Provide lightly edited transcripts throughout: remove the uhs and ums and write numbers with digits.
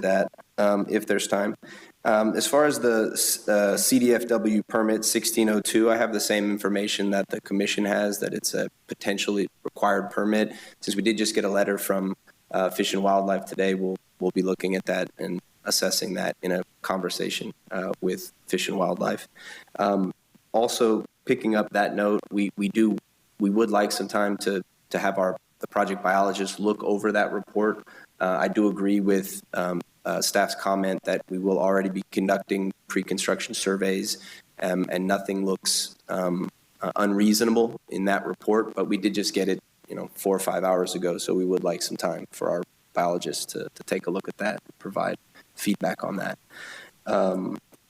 that if there's time. As far as the CDFW permit 1602, I have the same information that the commission has, that it's a potentially required permit. Since we did just get a letter from Fish and Wildlife today, we'll be looking at that and assessing that in a conversation with Fish and Wildlife. Also, picking up that note, we would like some time to have the project biologist look over that report. I do agree with staff's comment that we will already be conducting pre-construction surveys, and nothing looks unreasonable in that report, but we did just get it 4 or 5 hours ago, so we would like some time for our biologist to take a look at that and provide feedback on that.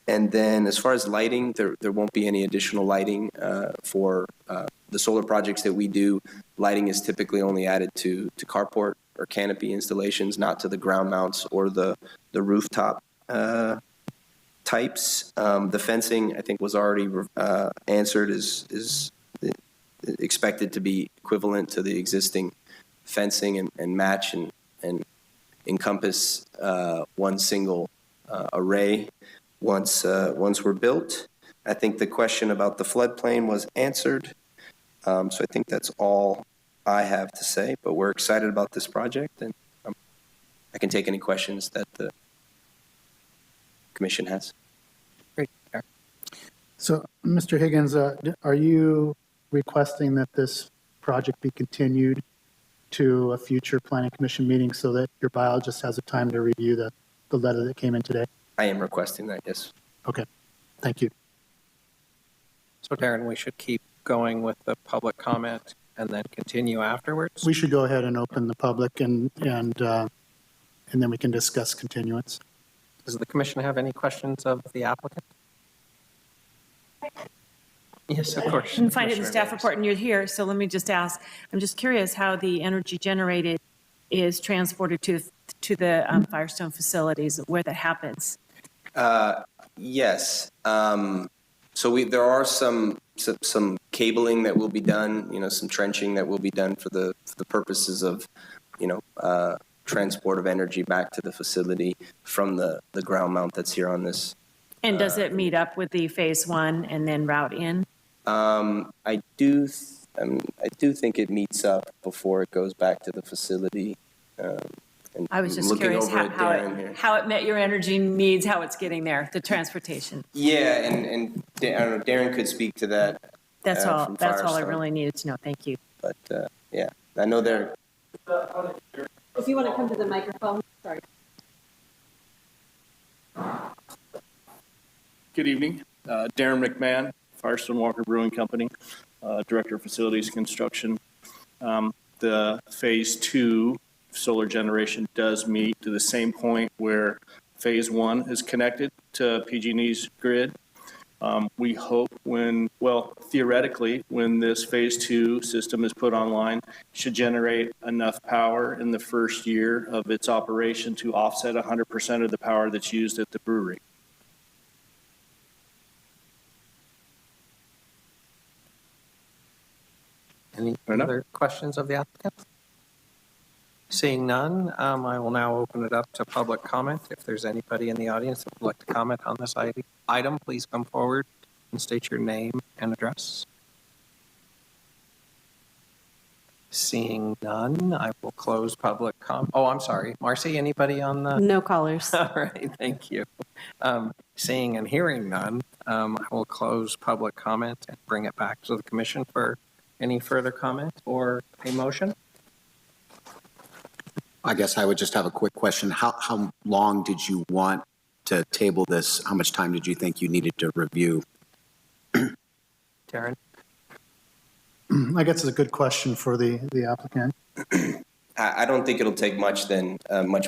And then as far as lighting, there won't be any additional lighting for the solar projects that we do. Lighting is typically only added to carport or canopy installations, not to the ground mounts or the rooftop types. The fencing, I think, was already answered, is expected to be equivalent to the existing fencing and match and encompass one single array once we're built. I think the question about the floodplain was answered. So I think that's all I have to say, but we're excited about this project, and I can take any questions that the commission has. Great. So, Mr. Higgins, are you requesting that this project be continued to a future planning commission meeting so that your biologist has a time to review the letter that came in today? I am requesting that, yes. Okay, thank you. So, Darren, we should keep going with the public comment and then continue afterwards? We should go ahead and open the public and then we can discuss continuance. Does the commission have any questions of the applicant? Yes, of course. I didn't find it in the staff report, and you're here, so let me just ask. I'm just curious how the energy generated is transported to the Firestone facilities, where that happens. Yes. So there are some cabling that will be done, some trenching that will be done for the purposes of, transport of energy back to the facility from the ground mount that's here on this. And does it meet up with the phase 1 and then route in? I do think it meets up before it goes back to the facility. And I was just curious how it met your energy needs, how it's getting there, the transportation. Yeah, and I don't know, Darren could speak to that. That's all. That's all I really needed to know. Thank you. But yeah, I know they're. If you want to come to the microphone, sorry. Good evening, Darren McMahon, Firestone Walker Brewing Company, Director of Facilities Construction. The phase 2 solar generation does meet to the same point where phase 1 is connected to PG&E's grid. We hope theoretically, when this phase 2 system is put online, should generate enough power in the first year of its operation to offset 100% of the power that's used at the brewery. Any other questions of the applicant? Seeing none, I will now open it up to public comment. If there's anybody in the audience that would like to comment on this item, please come forward and state your name and address. Seeing none, I will close public comment. Oh, I'm sorry. Marcy, anybody on the? No callers. All right, thank you. Seeing and hearing none, I will close public comment and bring it back to the commission for any further comment or a motion. I guess I would just have a quick question. How long did you want to table this? How much time did you think you needed to review? Darren? I guess it's a good question for the applicant. I don't think it'll take much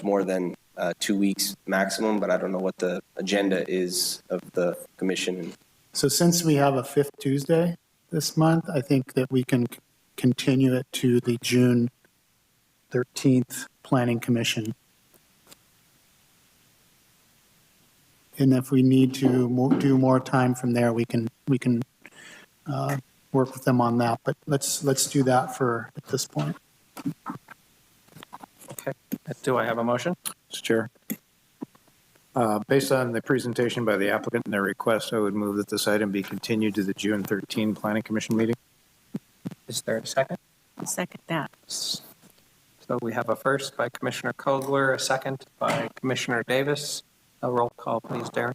more than 2 weeks maximum, but I don't know what the agenda is of the commission. So since we have a 5th Tuesday this month, I think that we can continue it to the June 13th Planning Commission. And if we need to do more time from there, we can work with them on that. But let's do that at this point. Okay. Do I have a motion? Sure. Based on the presentation by the applicant and their request, I would move that this item be continued to the June 13 Planning Commission meeting. Is there a second? I'll second that. So we have a first by Commissioner Kogler, a second by Commissioner Davis. A roll call, please, Darren.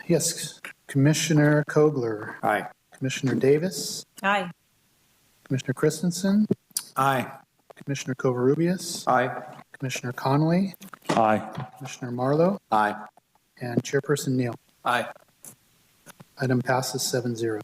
Yes, Commissioner Kogler, Aye. Commissioner Davis, Aye. Commissioner Christensen, Aye. Commissioner Covarrubias, Aye. Commissioner Connolly, Aye. Commissioner Marlowe, Aye. and Chairperson Neal. Aye. Item passes 7-0.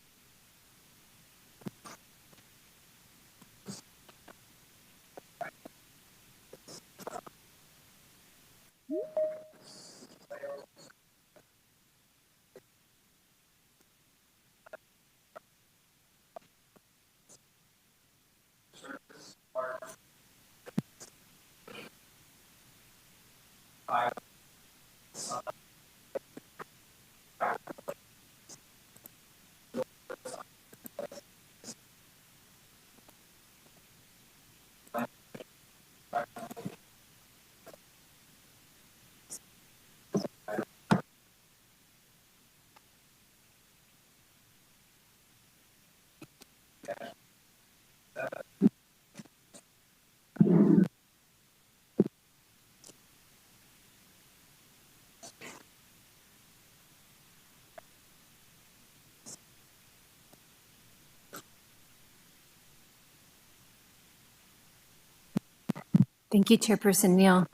Thank you, Chairperson Neal.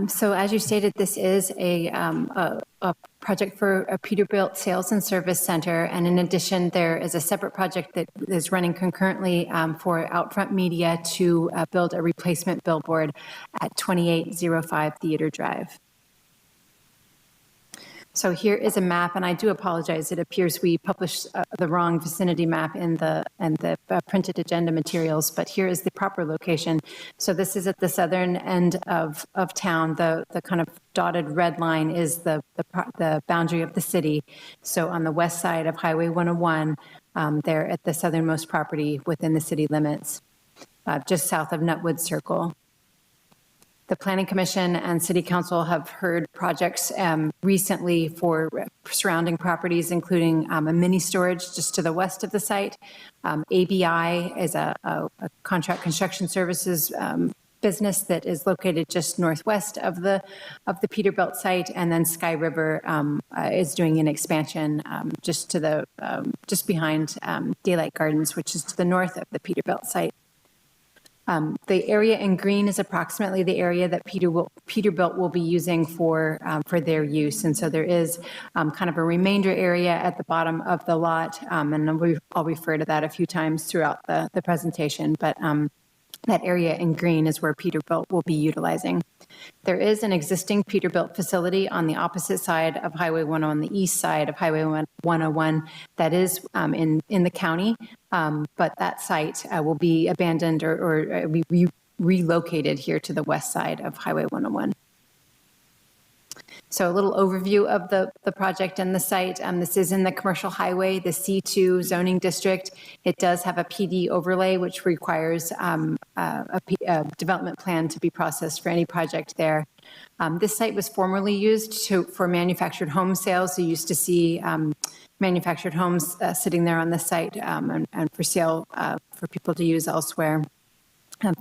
So as you stated, this is a project for a Peterbilt Sales and Service Center. And in addition, there is a separate project that is running concurrently for Outfront Media to build a replacement billboard at 2805 Theater Drive. So here is a map, and I do apologize. It appears we published the wrong vicinity map in the printed agenda materials, but here is the proper location. So this is at the southern end of town. The kind of dotted red line is the boundary of the city. So on the west side of Highway 101, they're at the southernmost property within the city limits, just south of Nutwood Circle. The Planning Commission and City Council have heard projects recently for surrounding properties, including a mini storage just to the west of the site. ABI is a contract construction services business that is located just northwest of the Peterbilt site, and then Sky River is doing an expansion just behind Daylight Gardens, which is to the north of the Peterbilt site. The area in green is approximately the area that Peterbilt will be using for their use. And so there is kind of a remainder area at the bottom of the lot. And I'll refer to that a few times throughout the presentation. But that area in green is where Peterbilt will be utilizing. There is an existing Peterbilt facility on the opposite side of Highway 101, on the east side of Highway 101, that is in the county, but that site will be abandoned or be relocated here to the west side of Highway 101. So a little overview of the project and the site. This is in the commercial highway, the C2 zoning district. It does have a PD overlay, which requires a development plan to be processed for any project there. This site was formerly used for manufactured home sales. So you used to see manufactured homes sitting there on the site and for sale for people to use elsewhere.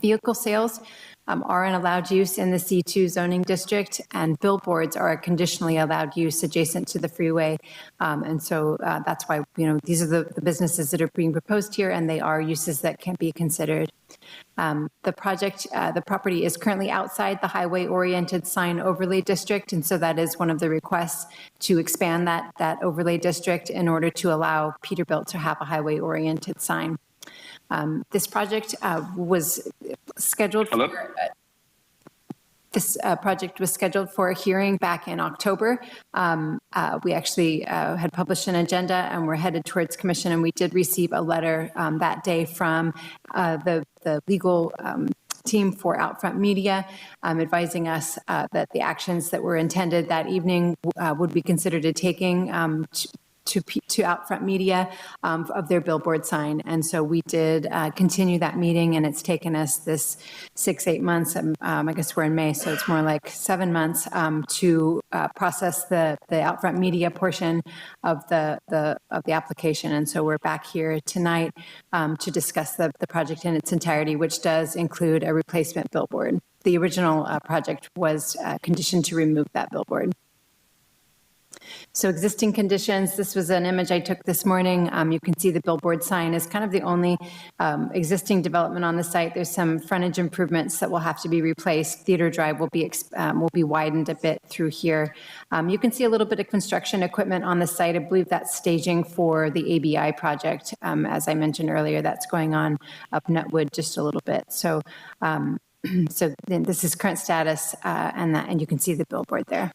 Vehicle sales are an allowed use in the C2 zoning district, and billboards are a conditionally allowed use adjacent to the freeway. And so that's why, these are the businesses that are being proposed here, and they are uses that can be considered. The property is currently outside the highway-oriented sign overlay district, and so that is one of the requests to expand that overlay district in order to allow Peterbilt to have a highway-oriented sign. This project was scheduled for project was scheduled for a hearing back in October. We actually had published an agenda and we're headed towards commission, and we did receive a letter that day from the legal team for Outfront Media, advising us that the actions that were intended that evening would be considered a taking to Outfront Media of their billboard sign. And so we did continue that meeting, and it's taken us this 6-8 months. I guess we're in May, so it's more like 7 months to process the Outfront Media portion of the application. And so we're back here tonight to discuss the project in its entirety, which does include a replacement billboard. The original project was conditioned to remove that billboard. So existing conditions, this was an image I took this morning. You can see the billboard sign is kind of the only existing development on the site. There's some frontage improvements that will have to be replaced. Theater Drive will be widened a bit through here. You can see a little bit of construction equipment on the site. I believe that's staging for the ABI project. As I mentioned earlier, that's going on up Nutwood just a little bit. So, so then this is current status, and you can see the billboard there.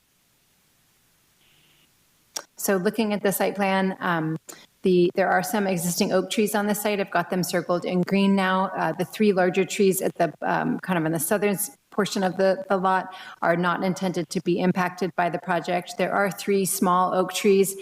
So looking at the site plan, there are some existing oak trees on the site. I've got them circled in green now. The 3 larger trees at the kind of in the southern portion of the lot are not intended to be impacted by the project. There are 3 small oak trees.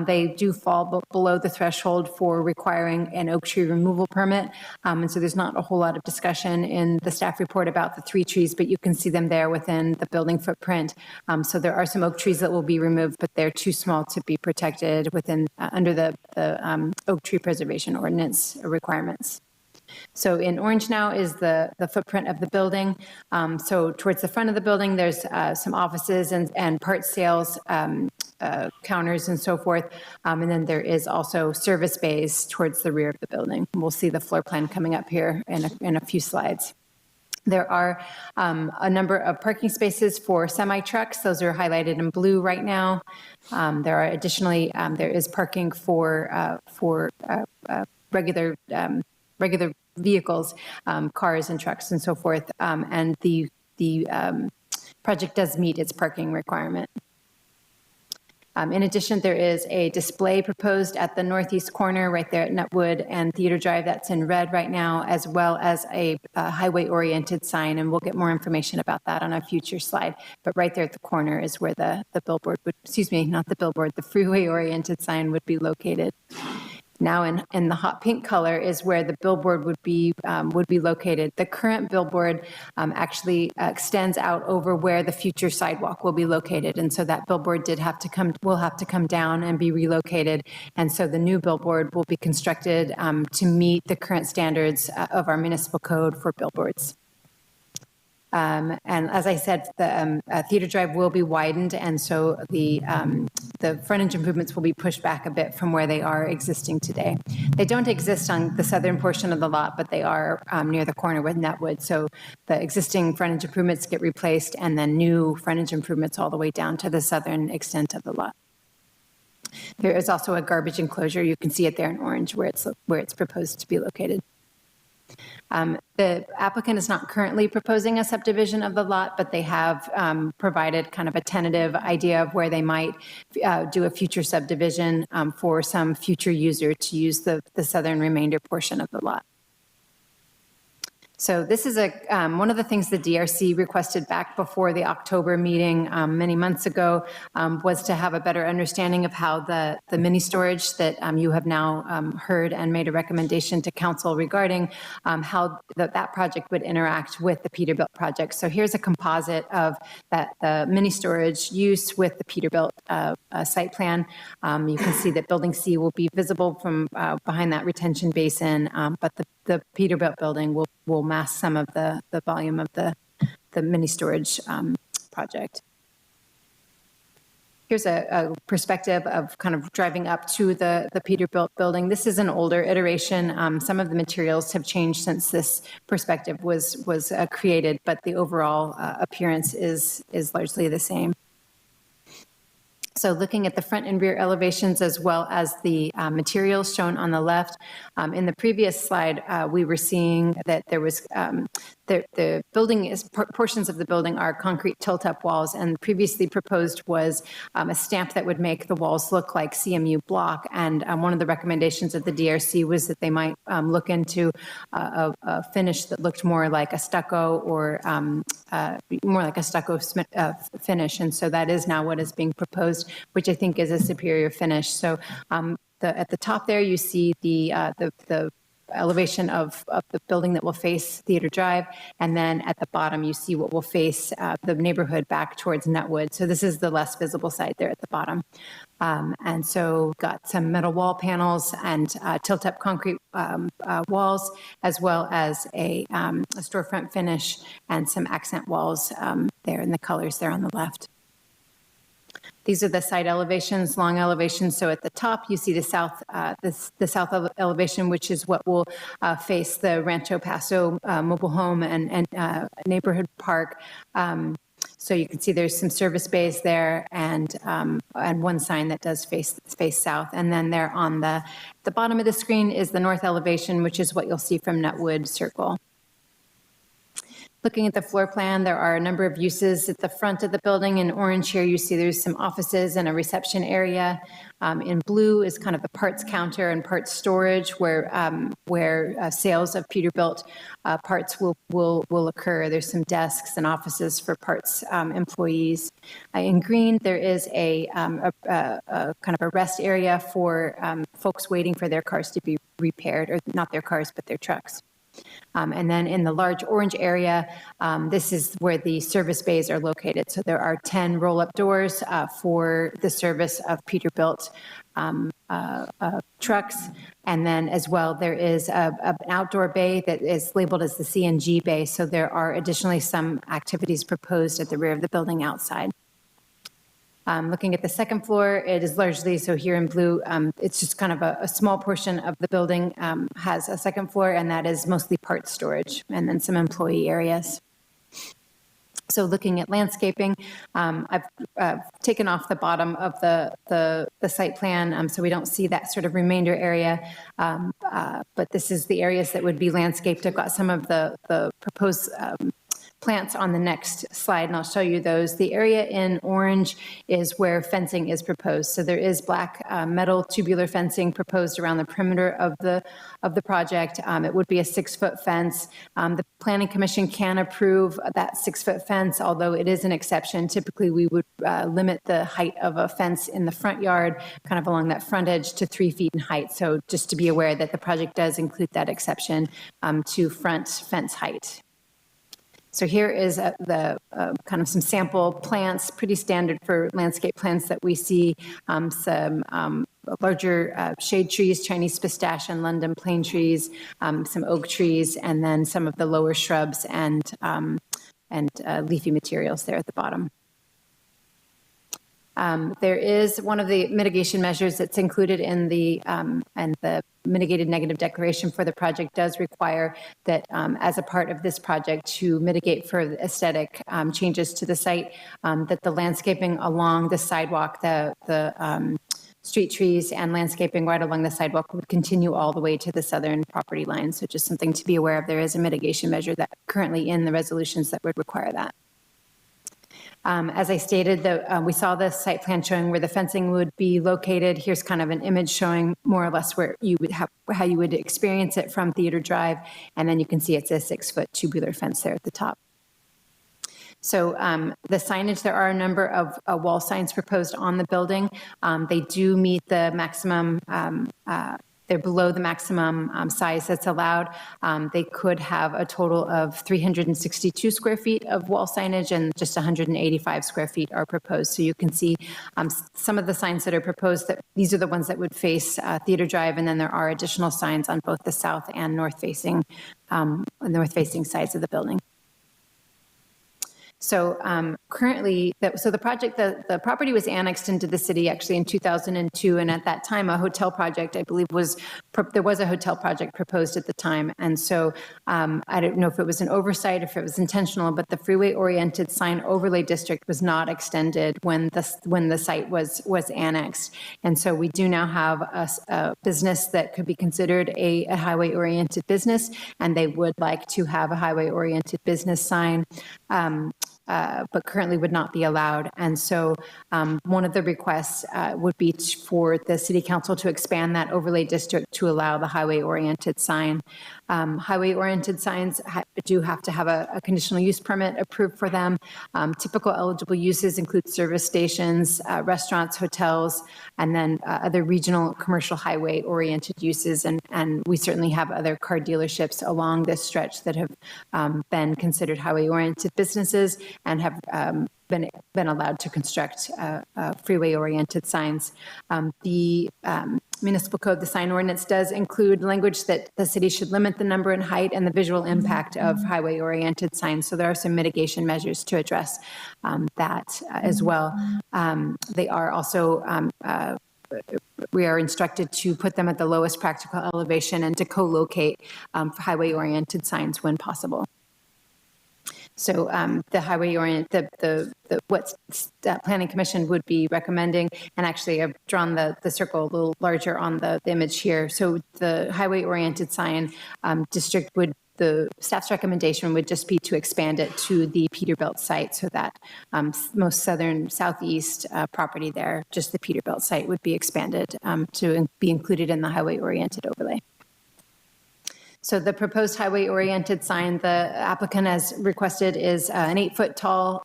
They do fall below the threshold for requiring an oak tree removal permit. And so there's not a whole lot of discussion in the staff report about the 3 trees, but you can see them there within the building footprint. So there are some oak trees that will be removed, but they're too small to be protected within under the oak tree preservation ordinance requirements. So in orange now is the footprint of the building. So towards the front of the building, there's some offices and parts sales counters and so forth. And then there is also service bays towards the rear of the building. We'll see the floor plan coming up here in a few slides. There are a number of parking spaces for semi-trucks. Those are highlighted in blue right now. There are additionally, there is parking for regular vehicles, cars and trucks and so forth. And the project does meet its parking requirement. In addition, there is a display proposed at the northeast corner right there at Nutwood and Theater Drive that's in red right now, as well as a highway-oriented sign, and we'll get more information about that on a future slide. But right there at the corner is where the billboard would, excuse me, not the billboard, the freeway-oriented sign would be located. Now in the hot pink color is where the billboard would be located. The current billboard actually extends out over where the future sidewalk will be located. And so that billboard will have to come down and be relocated. And so the new billboard will be constructed to meet the current standards of our municipal code for billboards. And as I said, the Theater Drive will be widened, and so the frontage improvements will be pushed back a bit from where they are existing today. They don't exist on the southern portion of the lot, but they are near the corner with Nutwood. So the existing frontage improvements get replaced, and then new frontage improvements all the way down to the southern extent of the lot. There is also a garbage enclosure. You can see it there in orange where it's proposed to be located. The applicant is not currently proposing a subdivision of the lot, but they have provided kind of a tentative idea of where they might do a future subdivision for some future user to use the southern remainder portion of the lot. So this is one of the things the DRC requested back before the October meeting many months ago was to have a better understanding of how the mini storage that you have now heard and made a recommendation to council regarding how that project would interact with the Peterbilt project. So here's a composite of the mini storage use with the Peterbilt site plan. You can see that building C will be visible from behind that retention basin, but the Peterbilt building will mask some of the volume of the mini storage project. Here's a perspective of kind of driving up to the Peterbilt building. This is an older iteration. Some of the materials have changed since this perspective was created, but the overall appearance is largely the same. So looking at the front and rear elevations as well as the materials shown on the left, in the previous slide, we were seeing that there was the building is, portions of the building are concrete tilt-up walls, and previously proposed was a stamp that would make the walls look like CMU block. And one of the recommendations of the DRC was that they might look into a finish that looked more like a stucco or more like a stucco finish. And so that is now what is being proposed, which I think is a superior finish. So at the top there, you see the elevation of the building that will face Theater Drive, and then at the bottom you see what will face the neighborhood back towards Nutwood. So this is the less visible side there at the bottom. And so got some metal wall panels and tilt-up concrete walls, as well as a storefront finish and some accent walls there in the colors there on the left. These are the side elevations, long elevations. So at the top, you see the south, the south elevation, which is what will face the Rancho Paso mobile home and neighborhood park. So you can see there's some service bays there, and one sign that does face south. And then there on the bottom of the screen is the north elevation, which is what you'll see from Nutwood Circle. Looking at the floor plan, there are a number of uses at the front of the building. In orange here, you see there's some offices and a reception area. In blue is kind of the parts counter and parts storage, where sales of Peterbilt parts will occur. There's some desks and offices for parts employees. In green, there is a kind of a rest area for folks waiting for their cars to be repaired, or not their cars, but their trucks. And then in the large orange area, this is where the service bays are located. So there are 10 roll-up doors for the service of Peterbilt trucks. And then as well, there is an outdoor bay that is labeled as the CNG bay. So there are additionally some activities proposed at the rear of the building outside. Looking at the second floor, it is largely, so here in blue, it's just kind of a small portion of the building has a second floor, and that is mostly parts storage, and then some employee areas. So looking at landscaping, I've taken off the bottom of the site plan, so we don't see that sort of remainder area, but this is the areas that would be landscaped. I've got some of the proposed plants on the next slide, and I'll show you those. The area in orange is where fencing is proposed. So there is black metal tubular fencing proposed around the perimeter of the project. It would be a 6-foot fence. The Planning Commission can approve that 6-foot fence, although it is an exception. Typically, we would limit the height of a fence in the front yard, kind of along that front edge, to 3 feet in height. So just to be aware that the project does include that exception to front fence height. So here is the kind of some sample plants, pretty standard for landscape plants that we see. Some larger shade trees, Chinese pistache and London plane trees, some oak trees, and then some of the lower shrubs and leafy materials there at the bottom. There is one of the mitigation measures that's included in the mitigated negative declaration for the project does require that as a part of this project to mitigate for aesthetic changes to the site, that the landscaping along the sidewalk, the street trees and landscaping right along the sidewalk would continue all the way to the southern property line. So just something to be aware of. There is a mitigation measure that currently in the resolutions that would require that. As I stated, we saw the site plan showing where the fencing would be located. Here's kind of an image showing more or less where you would have, how you would experience it from Theater Drive. And then you can see it's a 6-foot tubular fence there at the top. So the signage, there are a number of wall signs proposed on the building. They do meet the maximum, they're below the maximum size that's allowed. They could have a total of 362 square feet of wall signage, and just 185 square feet are proposed. So you can see some of the signs that are proposed, that these are the ones that would face Theater Drive, and then there are additional signs on both the south and north facing sides of the building. So currently, the project, the property was annexed into the city actually in 2002, and at that time, a hotel project, I believe, there was a hotel project proposed at the time, and so I don't know if it was an oversight, if it was intentional, but the freeway-oriented sign overlay district was not extended when the site was annexed, and so we do now have a business that could be considered a highway-oriented business, and they would like to have a highway-oriented business sign. But currently would not be allowed. And so one of the requests would be for the city council to expand that overlay district to allow the highway-oriented sign. Highway-oriented signs do have to have a conditional use permit approved for them. Typical eligible uses include service stations, restaurants, hotels, and then other regional commercial highway-oriented uses. And we certainly have other car dealerships along this stretch that have been considered highway-oriented businesses and have been allowed to construct freeway-oriented signs. The municipal code, the sign ordinance, does include language that the city should limit the number and height and the visual impact of highway-oriented signs. So there are some mitigation measures to address that as well. They are also we are instructed to put them at the lowest practical elevation and to co-locate highway-oriented signs when possible. So the highway-oriented, what the Planning Commission would be recommending, and actually I've drawn the circle a little larger on the image here. So the highway-oriented sign district the staff's recommendation would just be to expand it to the Peterbilt site, so that most southeast property there, just the Peterbilt site would be expanded to be included in the highway-oriented overlay. So the proposed highway-oriented sign, the applicant has requested, is an 8-foot tall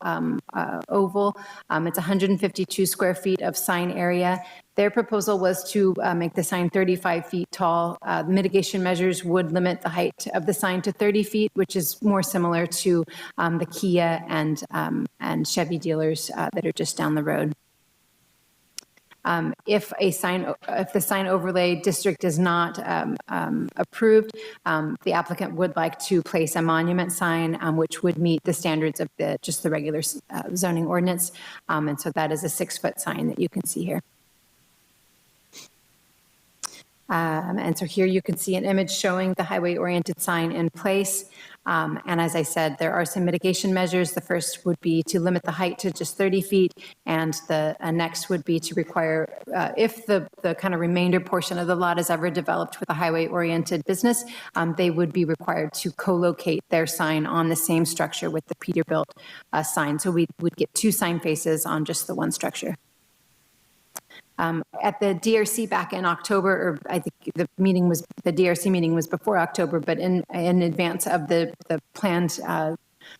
oval. It's 152 square feet of sign area. Their proposal was to make the sign 35 feet tall. Mitigation measures would limit the height of the sign to 30 feet, which is more similar to the Kia and Chevy dealers that are just down the road. If the sign overlay district is not approved, the applicant would like to place a monument sign, which would meet the standards of just the regular zoning ordinance. And so that is a 6-foot sign that you can see here. And so here you can see an image showing the highway-oriented sign in place. And as I said, there are some mitigation measures. The first would be to limit the height to just 30 feet. And the next would be to require, if the kind of remainder portion of the lot is ever developed with a highway-oriented business, they would be required to co-locate their sign on the same structure with the Peterbilt sign. So we would get 2 sign faces on just the one structure. At the DRC back in October, or I think the DRC meeting was before October, but in advance of the planned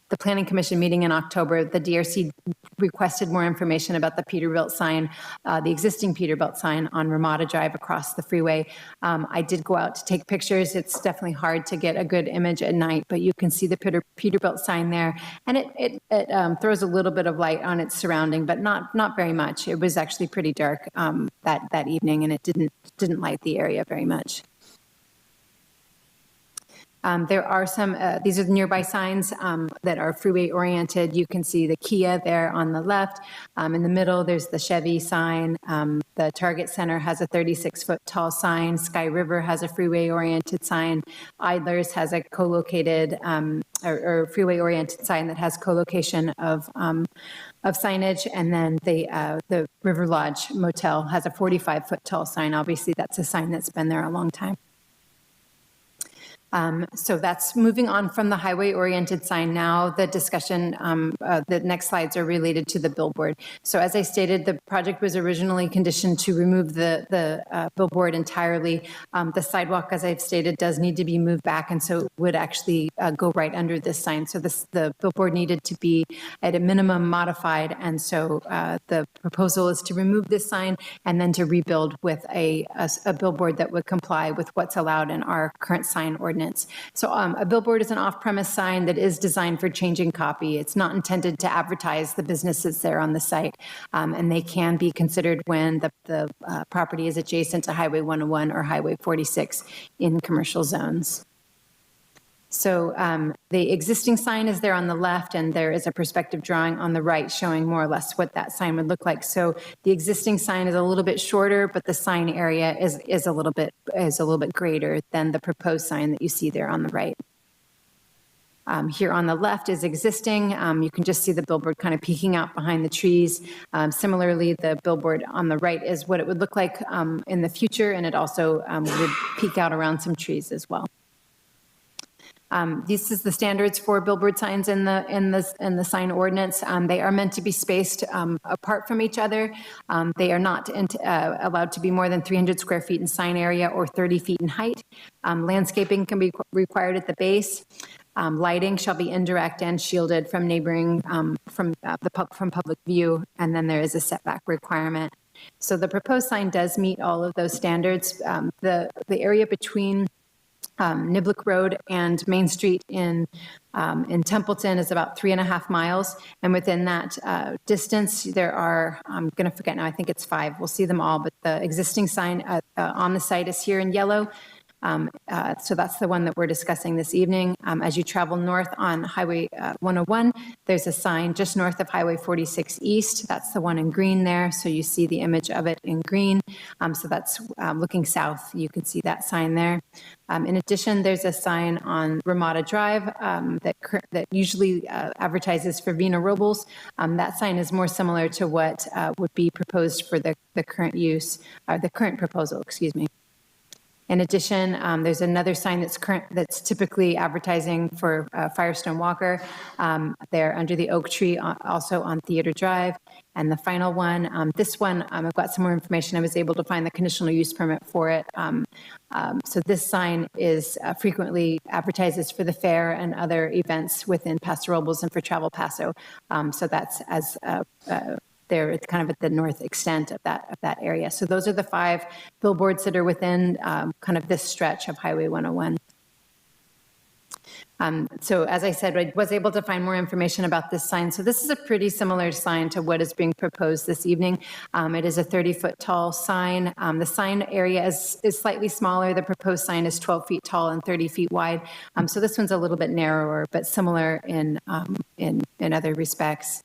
the Planning Commission meeting in October, the DRC requested more information about the Peterbilt sign, the existing Peterbilt sign on Ramada Drive across the freeway. I did go out to take pictures. It's definitely hard to get a good image at night, but you can see the Peterbilt sign there, and it throws a little bit of light on its surrounding, but not very much. It was actually pretty dark that evening, and it didn't light the area very much. There are some, these are the nearby signs that are freeway oriented. You can see the Kia there on the left. In the middle, there's the Chevy sign. The Target Center has a 36-foot tall sign. Sky River has a freeway oriented sign. Idler's has a co-located or freeway oriented sign that has co-location of signage. And then the River Lodge Motel has a 45-foot tall sign. Obviously, that's a sign that's been there a long time. So that's moving on from the highway-oriented sign. Now the discussion, the next slides are related to the billboard. So as I stated, the project was originally conditioned to remove the billboard entirely. The sidewalk, as I've stated, does need to be moved back, and so it would actually go right under this sign. So the billboard needed to be at a minimum modified, and so the proposal is to remove this sign and then to rebuild with a billboard that would comply with what's allowed in our current sign ordinance. So a billboard is an off-premise sign that is designed for changing copy. It's not intended to advertise the businesses there on the site, and they can be considered when the property is adjacent to Highway 101 or Highway 46 in commercial zones. So the existing sign is there on the left, and there is a perspective drawing on the right showing more or less what that sign would look like. So the existing sign is a little bit shorter, but the sign area is a little bit greater than the proposed sign that you see there on the right. Here on the left is existing. You can just see the billboard kind of peeking out behind the trees. Similarly, the billboard on the right is what it would look like in the future, and it also would peek out around some trees as well. This is the standards for billboard signs in the sign ordinance. They are meant to be spaced apart from each other. They are not allowed to be more than 300 square feet in sign area or 30 feet in height. Landscaping can be required at the base. Lighting shall be indirect and shielded from neighboring from public view, and then there is a setback requirement. So the proposed sign does meet all of those standards. The area between Niblick Road and Main Street in Templeton is about 3.5 miles. And within that distance, there are, I'm going to forget now, I think it's 5. We'll see them all, but the existing sign on the site is here in yellow. So that's the one that we're discussing this evening. As you travel north on Highway 101, there's a sign just north of Highway 46 East. That's the one in green there. So you see the image of it in green. So that's looking south. You can see that sign there. In addition, there's a sign on Ramada Drive that usually advertises for Paso Robles. That sign is more similar to what would be proposed for the current use, the current proposal, excuse me. In addition, there's another sign that's typically advertising for Firestone Walker. They're under the oak tree, also on Theater Drive. And the final one, this one, I've got some more information. I was able to find the conditional use permit for it. So this sign is frequently advertises for the fair and other events within Paso Robles and for Travel Paso. So that's as there, it's kind of at the north extent of that area. So those are the 5 billboards that are within kind of this stretch of Highway 101. So as I said, I was able to find more information about this sign. So this is a pretty similar sign to what is being proposed this evening. It is a 30-foot tall sign. The sign area is slightly smaller. The proposed sign is 12 feet tall and 30 feet wide. So this one's a little bit narrower, but similar in other respects.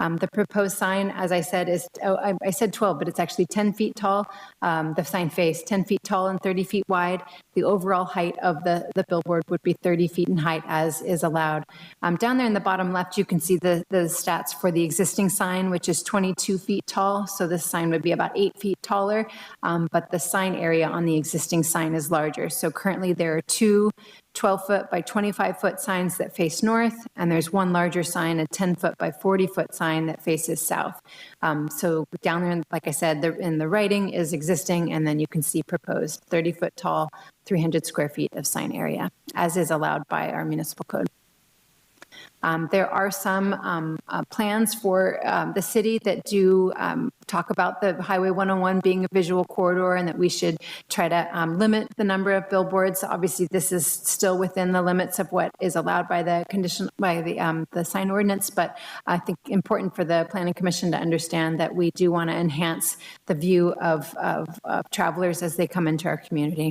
The proposed sign, as I said, is, I said 12, but it's actually 10 feet tall. The sign face, 10 feet tall and 30 feet wide. The overall height of the billboard would be 30 feet in height, as is allowed. Down there in the bottom left, you can see the stats for the existing sign, which is 22 feet tall. So this sign would be about 8 feet taller, but the sign area on the existing sign is larger. So currently there are 2 12-foot by 25-foot signs that face north, and there's one larger sign, a 10-foot by 40-foot sign that faces south. So down there, like I said, in the writing is existing, and then you can see proposed 30-foot tall, 300 square feet of sign area, as is allowed by our municipal code. There are some plans for the city that do talk about the Highway 101 being a visual corridor and that we should try to limit the number of billboards. Obviously, this is still within the limits of what is allowed by the sign ordinance, but I think important for the Planning Commission to understand that we do want to enhance the view of travelers as they come into our community.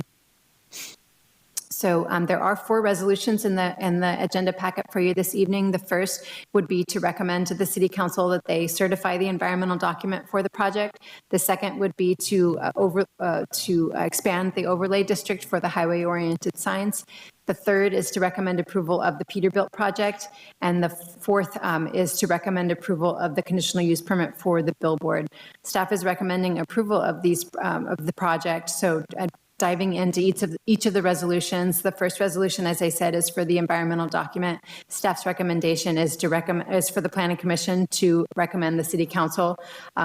So there are 4 resolutions in the agenda packet for you this evening. The first would be to recommend to the City Council that they certify the environmental document for the project. The second would be to expand the overlay district for the highway-oriented signs. The third is to recommend approval of the Peterbilt project. And the fourth is to recommend approval of the conditional use permit for the billboard. Staff is recommending approval of these of the project. So diving into each of the resolutions. The first resolution, as I said, is for the environmental document. Staff's recommendation is for the Planning Commission to recommend the City Council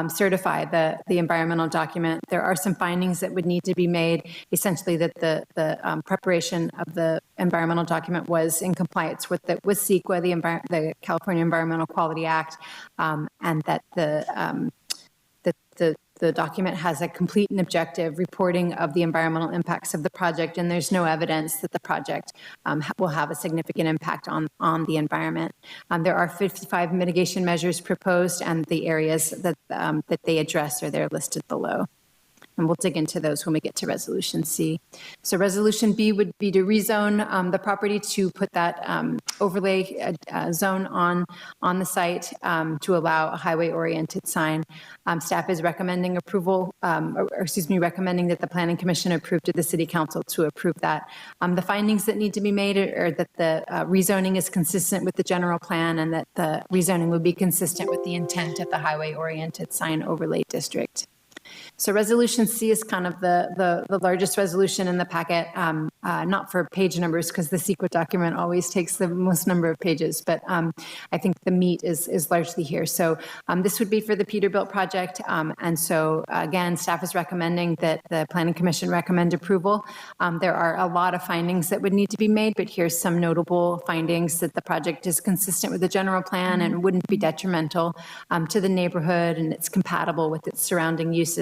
certify the environmental document. There are some findings that would need to be made, essentially that the preparation of the environmental document was in compliance with CEQA, the California Environmental Quality Act, and that the document has a complete and objective reporting of the environmental impacts of the project, and there's no evidence that the project will have a significant impact on the environment. There are 55 mitigation measures proposed, and the areas that they address are there listed below. And we'll dig into those when we get to Resolution C. So Resolution B would be to rezone the property to put that overlay zone on the site to allow a highway-oriented sign. Staff is recommending approval, recommending that the Planning Commission approve to the City Council to approve that. The findings that need to be made are that the rezoning is consistent with the general plan and that the rezoning would be consistent with the intent of the highway-oriented sign overlay district. So Resolution C is kind of the largest resolution in the packet, not for page numbers because the CEQA document always takes the most number of pages, but I think the meat is largely here. So this would be for the Peterbilt project. And so again, staff is recommending that the Planning Commission recommend approval. There are a lot of findings that would need to be made, but here's some notable findings: that the project is consistent with the general plan and wouldn't be detrimental to the neighborhood, and it's compatible with its surrounding uses,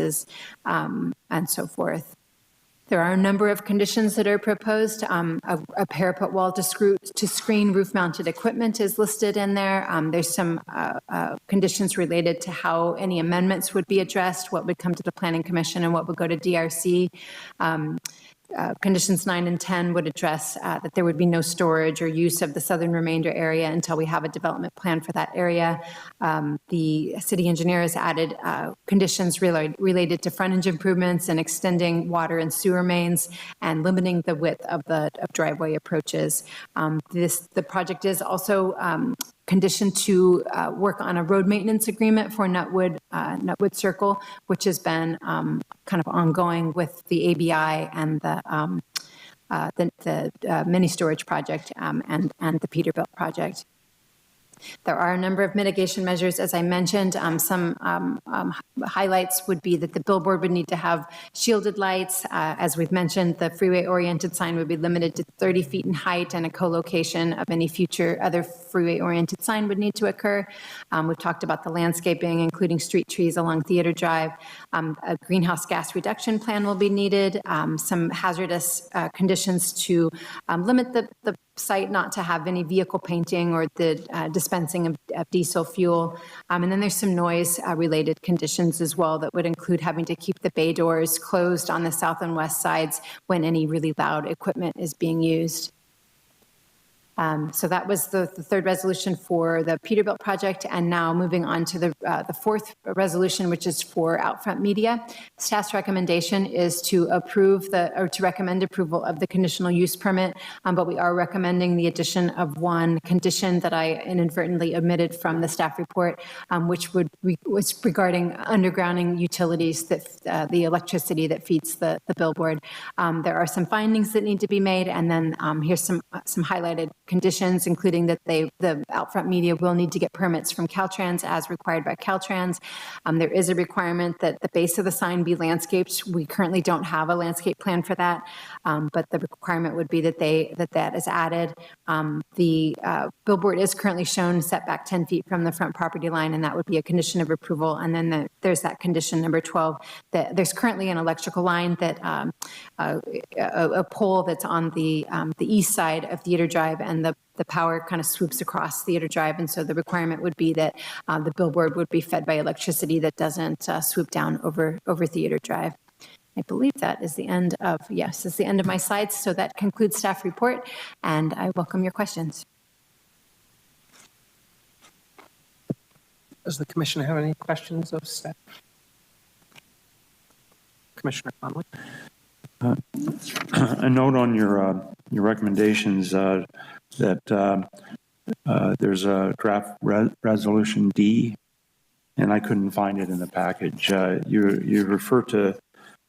and so forth. There are a number of conditions that are proposed. A parapet wall to screen roof-mounted equipment is listed in there. There's some conditions related to how any amendments would be addressed, what would come to the Planning Commission and what would go to DRC. Conditions 9 and 10 would address that there would be no storage or use of the southern remainder area until we have a development plan for that area. The city engineer has added conditions related to frontage improvements and extending water and sewer mains and limiting the width of driveway approaches. The project is also conditioned to work on a road maintenance agreement for Nutwood Circle, which has been kind of ongoing with the ABI and the mini storage project and the Peterbilt project. There are a number of mitigation measures, as I mentioned. Some highlights would be that the billboard would need to have shielded lights. As we've mentioned, the freeway-oriented sign would be limited to 30 feet in height, and a co-location of any future other freeway-oriented sign would need to occur. We've talked about the landscaping, including street trees along Theater Drive. A greenhouse gas reduction plan will be needed. Some hazardous conditions to limit the site not to have any vehicle painting or the dispensing of diesel fuel. And then there's some noise related conditions as well that would include having to keep the bay doors closed on the south and west sides when any really loud equipment is being used. So that was the third resolution for the Peterbilt project. And now moving on to the fourth resolution, which is for Outfront Media. Staff's recommendation is to recommend approval of the conditional use permit, but we are recommending the addition of one condition that I inadvertently omitted from the staff report, which was regarding undergrounding utilities, that the electricity that feeds the billboard. There are some findings that need to be made, and then here's some highlighted conditions, including that the Outfront Media will need to get permits from Caltrans as required by Caltrans. There is a requirement that the base of the sign be landscaped. We currently don't have a landscape plan for that, but the requirement would be that that is added. The billboard is currently shown set back 10 feet from the front property line, and that would be a condition of approval. And then there's that condition number 12, that there's currently an electrical line that a pole that's on the east side of Theater Drive, and the power kind of swoops across Theater Drive. And so the requirement would be that the billboard would be fed by electricity that doesn't swoop down over Theater Drive. I believe that is the end of my slides. So that concludes staff report, and I welcome your questions. Does the commission have any questions of staff? Commissioner Conley? A note on your recommendations that there's a draft resolution D, and I couldn't find it in the package. You refer to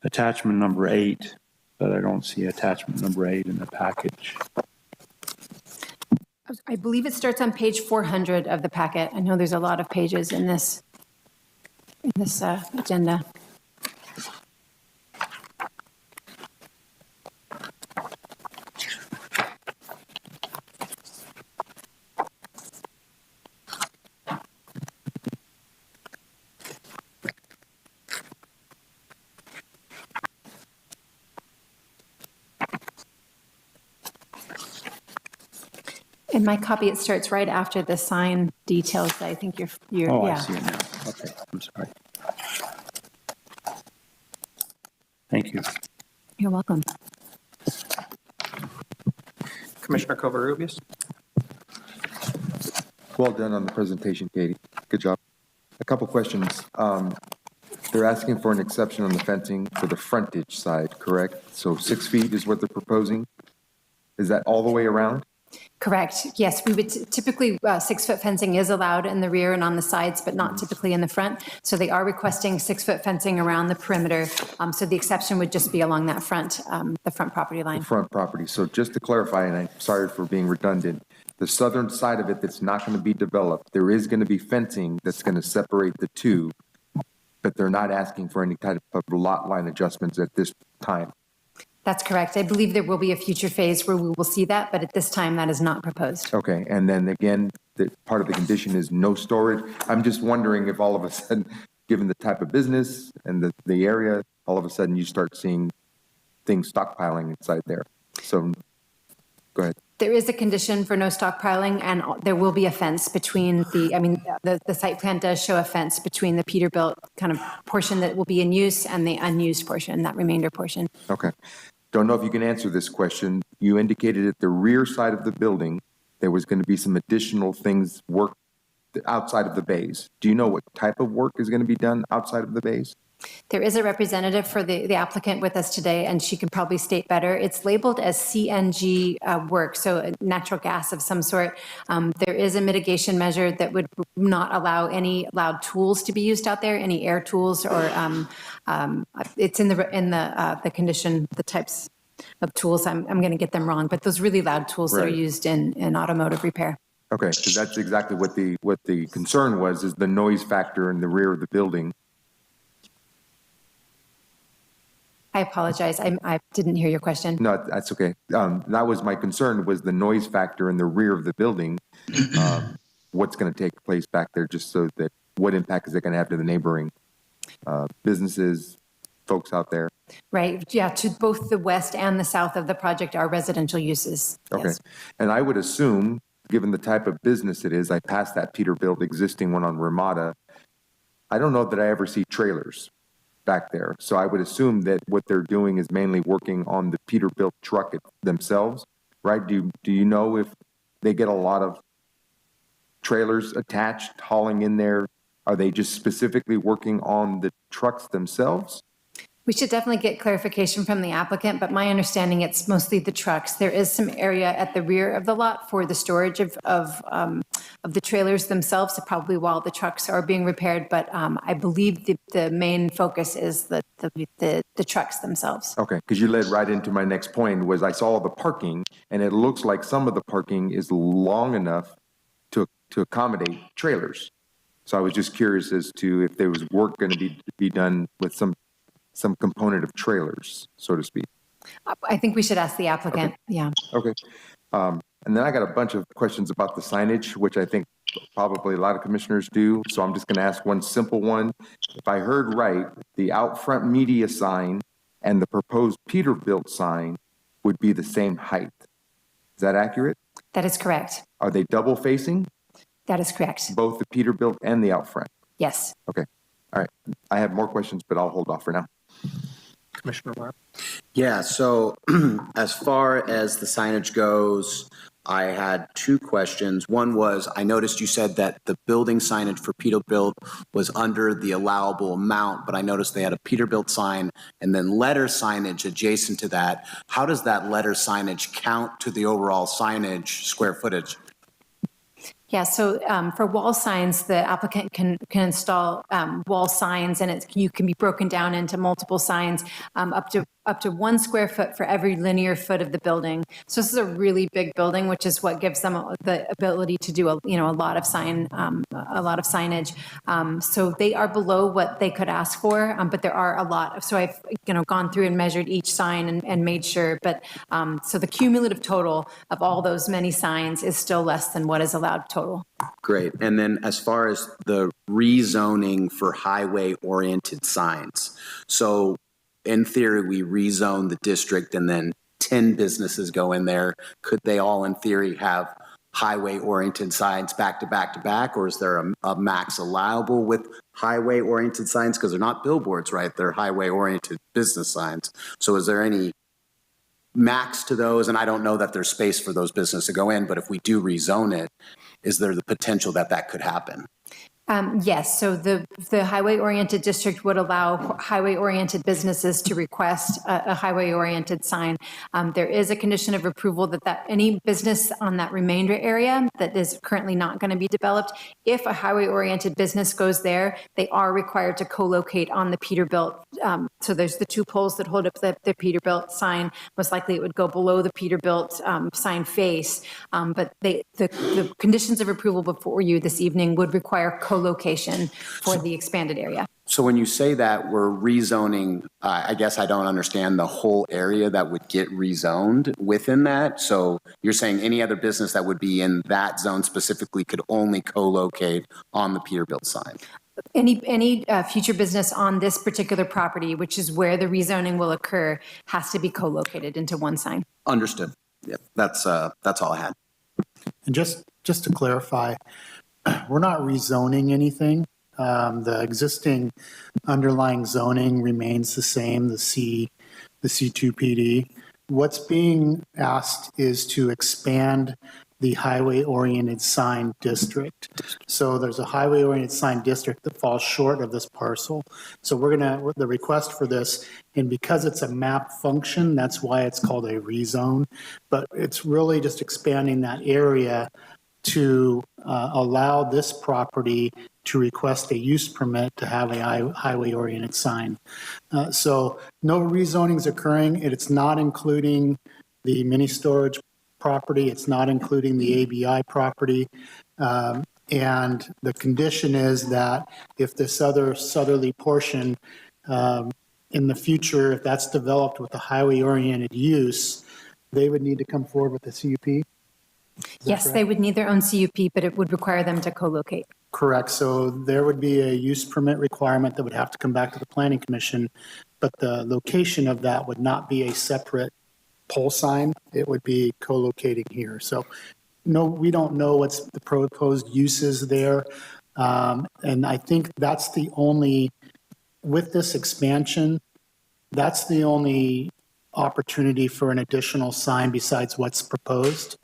attachment number 8, but I don't see attachment number 8 in the package. I believe it starts on page 400 of the packet. I know there's a lot of pages in this agenda. In my copy, it starts right after the sign details. I think you're Oh, yeah. I see it now. Okay, I'm sorry. Thank you. You're welcome. Commissioner Covarrubias? Well done on the presentation, Katie. Good job. A couple questions. They're asking for an exception on the fencing for the frontage side, correct? So 6 feet is what they're proposing? Is that all the way around? Correct. Yes, we would typically, 6-foot fencing is allowed in the rear and on the sides, but not typically in the front. So they are requesting 6-foot fencing around the perimeter. So the exception would just be along that the front property line. The front property. So just to clarify, and I'm sorry for being redundant, the southern side of it that's not going to be developed, there is going to be fencing that's going to separate the two, but they're not asking for any type of lot line adjustments at this time. That's correct. I believe there will be a future phase where we will see that, but at this time, that is not proposed. Okay, and then again, part of the condition is no storage. I'm just wondering if all of a sudden, given the type of business and the area, all of a sudden you start seeing things stockpiling inside there. So, go ahead. There is a condition for no stockpiling, and there will be a fence between the site plan does show a fence between the Peterbilt kind of portion that will be in use and the unused portion, that remainder portion. Okay. Don't know if you can answer this question. You indicated at the rear side of the building, there was going to be some additional things, work outside of the bays. Do you know what type of work is going to be done outside of the bays? There is a representative for the applicant with us today, and she can probably state better. It's labeled as CNG work, so natural gas of some sort. There is a mitigation measure that would not allow any loud tools to be used out there, any air tools, or it's in the condition, the types of tools. I'm going to get them wrong, but those really loud tools that are used in automotive repair. Okay, because that's exactly what the concern was, is the noise factor in the rear of the building. I apologize. I didn't hear your question. No, that's okay. That was my concern, was the noise factor in the rear of the building. What's going to take place back there, just so that what impact is it going to have to the neighboring businesses, folks out there? Right. Yeah. To both the west and the south of the project are residential uses. Okay. Yes. And I would assume, given the type of business it is, I passed that Peterbilt existing one on Ramada. I don't know that I ever see trailers back there. So I would assume that what they're doing is mainly working on the Peterbilt truck themselves, right? Do you know if they get a lot of trailers attached, hauling in there? Are they just specifically working on the trucks themselves? We should definitely get clarification from the applicant, but my understanding, it's mostly the trucks. There is some area at the rear of the lot for the storage of the trailers themselves, so probably while the trucks are being repaired, but I believe the main focus is the trucks themselves. Okay, because you led right into my next point, was I saw the parking, and it looks like some of the parking is long enough to accommodate trailers. So I was just curious as to if there was work going to be done with some component of trailers, so to speak. I think we should ask the applicant. Okay. Yeah. Okay. And then I got a bunch of questions about the signage, which I think probably a lot of commissioners do. So I'm just going to ask one simple one. If I heard right, the out front media sign and the proposed Peterbilt sign would be the same height. Is that accurate? That is correct. Are they double facing? That is correct. Both the Peterbilt and the out front? Yes. Okay. All right. I have more questions, but I'll hold off for now. Commissioner Webb? Yeah, so as far as the signage goes, I had two questions. One was, I noticed you said that the building signage for Peterbilt was under the allowable amount, but I noticed they had a Peterbilt sign and then letter signage adjacent to that. How does that letter signage count to the overall signage square footage? Yeah, so for wall signs, the applicant can install wall signs, and you can be broken down into multiple signs up to 1 square foot for every linear foot of the building. So this is a really big building, which is what gives them the ability to do a lot of signage. So they are below what they could ask for, but there are a lot. So I've gone through and measured each sign and made sure. But so the cumulative total of all those many signs is still less than what is allowed total. Great. And then as far as the rezoning for highway-oriented signs, so in theory, we rezone the district and then 10 businesses go in there. Could they all, in theory, have highway-oriented signs back to back to back, or is there a max allowable with highway-oriented signs? Because they're not billboards, right? They're highway-oriented business signs. So is there any max to those? And I don't know that there's space for those businesses to go in, but if we do rezone it, is there the potential that that could happen? Yes, so the highway-oriented district would allow highway-oriented businesses to request a highway-oriented sign. There is a condition of approval that any business on that remainder area that is currently not going to be developed, if a highway-oriented business goes there, they are required to co-locate on the Peterbilt. So there's the two poles that hold up the Peterbilt sign. Most likely it would go below the Peterbilt sign face, but the conditions of approval before you this evening would require co-location for the expanded area. So when you say that we're rezoning, I guess I don't understand the whole area that would get rezoned within that. So you're saying any other business that would be in that zone specifically could only co-locate on the Peterbilt sign? Any future business on this particular property, which is where the rezoning will occur, has to be co-located into one sign. Understood. Yep, that's all I had. And just to clarify, we're not rezoning anything. The existing underlying zoning remains the same, the C2PD. What's being asked is to expand the highway-oriented sign district. So there's a highway-oriented sign district that falls short of this parcel. So the request for this, and because it's a map function, that's why it's called a rezone, but it's really just expanding that area to allow this property to request a use permit to have a highway-oriented sign. So no rezoning is occurring. It's not including the mini storage property. It's not including the ABI property. And the condition is that if this other southerly portion in the future, if that's developed with a highway-oriented use, they would need to come forward with a CUP? Yes, they would need their own CUP, but it would require them to co-locate. Correct. So there would be a use permit requirement that would have to come back to the Planning Commission, but the location of that would not be a separate pole sign. It would be co-locating here. So no, we don't know what's the proposed uses there. And I think that's the only, with this expansion, that's the only opportunity for an additional sign besides what's proposed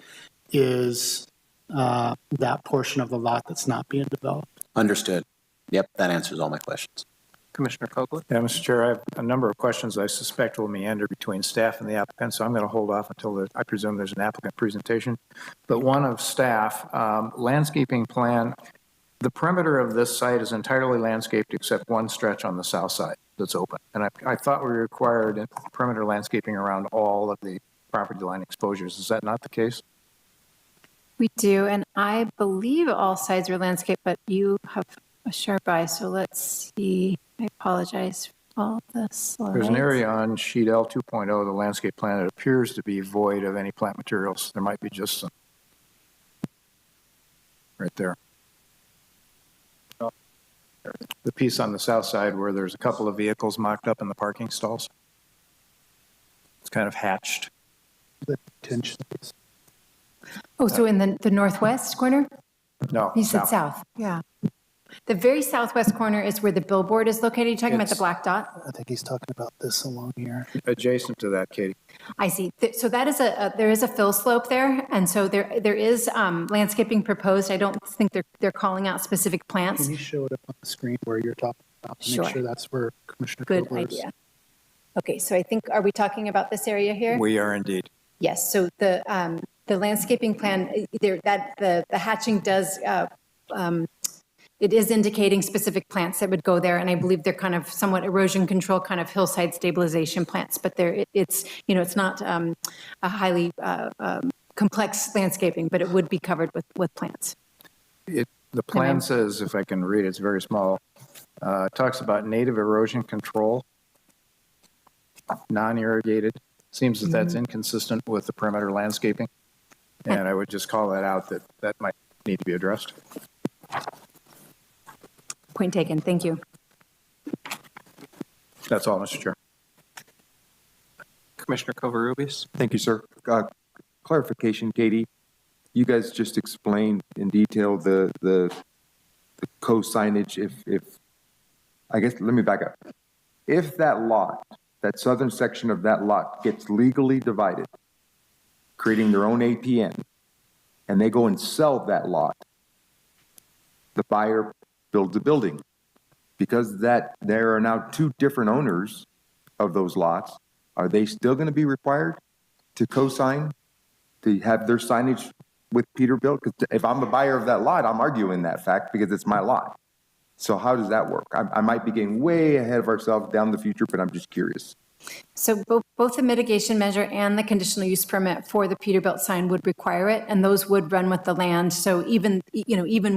is that portion of the lot that's not being developed. Understood. Yep, that answers all my questions. Commissioner Copeland? Yeah, Mr. Chair, I have a number of questions I suspect will meander between staff and the applicant, so I'm going to hold off until I presume there's an applicant presentation. But one of staff, landscaping plan, the perimeter of this site is entirely landscaped except one stretch on the south side that's open. And I thought we required perimeter landscaping around all of the property line exposures. Is that not the case? We do, and I believe all sides are landscaped, but you have a sharp eye, so let's see. I apologize for all this. There's an area on sheet L 2.0, the landscape plan, that appears to be void of any plant materials. There might be just some right there. The piece on the south side where there's a couple of vehicles mocked up in the parking stalls. It's kind of hatched. The tension. Oh, so in the northwest corner? No, You said south, yeah. The very southwest corner is where the billboard is located. You're talking about the black dot? I think he's talking about this along here. Adjacent to that, Katie. I see. So that is there is a fill slope there, and so there is landscaping proposed. I don't think they're calling out specific plants. Can you show it up on the screen where you're talking about? Sure. Make sure that's where Commissioner Good Kobler is. idea. Okay, so I think, are we talking about this area here? We are indeed. Yes, so the landscaping plan, the hatching does, it is indicating specific plants that would go there, and I believe they're kind of somewhat erosion control, kind of hillside stabilization plants, but it's not a highly complex landscaping, but it would be covered with plants. The plan says, if I can read, it's very small, it talks about native erosion control, non-irrigated. Seems that that's inconsistent with the perimeter landscaping. And I would just call that out, that might need to be addressed. Point taken. Thank you. That's all, Mr. Chair. Commissioner Covarrubias? Thank you, sir. Clarification, Katie. you guys just explain in detail the co-signage if, I guess, let me back up. If that lot, that southern section of that lot gets legally divided, creating their own APN, and they go and sell that lot, the buyer builds a building. Because that there are now two different owners of those lots, are they still going to be required to co-sign, to have their signage with Peterbilt? Because if I'm the buyer of that lot, I'm arguing that fact because it's my lot. So how does that work? I might be getting way ahead of ourselves down the future, but I'm just curious. So both the mitigation measure and the conditional use permit for the Peterbilt sign would require it, and those would run with the land. So even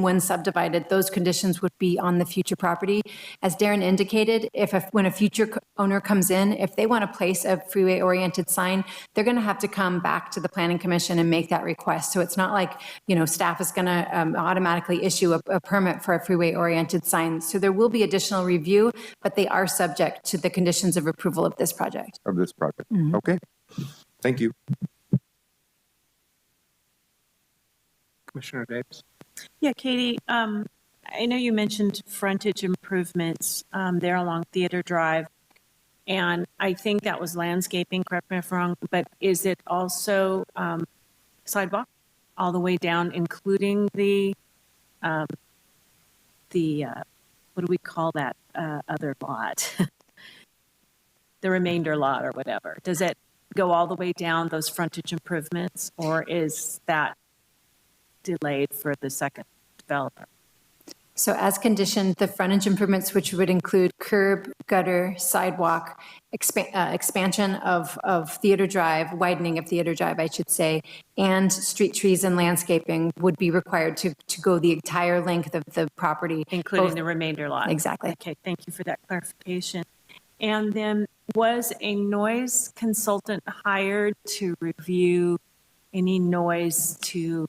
when subdivided, those conditions would be on the future property. As Darren indicated, when a future owner comes in, if they want to place a freeway-oriented sign, they're going to have to come back to the Planning Commission and make that request. So it's not like, staff is going to automatically issue a permit for a freeway-oriented sign. So there will be additional review, but they are subject to the conditions of approval of this project. Mm-hmm. Okay. Thank you. Commissioner Davis? Yeah, Katie, I know you mentioned frontage improvements there along Theater Drive, and I think that was landscaping, correct me if I'm wrong, but is it also sidewalk all the way down, including the what do we call that other lot? The remainder lot or whatever. Does it go all the way down those frontage improvements, or is that delayed for the second developer? So as conditioned, the frontage improvements, which would include curb, gutter, sidewalk, expansion of Theater Drive, widening of Theater Drive, I should say, and street trees and landscaping would be required to go the entire length of the property. Including the remainder lot. Exactly. Okay, thank you for that clarification. And then was a noise consultant hired to review any noise to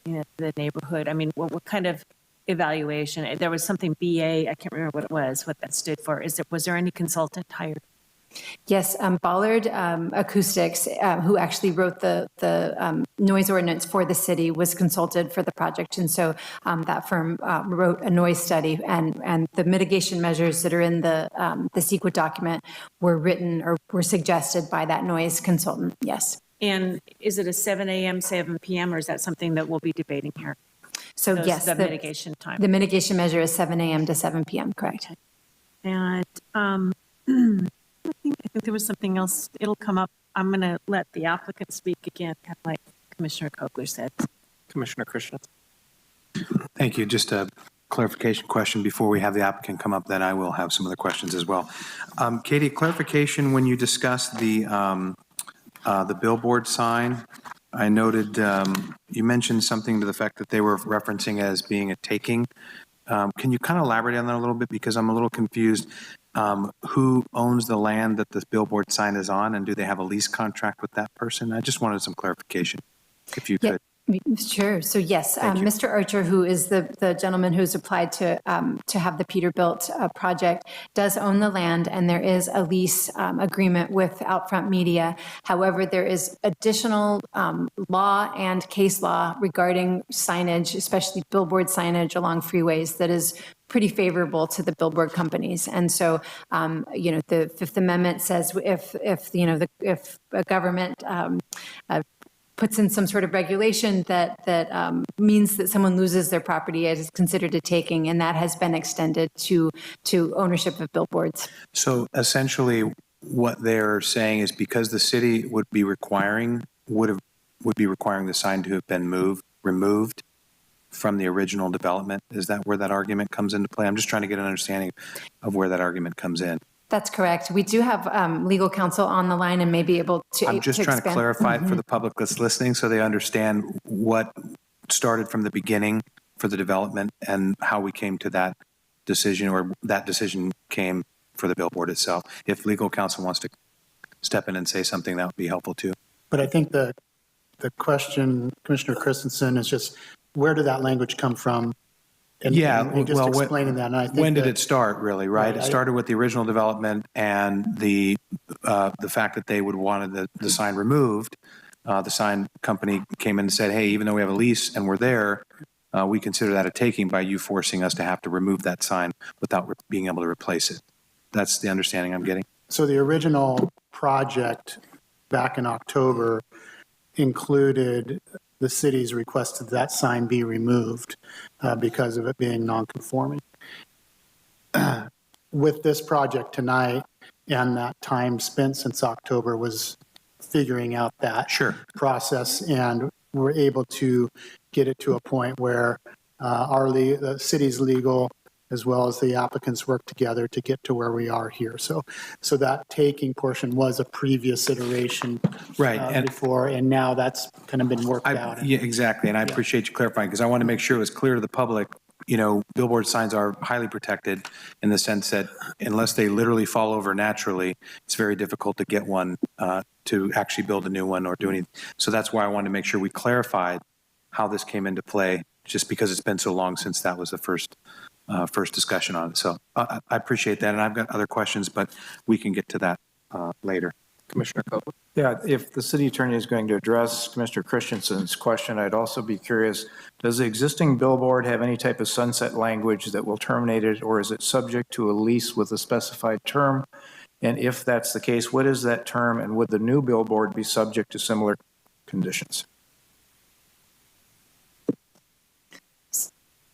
the neighborhood? I mean, what kind of evaluation? There was something BA, I can't remember what it was, what that stood for. Was there any consultant hired? Yes, Ballard Acoustics, who actually wrote the noise ordinance for the city, was consulted for the project. And so that firm wrote a noise study, and the mitigation measures that are in the CEQA document were written or were suggested by that noise consultant, yes. And is it a 7 a.m., 7 p.m., or is that something that we'll be debating here? So yes, the mitigation time. The mitigation measure is 7 a.m. to 7 p.m., correct. Okay. And I think there was something else. It'll come up. I'm going to let the applicant speak again, kind of like Commissioner Cochler said. Commissioner Christian? Thank you. Just a clarification question before we have the applicant come up, then I will have some other questions as well. Katie, clarification when you discussed the billboard sign, I noted you mentioned something to the fact that they were referencing as being a taking. Can you kind of elaborate on that a little bit? Because I'm a little confused. Who owns the land that this billboard sign is on, and do they have a lease contract with that person? I just wanted some clarification, if you could. Sure. So yes, Mr. Archer, who is the gentleman who's applied to have the Peterbilt project, does own the land, and there is a lease agreement with Outfront Media. However, there is additional law and case law regarding signage, especially billboard signage along freeways, that is pretty favorable to the billboard companies. And so, the Fifth Amendment says if a government puts in some sort of regulation that means that someone loses their property, it is considered a taking, and that has been extended to ownership of billboards. So essentially, what they're saying is because the city would be requiring the sign to have been removed from the original development. Is that where that argument comes into play? I'm just trying to get an understanding of where that argument comes in. That's correct. We do have legal counsel on the line and may be able to I'm just trying to clarify it for the public that's listening so they understand what started from the beginning for the development and how we came to that decision, or that decision came for the billboard itself. If legal counsel wants to step in and say something, that would be helpful too. But I think the question, Commissioner Christensen, is just where did that language come from? And just explaining that. And I think when did it start, really, right? It started with the original development and the fact that they would wanted the sign removed. the sign company came in and said, hey, even though we have a lease and we're there, we consider that a taking by you forcing us to have to remove that sign without being able to replace it. That's the understanding I'm getting. So the original project back in October included the city's request that that sign be removed because of it being non-conforming. With this project tonight and that time spent since October was figuring out that process, and we're able to get it to a point where the city's legal as well as the applicants work together to get to where we are here. So that taking portion was a previous iteration before, and now that's kind of been worked out. Yeah, exactly. And I appreciate you clarifying, because I want to make sure it was clear to the public. You know, billboard signs are highly protected in the sense that unless they literally fall over naturally, it's very difficult to get one to actually build a new one or do anything. So that's why I wanted to make sure we clarified how this came into play, just because it's been so long since that was the first discussion on it. So I appreciate that. And I've got other questions, but we can get to that later. Commissioner Copeland? Yeah, if the city attorney is going to address Commissioner Christensen's question, I'd also be curious, does the existing billboard have any type of sunset language that will terminate it, or is it subject to a lease with a specified term? And if that's the case, what is that term, and would the new billboard be subject to similar conditions?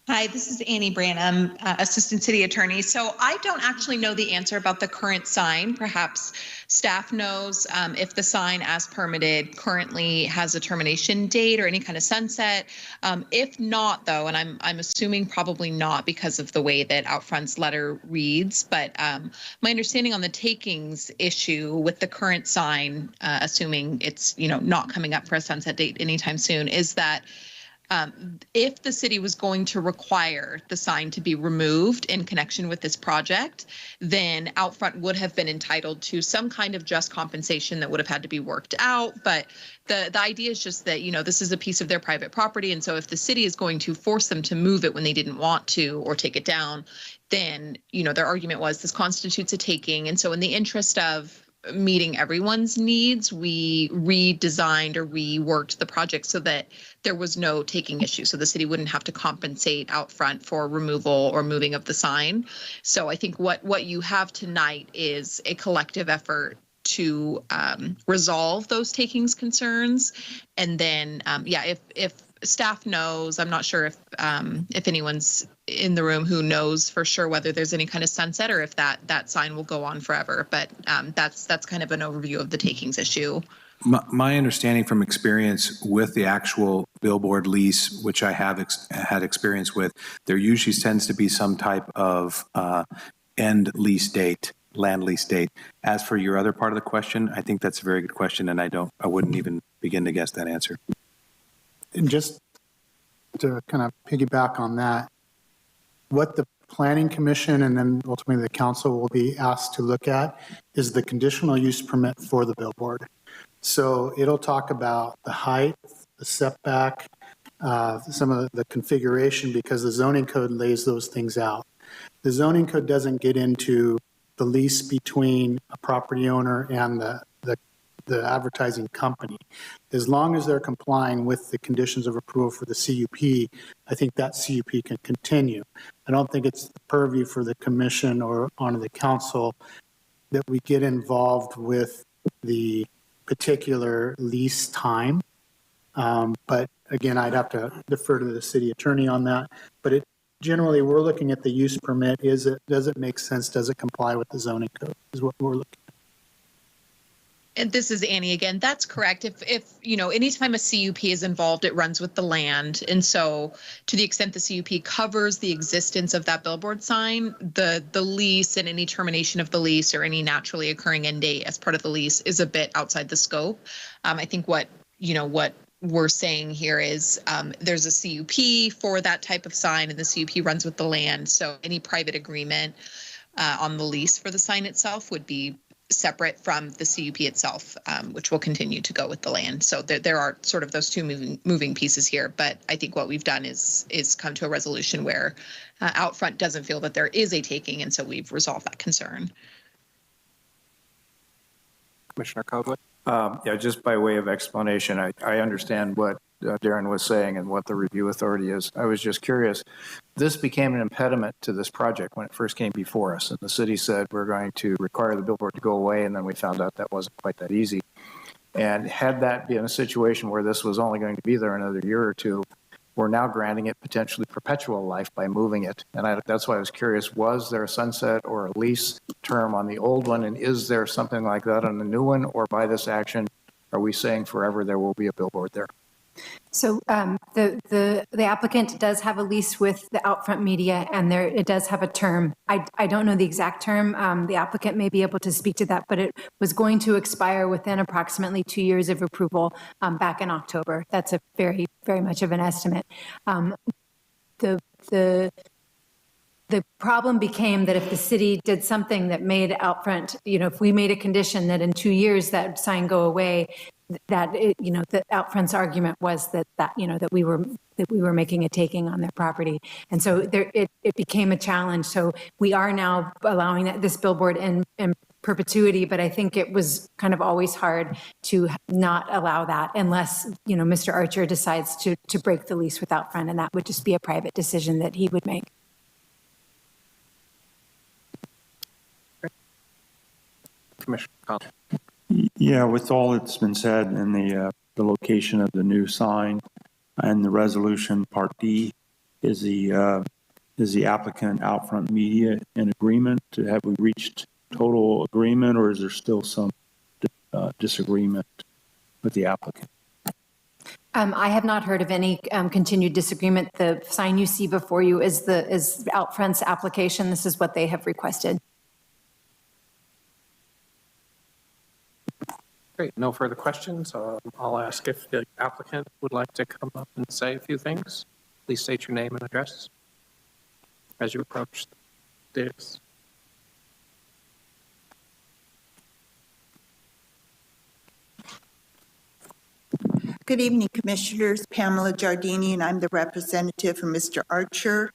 Hi, this is Annie Branham, Assistant City Attorney. So I don't actually know the answer about the current sign. Perhaps staff knows if the sign as permitted currently has a termination date or any kind of sunset. If not, though, and I'm assuming probably not because of the way that Outfront's letter reads, but my understanding on the takings issue with the current sign, assuming it's not coming up for a sunset date anytime soon, is that if the city was going to require the sign to be removed in connection with this project, then Outfront would have been entitled to some kind of just compensation that would have had to be worked out. But the idea is just that, this is a piece of their private property. And so if the city is going to force them to move it when they didn't want to or take it down, then, their argument was this constitutes a taking. And so in the interest of meeting everyone's needs, we redesigned or reworked the project so that there was no taking issue. So the city wouldn't have to compensate Outfront for removal or moving of the sign. So I think what you have tonight is a collective effort to resolve those takings concerns. And then, if staff knows, I'm not sure if anyone's in the room who knows for sure whether there's any kind of sunset or if that sign will go on forever. But that's kind of an overview of the takings issue. My understanding from experience with the actual billboard lease, which I have had experience with, there usually tends to be some type of end lease date, land lease date. As for your other part of the question, I think that's a very good question, and I wouldn't even begin to guess that answer. And just to kind of piggyback on that, what the Planning Commission and then ultimately the council will be asked to look at is the conditional use permit for the billboard. So it'll talk about the height, the setback, some of the configuration, because the zoning code lays those things out. The zoning code doesn't get into the lease between a property owner and the advertising company. As long as they're complying with the conditions of approval for the CUP, I think that CUP can continue. I don't think it's the purview for the commission or on the council that we get involved with the particular lease time. But again, I'd have to defer to the city attorney on that. But generally, we're looking at the use permit. Does it make sense? Does it comply with the zoning code is what we're looking at. And this is Annie again. That's correct. If anytime a CUP is involved, it runs with the land. And so to the extent the CUP covers the existence of that billboard sign, the lease and any termination of the lease or any naturally occurring end date as part of the lease is a bit outside the scope. I think what we're saying here is there's a CUP for that type of sign, and the CUP runs with the land. So any private agreement on the lease for the sign itself would be separate from the CUP itself, which will continue to go with the land. So there are sort of those two moving pieces here. But I think what we've done is come to a resolution where Outfront doesn't feel that there is a taking, and so we've resolved that concern. Commissioner Copeland? Yeah, just by way of explanation, I understand what Darren was saying and what the review authority is. I was just curious. This became an impediment to this project when it first came before us, and the city said we're going to require the billboard to go away, and then we found out that wasn't quite that easy. And had that been a situation where this was only going to be there another year or two, we're now granting it potentially perpetual life by moving it. And that's why I was curious, was there a sunset or a lease term on the old one? And is there something like that on the new one? Or by this action, are we saying forever there will be a billboard there? So the applicant does have a lease with the Outfront Media, and it does have a term. I don't know the exact term. The applicant may be able to speak to that, but it was going to expire within approximately 2 years of approval back in October. That's a very, very much of an estimate. The problem became that if the city did something that made Outfront, if we made a condition that in 2 years that sign go away, that Outfront's argument was that we were making a taking on their property, and so it became a challenge. So we are now allowing this billboard in perpetuity, but I think it was kind of always hard to not allow that unless Mr. Archer decides to break the lease with Outfront, and that would just be a private decision that he would make. Commissioner Conlon. Yeah, with all that's been said and the location of the new sign and the resolution Part D, is the applicant Outfront Media in agreement? Have we reached total agreement, or is there still some disagreement with the applicant? I have not heard of any continued disagreement. The sign you see before you is Outfront's application. This is what they have requested. Great, no further questions. I'll ask if the applicant would like to come up and say a few things. Please state your name and address as you approach the dais. Good evening, Commissioners. Pamela Giardini, and I'm the representative for Mr. Archer.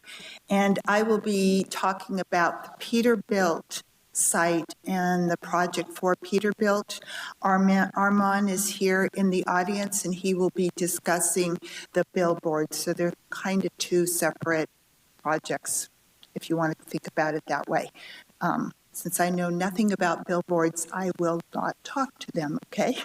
And I will be talking about the Peterbilt site and the project for Peterbilt. Armand is here in the audience, and he will be discussing the billboard. So they're kind of two separate projects, if you want to think about it that way. Since I know nothing about billboards, I will not talk to them, okay?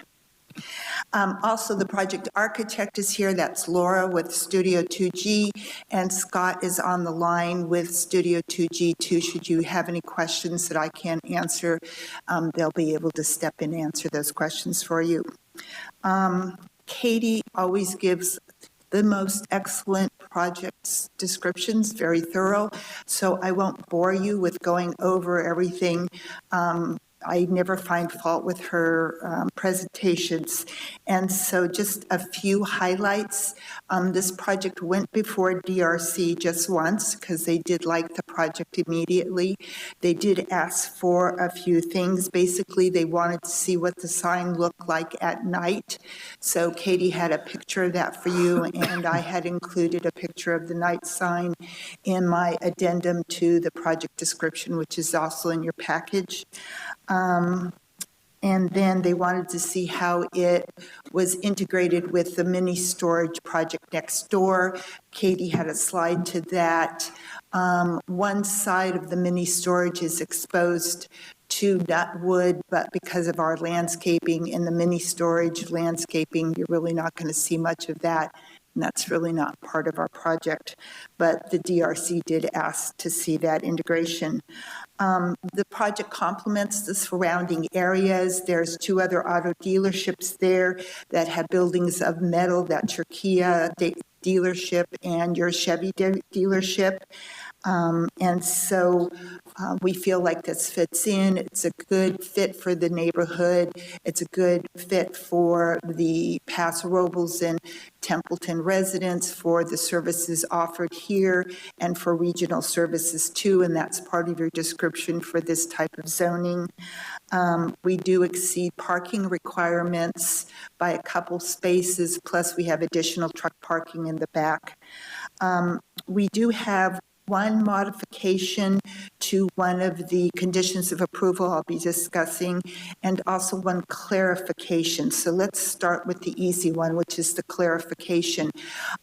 Also, the project architect is here. That's Laura with Studio 2G, and Scott is on the line with Studio 2G too. Should you have any questions that I can't answer, they'll be able to step in and answer those questions for you. Katie always gives the most excellent project descriptions, very thorough, so I won't bore you with going over everything. I never find fault with her presentations. And so just a few highlights. This project went before DRC just once because they did like the project immediately. They did ask for a few things. Basically, they wanted to see what the sign looked like at night. So Katie had a picture of that for you, and I had included a picture of the night sign in my addendum to the project description, which is also in your package. And then they wanted to see how it was integrated with the mini storage project next door. Katie had a slide to that. One side of the mini storage is exposed to nut wood, but because of our landscaping in the mini storage landscaping, you're really not going to see much of that. And that's really not part of our project. But the DRC did ask to see that integration. The project complements the surrounding areas. There's 2 other auto dealerships there that have buildings of metal. That's your Kia dealership and your Chevy dealership. And so we feel like this fits in. It's a good fit for the neighborhood. It's a good fit for the Paso Robles and Templeton residents, for the services offered here, and for regional services too, and that's part of your description for this type of zoning. We do exceed parking requirements by a couple spaces, plus we have additional truck parking in the back. We do have one modification to one of the conditions of approval I'll be discussing, and also one clarification. So let's start with the easy one, which is the clarification.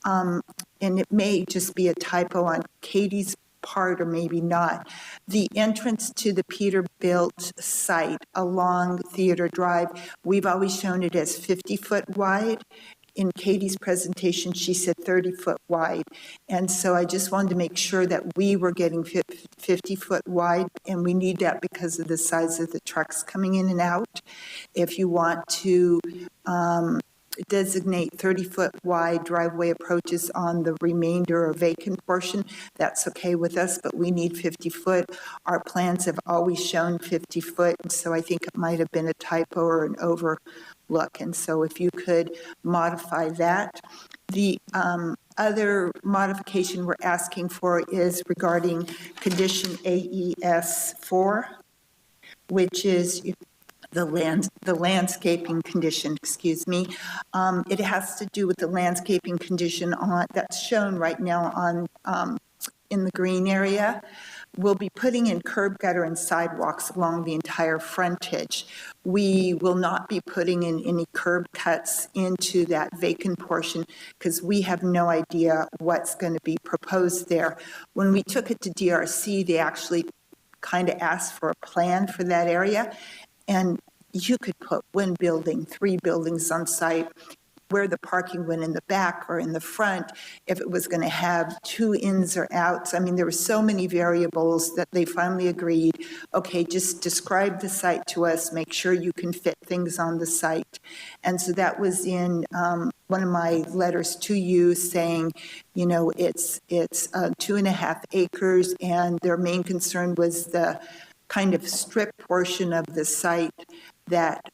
And it may just be a typo on Katie's part or maybe not. The entrance to the Peterbilt site along Theater Drive, we've always shown it as 50-foot wide. In Katie's presentation, she said 30-foot wide. And so I just wanted to make sure that we were getting 50-foot wide, and we need that because of the size of the trucks coming in and out. If you want to designate 30-foot wide driveway approaches on the remainder or vacant portion, that's okay with us, but we need 50-foot. Our plans have always shown 50-foot, and so I think it might have been a typo or an overlook. And so if you could modify that. The other modification we're asking for is regarding condition AES 4, which is the landscaping condition, excuse me. It has to do with the landscaping condition that's shown right now on in the green area. We'll be putting in curb gutter and sidewalks along the entire frontage. We will not be putting in any curb cuts into that vacant portion because we have no idea what's going to be proposed there. When we took it to DRC, they actually kind of asked for a plan for that area. And you could put 1 building, 3 buildings on site, where the parking went in the back or in the front, if it was going to have 2 ins or outs. I mean, there were so many variables that they finally agreed, okay, just describe the site to us, make sure you can fit things on the site. And so that was in one of my letters to you saying, you know, it's 2.5 acres, and their main concern was the kind of strip portion of the site that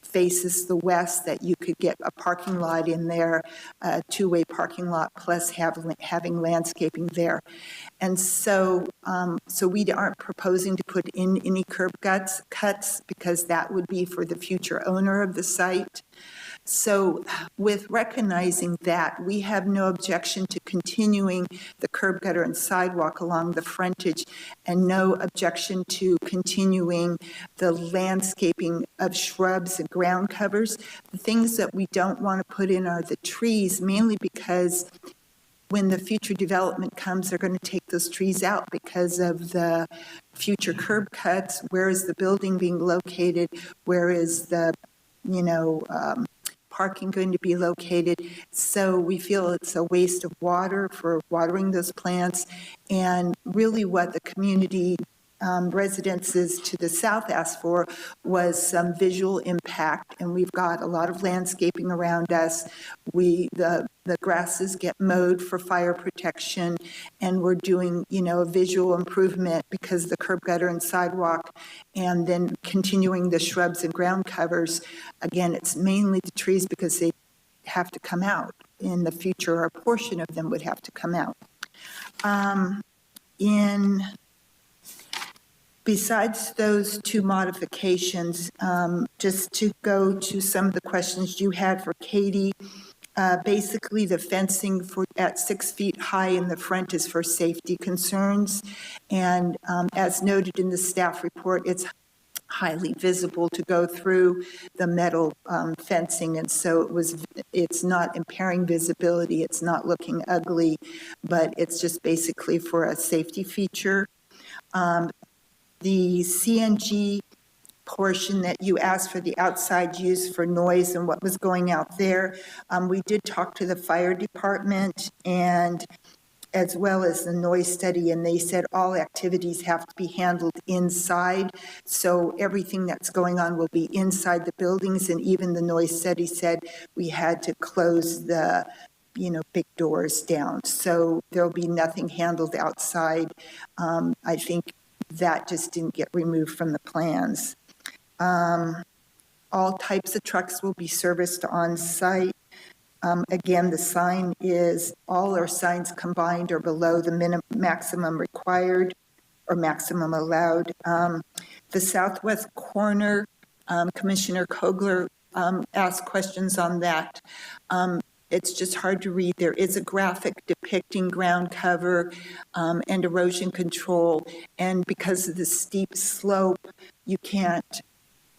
faces the west, that you could get a parking lot in there, a 2-way parking lot, plus having landscaping there. And so we aren't proposing to put in any curb cuts because that would be for the future owner of the site. So with recognizing that, we have no objection to continuing the curb gutter and sidewalk along the frontage, and no objection to continuing the landscaping of shrubs and ground covers. The things that we don't want to put in are the trees, mainly because when the future development comes, they're going to take those trees out because of the future curb cuts. Where is the building being located? Where is the, parking going to be located? So we feel it's a waste of water for watering those plants. And really what the community residences to the south asked for was some visual impact, and we've got a lot of landscaping around us. The grasses get mowed for fire protection, and we're doing, a visual improvement because the curb gutter and sidewalk, and then continuing the shrubs and ground covers. Again, it's mainly the trees because they have to come out in the future, or a portion of them would have to come out. Besides those 2 modifications, just to go to some of the questions you had for Katie, basically the fencing at 6 feet high in the front is for safety concerns. And as noted in the staff report, it's highly visible to go through the metal fencing. And so it's not impairing visibility, it's not looking ugly, but it's just basically for a safety feature. The CNG portion that you asked for the outside use for noise and what was going out there, we did talk to the fire department and as well as the noise study, and they said all activities have to be handled inside. So everything that's going on will be inside the buildings, and even the noise study said we had to close the big doors down. So there'll be nothing handled outside. I think that just didn't get removed from the plans. All types of trucks will be serviced on site. Again, the sign is, all our signs combined are below the maximum required or maximum allowed. The southwest corner, Commissioner Kogler asked questions on that. it's just hard to read. There is a graphic depicting ground cover and erosion control, and because of the steep slope, you can't,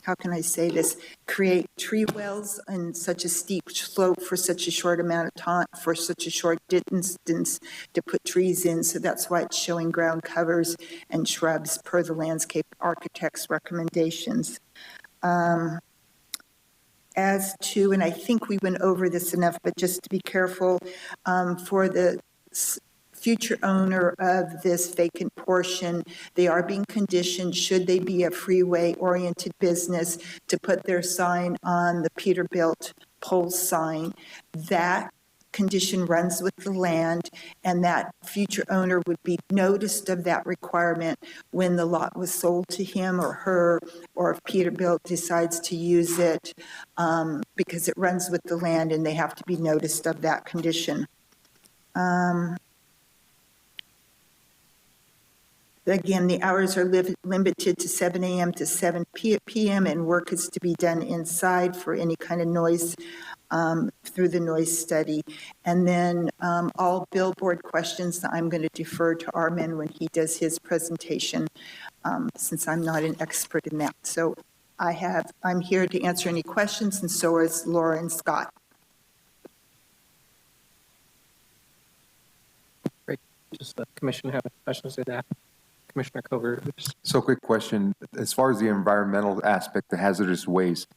how can I say this, create tree wells on such a steep slope for such a short amount of time, for such a short distance to put trees in. So that's why it's showing ground covers and shrubs per the landscape architect's recommendations. As to, and I think we went over this enough, but just to be careful, for the future owner of this vacant portion, they are being conditioned, should they be a freeway-oriented business, to put their sign on the Peterbilt pole sign. That condition runs with the land, and that future owner would be noticed of that requirement when the lot was sold to him or her, or if Peterbilt decides to use it, because it runs with the land and they have to be noticed of that condition. Again, the hours are limited to 7 a.m. to 7 p.m. and work is to be done inside for any kind of noise through the noise study. And then all billboard questions, I'm going to defer to Armin when he does his presentation, since I'm not an expert in that. So I'm here to answer any questions, and so is Laura and Scott. Great. Does the commission have any questions of that? Commissioner Covert. So quick question, as far as the environmental aspect, the hazardous waste,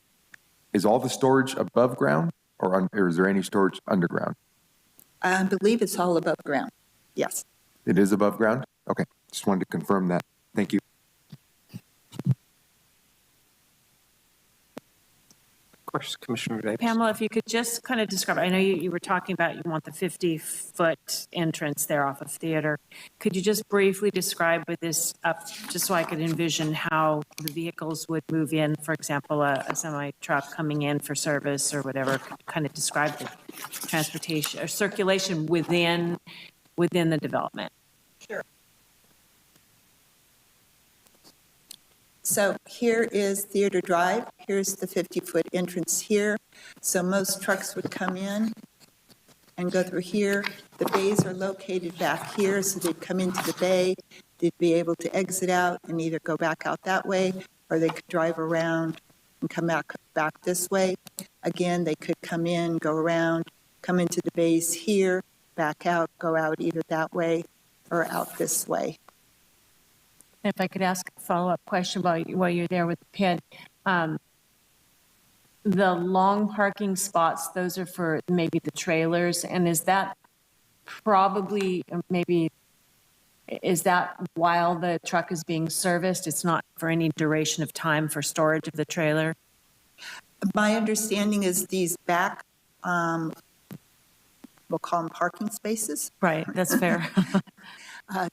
is all the storage above ground or is there any storage underground? I believe it's all above ground. Yes. It is above ground? Okay, just wanted to confirm that. Thank you. Of course, Commissioner Davis. Pamela, if you could just kind of describe, I know you were talking about you want the 50-foot entrance there off of Theater. Could you just briefly describe with this up, just so I could envision how the vehicles would move in, for example, a semi-truck coming in for service or whatever, kind of describe the transportation or circulation within the development? Sure. So here is Theater Drive. Here's the 50-foot entrance here. So most trucks would come in and go through here. The bays are located back here, so they'd come into the bay. They'd be able to exit out and either go back out that way, or they could drive around and come back this way. Again, they could come in, go around, come into the bays here, back out, go out either that way or out this way. If I could ask a follow-up question while you're there with the pit, the long parking spots, those are for maybe the trailers, and is that probably is that while the truck is being serviced? It's not for any duration of time for storage of the trailer? My understanding is these back, we'll call them parking spaces. Right, that's fair.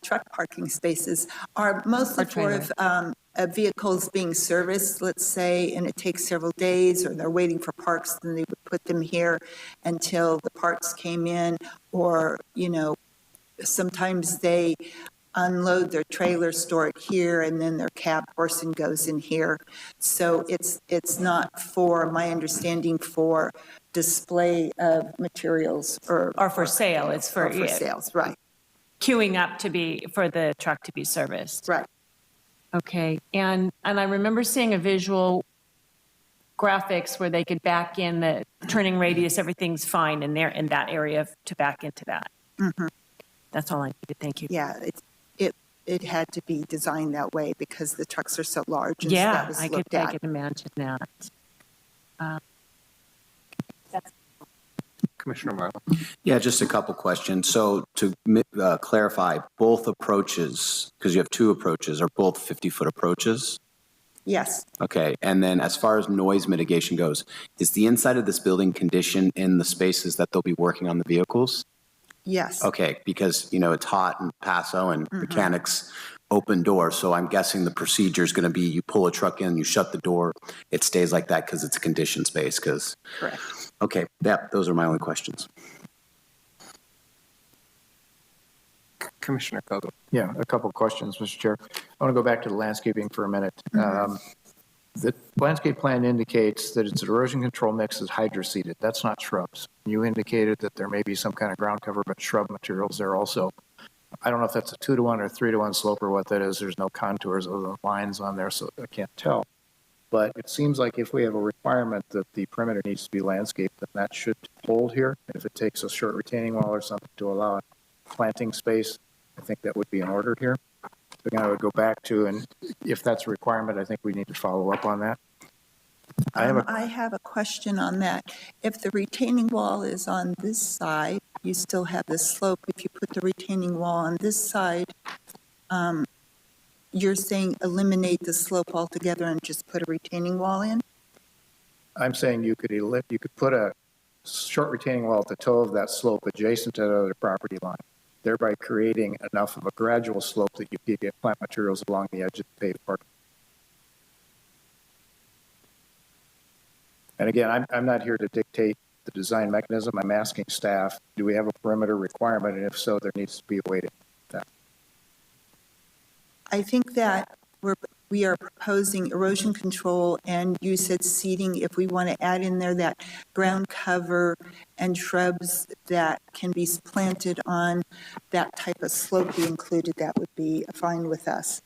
Truck parking spaces are mostly for if a vehicle is being serviced, let's say, and it takes several days, or they're waiting for parts, then they would put them here until the parts came in, or, sometimes they unload their trailer, store it here, and then their cab person goes in here. So it's not, for my understanding, for display of materials or for sale. It's for sales, right. Queuing up for the truck to be serviced. Right. Okay, and I remember seeing a visual graphics where they could back in the turning radius, everything's fine in there, in that area to back into that. Mm-hmm. That's all I needed, thank you. Yeah, it had to be designed that way because the trucks are so large. And Yeah, so that was looked at. I could imagine that. Commissioner Marlowe. Yeah, just a couple questions. So to clarify, both approaches, because you have two approaches, are both 50-foot approaches? Yes. Okay, and then as far as noise mitigation goes, is the inside of this building conditioned in the spaces that they'll be working on the vehicles? Yes. Okay, because, it's hot in Paso and mechanics open door, so I'm guessing the procedure is going to be you pull a truck in, you shut the door, it stays like that because it's a conditioned space, because... Correct. Okay, those are my only questions. Commissioner Kogo. Yeah, a couple questions, Mr. Chair. I want to go back to the landscaping for a minute. The landscape plan indicates that its erosion control mix is hydroseeded. That's not shrubs. You indicated that there may be some kind of ground cover, but shrub materials there also. I don't know if that's a 2-to-1 or 3-to-1 slope or what that is. There's no contours other than lines on there, so I can't tell. But it seems like if we have a requirement that the perimeter needs to be landscaped, then that should hold here. If it takes a short retaining wall or something to allow planting space, I think that would be in order here. So again, I would go back to, and if that's a requirement, I think we need to follow up on that. I have a question on that. If the retaining wall is on this side, you still have the slope. If you put the retaining wall on this side, you're saying eliminate the slope altogether and just put a retaining wall in? I'm saying you could put a short retaining wall at the toe of that slope adjacent to the other property line, thereby creating enough of a gradual slope that you could get plant materials along the edge of the paved park. And again, I'm not here to dictate the design mechanism. I'm asking staff, do we have a perimeter requirement? And if so, there needs to be a way to that. I think that we are proposing erosion control, and you said seeding. If we want to add in there that ground cover and shrubs that can be planted on that type of slope be included, that would be fine with us.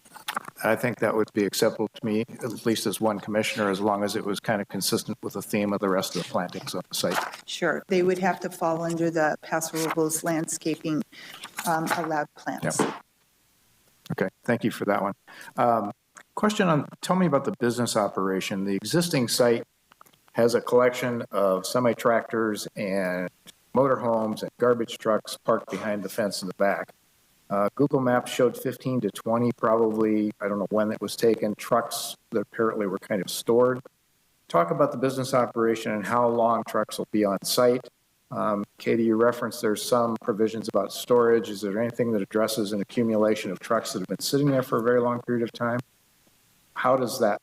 I think that would be acceptable to me, at least as one commissioner, as long as it was kind of consistent with the theme of the rest of the plantings on the site. Sure. They would have to fall under the Paso Robles landscaping allowed plants. Yep. Okay, thank you for that one. Question on, tell me about the business operation. The existing site has a collection of semi-tractors and motorhomes and garbage trucks parked behind the fence in the back. Google Maps showed 15 to 20, probably, I don't know when it was taken, trucks that apparently were kind of stored. Talk about the business operation and how long trucks will be on site. Katie, you referenced there's some provisions about storage. Is there anything that addresses an accumulation of trucks that have been sitting there for a very long period of time? How does that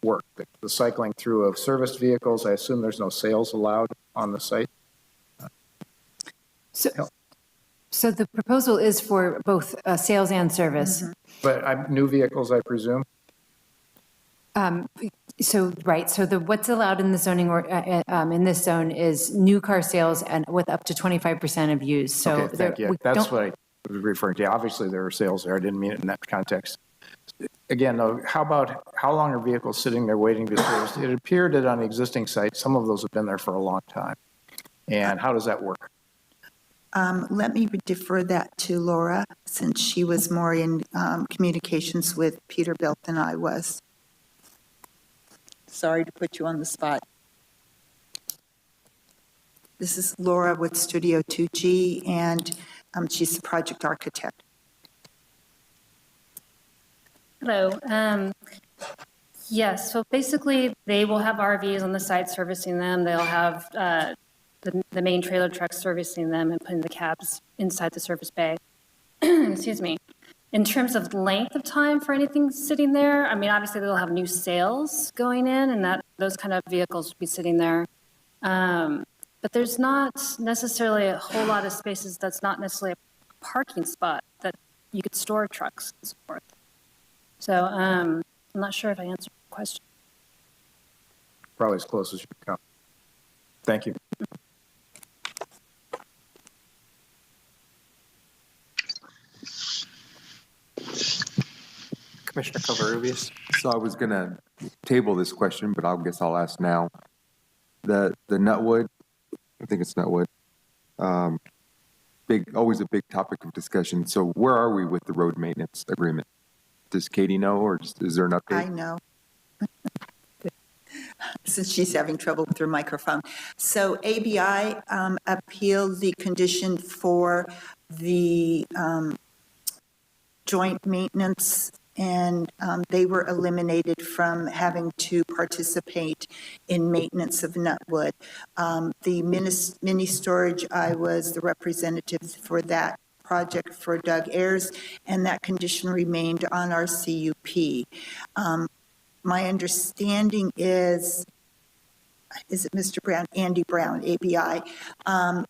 work? The cycling through of serviced vehicles, I assume there's no sales allowed on the site? So the proposal is for both sales and service. Mm-hmm. But new vehicles, I presume? So what's allowed in the zoning or in this zone is new car sales and with up to 25% of use. So okay, thank you. That's what I was referring to. Obviously, there are sales there. I didn't mean it in that context. Again, though, how long are vehicles sitting there waiting to be serviced? It appeared that on the existing site, some of those have been there for a long time. And how does that work? Let me defer that to Laura, since she was more in communications with Peterbilt than I was. Sorry to put you on the spot. This is Laura with Studio 2G, and she's the project architect. Hello. Yes, so basically they will have RVs on the site servicing them. They'll have the main trailer trucks servicing them and putting the cabs inside the service bay. Excuse me. In terms of length of time for anything sitting there, I mean, obviously they'll have new sales going in and that those kind of vehicles will be sitting there. But there's not necessarily a whole lot of spaces that's not necessarily a parking spot that you could store trucks and so forth. So I'm not sure if I answered the question. Probably as close as you can come. Thank you. Commissioner Covarrubias. So I was going to table this question, but I guess I'll ask now. The Nutwood, I think it's Nutwood, always a big topic of discussion. So where are we with the road maintenance agreement? Does Katie know, or is there an update? I know. Since she's having trouble with her microphone. So ABI appealed the condition for the joint maintenance, and they were eliminated from having to participate in maintenance of Nutwood. The mini storage, I was the representative for that project for Doug Ayers, and that condition remained on our CUP. My understanding is it Mr. Brown? Andy Brown, ABI,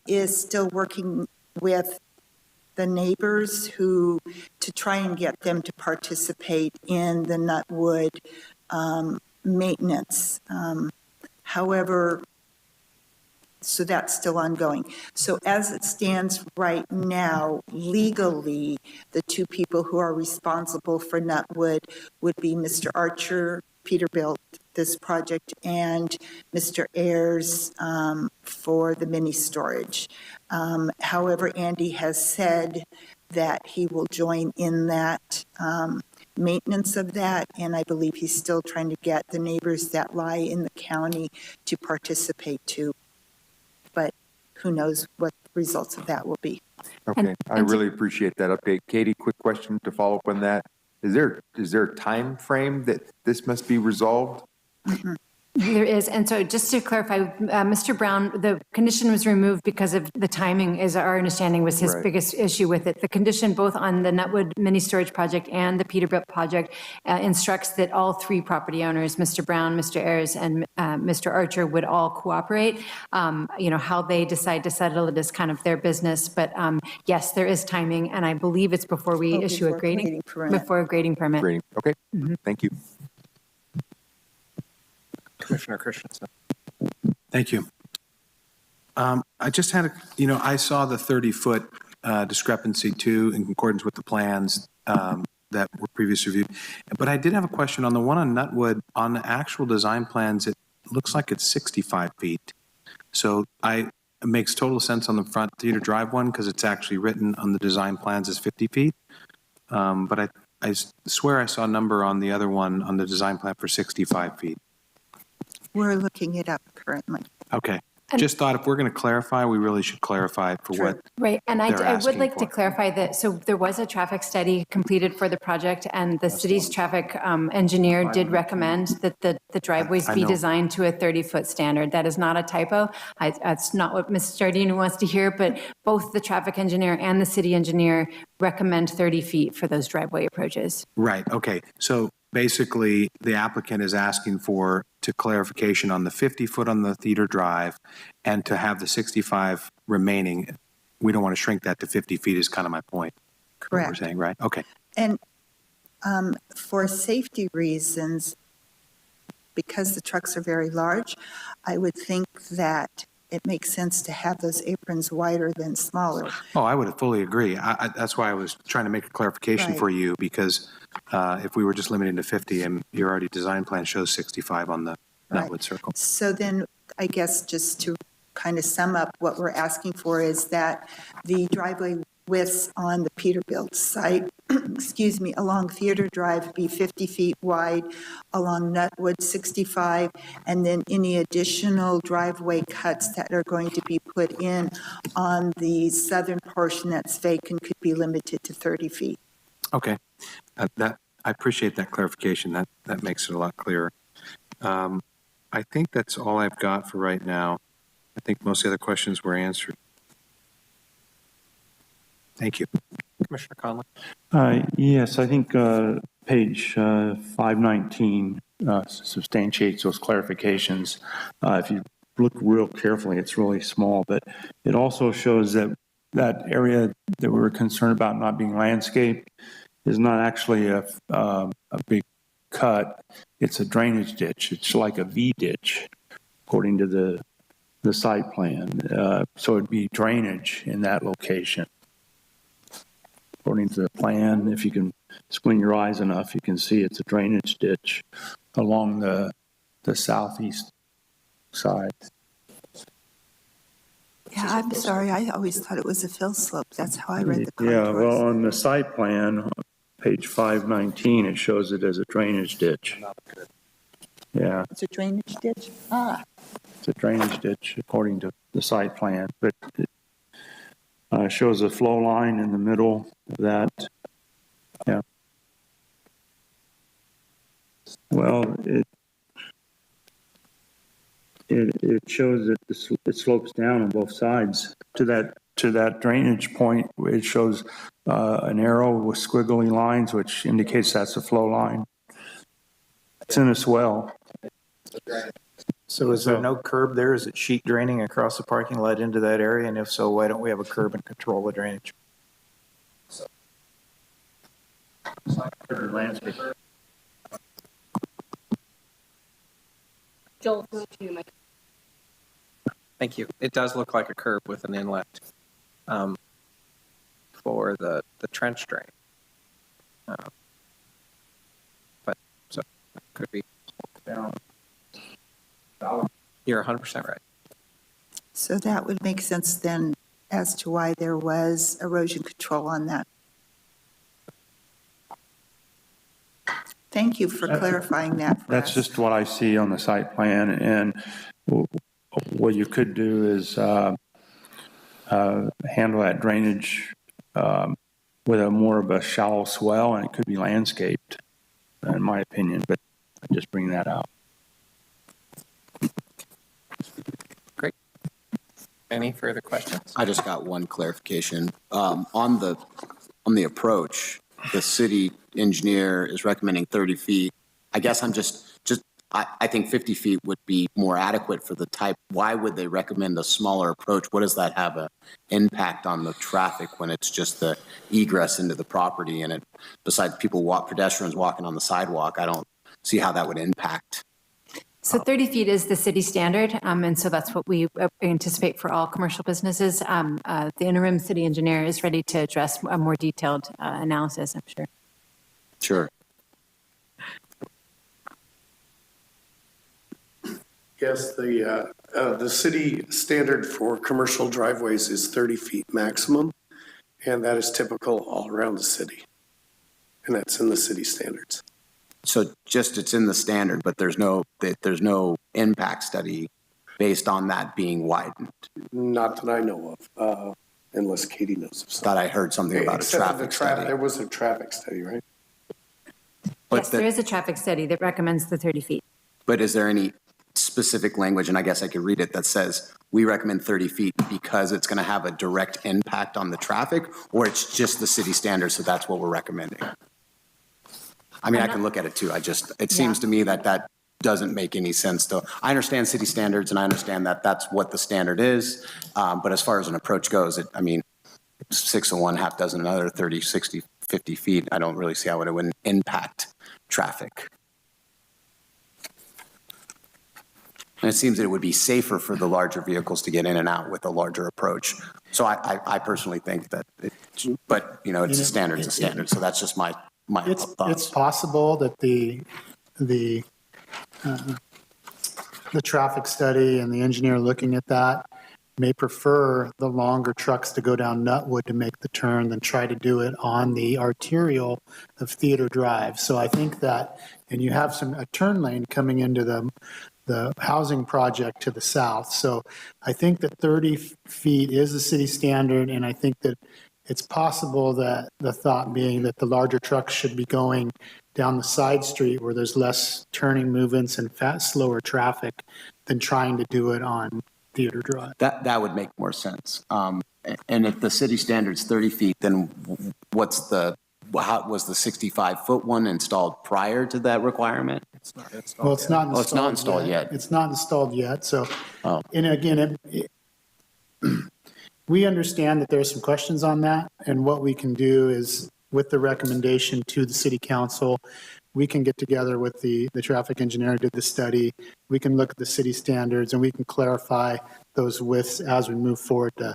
is still working with the neighbors to try and get them to participate in the Nutwood maintenance. However, so that's still ongoing. So as it stands right now, legally, the two people who are responsible for Nutwood would be Mr. Archer, Peterbilt, this project, and Mr. Ayers for the mini storage. However, Andy has said that he will join in that maintenance of that, and I believe he's still trying to get the neighbors that lie in the county to participate too. But who knows what the results of that will be. Okay, I really appreciate that update. Katie, quick question to follow up on that. Is there a time frame that this must be resolved? Mm-hmm. There is, and so just to clarify, Mr. Brown, the condition was removed because of the timing, as our understanding was his Right. biggest issue with it. The condition both on the Nutwood mini storage project and the Peterbilt project instructs that all three property owners, Mr. Brown, Mr. Ayers, and Mr. Archer, would all cooperate. How they decide to settle it is kind of their business, but yes, there is timing, and I believe it's before we issue a grading permit. before a grading permit. Grading, okay, thank you. Commissioner Christensen. Thank you. I just had I saw the 30-foot discrepancy too in accordance with the plans that were previously reviewed. But I did have a question on the one on Nutwood. On the actual design plans, it looks like it's 65 feet. So it makes total sense on the front theater drive one because it's actually written on the design plans as 50 feet. But I swear I saw a number on the other one on the design plan for 65 feet. We're looking it up currently. Okay. Just thought if we're going to clarify, we really should clarify it for what. Right, and I would asking like to for. clarify that, so there was a traffic study completed for the project, and the city's traffic engineer did recommend that the driveways I be know. designed to a 30-foot standard. That is not a typo. That's not what Ms. Jardine wants to hear, but both the traffic engineer and the city engineer recommend 30 feet for those driveway approaches. Right, okay. So basically, the applicant is asking for clarification on the 50-foot on the theater drive and to have the 65 remaining. We don't want to shrink that to 50 feet is kind of my point. Correct. What we're saying, right? Okay. And for safety reasons, because the trucks are very large, I would think that it makes sense to have those aprons wider than smaller. Oh, I would fully agree. That's why I was trying to make a clarification Right. for you, because if we were just limiting to 50 and your already design plan shows 65 on the Right. Nutwood circle. So then, I guess just to kind of sum up, what we're asking for is that the driveway widths on the Peterbilt site, excuse me, along Theater Drive be 50 feet wide, along Nutwood 65, and then any additional driveway cuts that are going to be put in on the southern portion that's vacant could be limited to 30 feet. Okay. I appreciate that clarification. That makes it a lot clearer. I think that's all I've got for right now. I think most of the other questions were answered. Thank you. Commissioner Conley. Yes, I think page 519 substantiates those clarifications. If you look real carefully, it's really small, but it also shows that area that we were concerned about not being landscaped is not actually a big cut. It's a drainage ditch. It's like a V ditch, according to the site plan. So it'd be drainage in that location. According to the plan, if you can squint your eyes enough, you can see it's a drainage ditch along the southeast side. Yeah, I'm sorry, I always thought it was a fill slope. That's how I read the contours. Yeah, well, on the site plan, page 519, it shows it as a drainage ditch. Yeah, It's a drainage ditch? Ah. it's a drainage ditch according to the site plan, but it shows a flow line in the middle of that. Yeah. Well, it shows that it slopes down on both sides to that drainage point. It shows an arrow with squiggly lines, which indicates that's a flow line. It's in a swell. So is there no curb there? Is it sheet draining across the parking lot into that area? And if so, why don't we have a curb and control the drainage? Joel, to my Thank you. It does look like a curb with an inlet for the trench drain. But so it could be. You're 100% right. So that would make sense then as to why there was erosion control on that. Thank you for clarifying that for That's us. just what I see on the site plan, and what you could do is handle that drainage with a more of a shallow swell, and it could be landscaped, in my opinion, but I just bring that out. Great. Any further questions? I just got one clarification. On the approach, the city engineer is recommending 30 feet. I guess I'm I think 50 feet would be more adequate for the type. Why would they recommend a smaller approach? What does that have an impact on the traffic when it's just the egress into the property and besides pedestrians walking on the sidewalk? I don't see how that would impact. So 30 feet is the city standard, and so that's what we anticipate for all commercial businesses. The interim city engineer is ready to address a more detailed analysis, I'm sure. Sure. Yes, the city standard for commercial driveways is 30 feet maximum, and that is typical all around the city. And that's in the city standards. So it's in the standard, but there's no impact study based on that being widened. Not that I know of, unless Katie knows of something. Thought I heard something about a traffic study. There was a traffic study, right? Yes, there is a traffic study that recommends the 30 feet. But is there any specific language, and I guess I could read it, that says we recommend 30 feet because it's going to have a direct impact on the traffic, or it's just the city standard, so that's what we're recommending? I mean, I can look at it too. It seems to me that doesn't make any sense. I understand city standards, and I understand that that's what the standard is. But as far as an approach goes, 6 of one, half dozen another, 30, 60, 50 feet. I don't really see how it would impact traffic. And it seems that it would be safer for the larger vehicles to get in and out with a larger approach. So I personally think that, it's a standard. So that's just my thoughts. It's possible that the traffic study and the engineer looking at that may prefer the longer trucks to go down Nutwood to make the turn than try to do it on the arterial of Theater Drive. So I think that, and you have a turn lane coming into the housing project to the south. So I think that 30 feet is the city standard, and I think that it's possible that the thought being that the larger trucks should be going down the side street where there's less turning movements and slower traffic than trying to do it on Theater Drive. That would make more sense. And if the city standard's 30 feet, then was the 65-foot one installed prior to that requirement? It's not installed. It's not installed yet. It's not installed yet. So, and again, we understand that there are some questions on that, and what we can do is, with the recommendation to the city council, we can get together with the traffic engineer who did the study. We can look at the city standards, and we can clarify those widths as we move forward to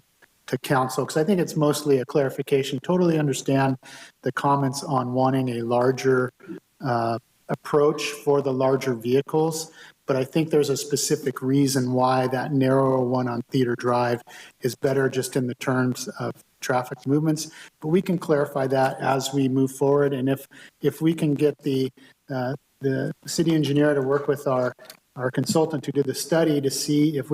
council, because I think it's mostly a clarification. Totally understand the comments on wanting a larger approach for the larger vehicles, but I think there's a specific reason why that narrower one on Theater Drive is better just in the terms of traffic movements. But we can clarify that as we move forward, and if we can get the city engineer to work with our consultant who did the study to see if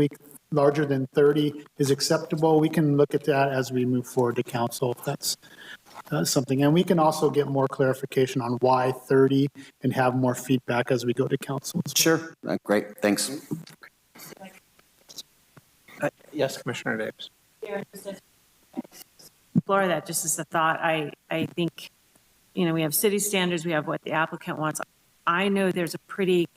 larger than 30 is acceptable, we can look at that as we move forward to council if that's something. And we can also get more clarification on why 30 and have more feedback as we go to council. Sure. Great. Thanks. Yes, Commissioner Davis. Explore that just as a thought. I think, we have city standards, we have what the applicant wants. I know there's a pretty,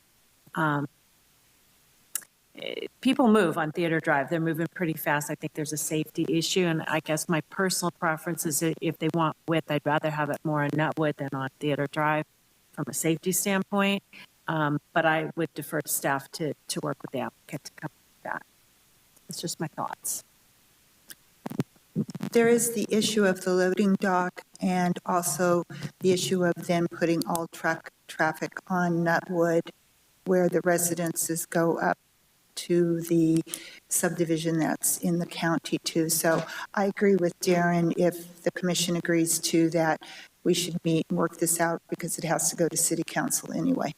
people move on Theater Drive. They're moving pretty fast. I think there's a safety issue. And I guess my personal preference is that if they want width, I'd rather have it more on Nutwood than on Theater Drive from a safety standpoint. But I would defer to staff to work with the applicant to come up with that. It's just my thoughts. There is the issue of the loading dock and also the issue of then putting all truck traffic on Nutwood where the residences go up to the subdivision that's in the county too. So I agree with Darren, if the commission agrees to that, we should meet and work this out because it has to go to city council anyway.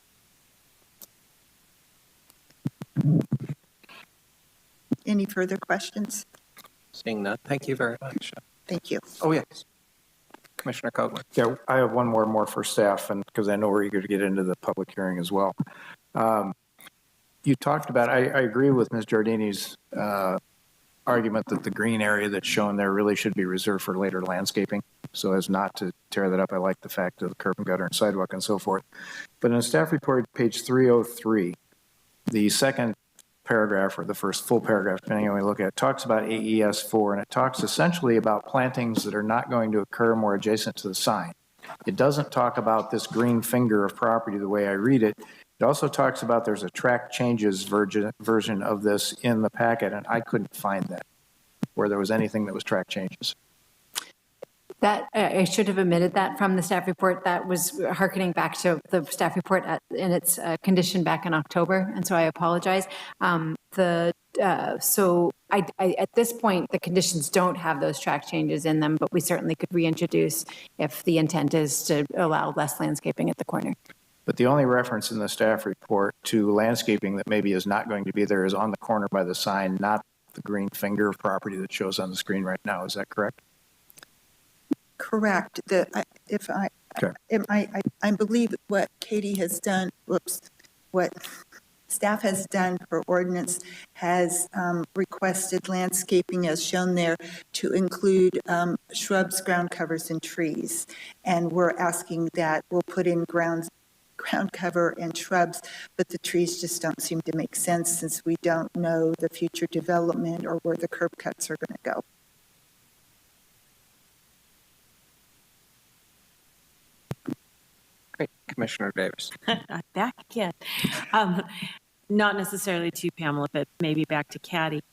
Any further questions? Seeing none, thank you very much. Thank you. Oh, yes. Commissioner Kogler. Yeah, I have one more for staff, and because I know we're eager to get into the public hearing as well. You talked about, I agree with Ms. Giardini's argument that the green area that's shown there really should be reserved for later landscaping, so as not to tear that up. I like the fact of the curb and gutter and sidewalk and so forth. But in the staff report, page 303, the second paragraph, or the first full paragraph, depending on how we look at it, talks about AES4, and it talks essentially about plantings that are not going to occur more adjacent to the sign. It doesn't talk about this green finger of property the way I read it. It also talks about there's a track changes version of this in the packet, and I couldn't find that, where there was anything that was track changes. That, I should have omitted that from the staff report. That was hearkening back to the staff report in its condition back in October, and so I apologize. So at this point, the conditions don't have those track changes in them, but we certainly could reintroduce if the intent is to allow less landscaping at the corner. But the only reference in the staff report to landscaping that maybe is not going to be there is on the corner by the sign, not the green finger of property that shows on the screen right now. Is that correct? Correct. I believe what Katie has done, what staff has done for ordinance has requested landscaping as shown there to include shrubs, ground covers, and trees. And we're asking that we'll put in ground cover and shrubs, but the trees just don't seem to make sense since we don't know the future development or where the curb cuts are going to go. Great. Commissioner Davis. Back again. Not necessarily to Pamela, but maybe back to Katie.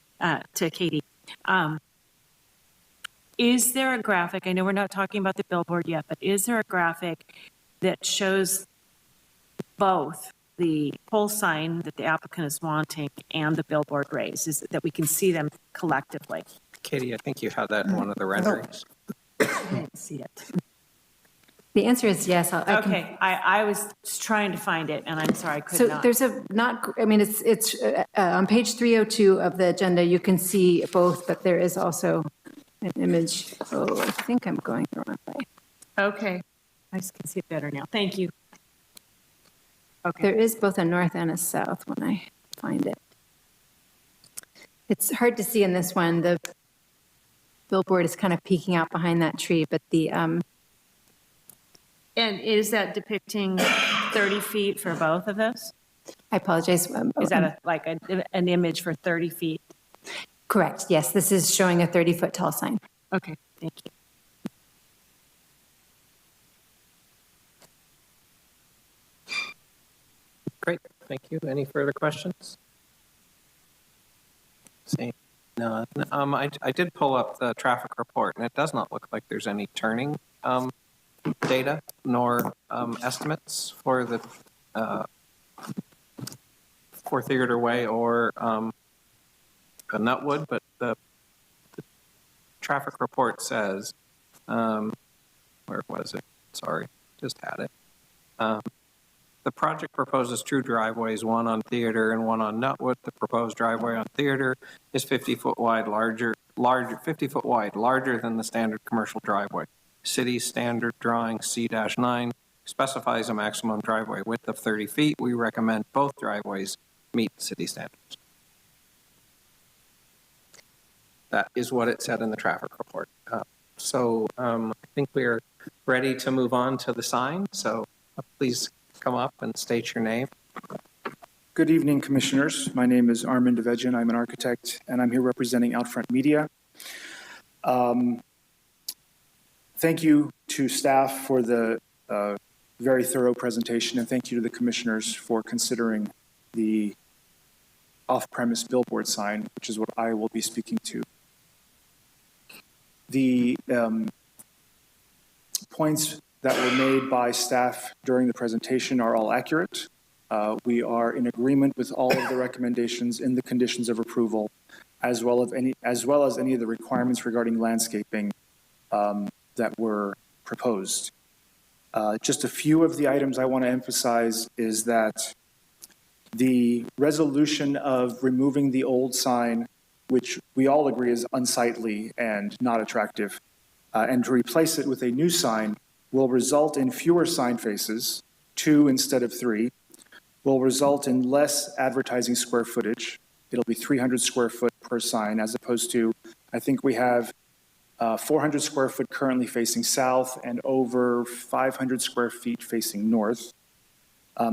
Is there a graphic, I know we're not talking about the billboard yet, but is there a graphic that shows both the pole sign that the applicant is wanting and the billboard raise, is it that we can see them collectively? Katie, I think you had that in one of the renderings. I didn't see it. The answer is yes. I was trying to find it, and I'm sorry, I could not. So there's it's on page 302 of the agenda, you can see both, but there is also an image. Oh, I think I'm going the wrong way. Okay, I can see it better now. Thank you. Okay. There is both a north and a south when I find it. It's hard to see in this one. The billboard is kind of peeking out behind that tree, but the And is that depicting 30 feet for both of those? I apologize. Is that an image for 30 feet? Correct. Yes, this is showing a 30-foot tall sign. Okay, thank you. Great, thank you. Any further questions? Seeing none. I did pull up the traffic report, and it does not look like there's any turning data nor estimates for the for Theater Way or Nutwood, but the traffic report says, where was it? Sorry, just had it. The project proposes two driveways, one on Theater and one on Nutwood. The proposed driveway on Theater is 50 foot wide, larger than the standard commercial driveway. City standard drawing C-9 specifies a maximum driveway width of 30 feet. We recommend both driveways meet city standards. That is what it said in the traffic report. So I think we're ready to move on to the sign. So please come up and state your name. Good evening, Commissioners. My name is Armin Devedjian. I'm an architect, and I'm here representing Outfront Media. Thank you to staff for the very thorough presentation, and thank you to the commissioners for considering the off-premise billboard sign, which is what I will be speaking to. The points that were made by staff during the presentation are all accurate. We are in agreement with all of the recommendations in the conditions of approval, as well as any of the requirements regarding landscaping that were proposed. Just a few of the items I want to emphasize is that the resolution of removing the old sign, which we all agree is unsightly and not attractive, and to replace it with a new sign will result in fewer sign faces, 2 instead of 3, will result in less advertising square footage. It'll be 300 square foot per sign, as opposed to, I think we have 400 square foot currently facing south and over 500 square feet facing north.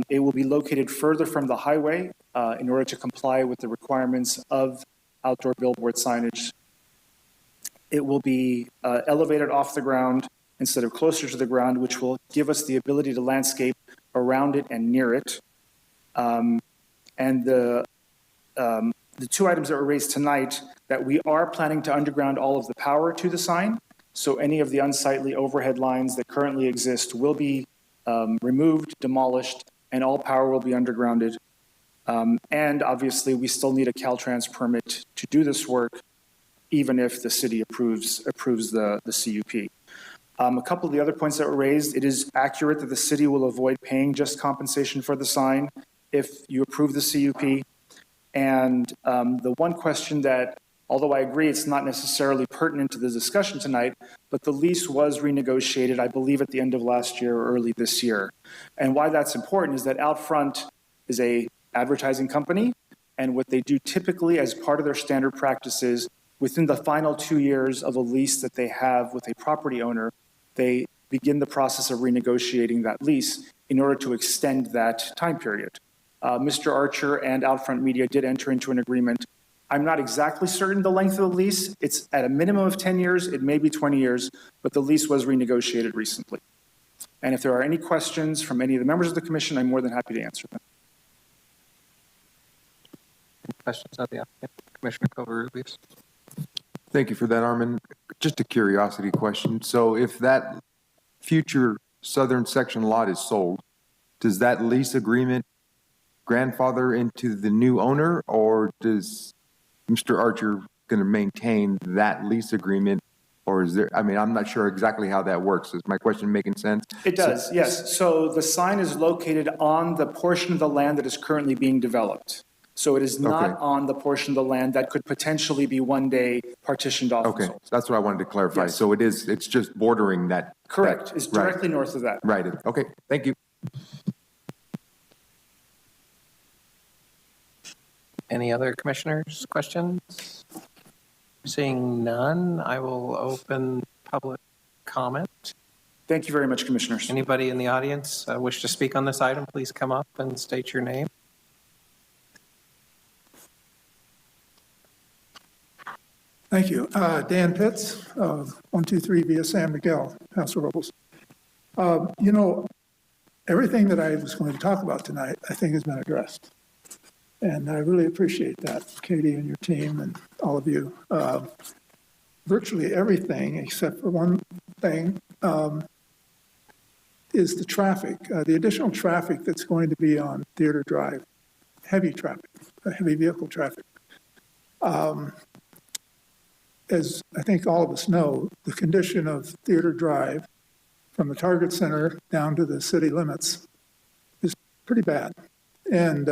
It will be located further from the highway in order to comply with the requirements of outdoor billboard signage. It will be elevated off the ground instead of closer to the ground, which will give us the ability to landscape around it and near it. And the 2 items that were raised tonight, that we are planning to underground all of the power to the sign. So any of the unsightly overhead lines that currently exist will be removed, demolished, and all power will be undergrounded. And obviously, we still need a Caltrans permit to do this work, even if the city approves the CUP. A couple of the other points that were raised, it is accurate that the city will avoid paying just compensation for the sign if you approve the CUP. And the one question that, although I agree it's not necessarily pertinent to the discussion tonight, but the lease was renegotiated, I believe, at the end of last year or early this year. And why that's important is that Outfront is a advertising company, and what they do typically as part of their standard practices, within the final 2 years of a lease that they have with a property owner, they begin the process of renegotiating that lease in order to extend that time period. Mr. Archer and Outfront Media did enter into an agreement. I'm not exactly certain the length of the lease. It's at a minimum of 10 years. It may be 20 years, but the lease was renegotiated recently. And if there are any questions from any of the members of the commission, I'm more than happy to answer them. Any questions of the applicant? Commissioner Covarrubias. Thank you for that, Armin. Just a curiosity question. So if that future southern section lot is sold, does that lease agreement grandfather into the new owner, or does Mr. Archer going to maintain that lease agreement? Or is there, I mean, I'm not sure exactly how that works. Is my question making sense? It does, yes. So the sign is located on the portion of the land that is currently being developed. So it is not on the portion of the land that could potentially be one day partitioned off. Okay, so that's what I wanted to clarify. Yes. So it's just bordering that. Correct, it's directly north of that. Right, okay, thank you. Any other commissioners' questions? Seeing none, I will open public comment. Thank you very much, commissioners. Anybody in the audience wish to speak on this item, please come up and state your name. Thank you. Dan Pitts, 123 via San Miguel, Paso Robles. You know, everything that I was going to talk about tonight, I think has been addressed. And I really appreciate that, Katie and your team and all of you. Virtually everything, except for one thing, is the traffic, the additional traffic that's going to be on Theater Drive, heavy traffic, heavy vehicle traffic. As I think all of us know, the condition of Theater Drive from the Target Center down to the city limits is pretty bad. And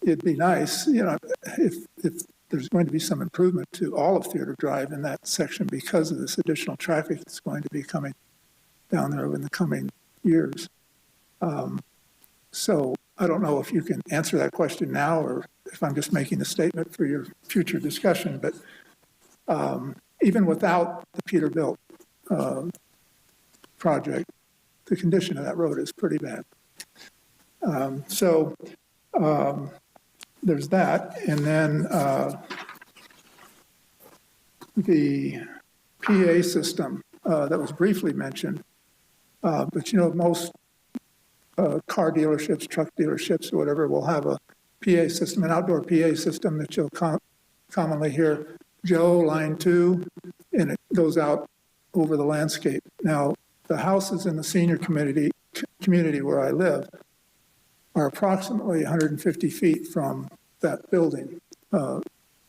it'd be nice, you know, if there's going to be some improvement to all of Theater Drive in that section because of this additional traffic that's going to be coming down there in the coming years. So I don't know if you can answer that question now or if I'm just making a statement for your future discussion, but even without the Peterbilt project, the condition of that road is pretty bad. There's that, and then the PA system that was briefly mentioned. But most car dealerships, truck dealerships, or whatever, will have a PA system, an outdoor PA system that you'll commonly hear, Joe, line 2, and it goes out over the landscape. Now, the houses in the senior community where I live are approximately 150 feet from that building, the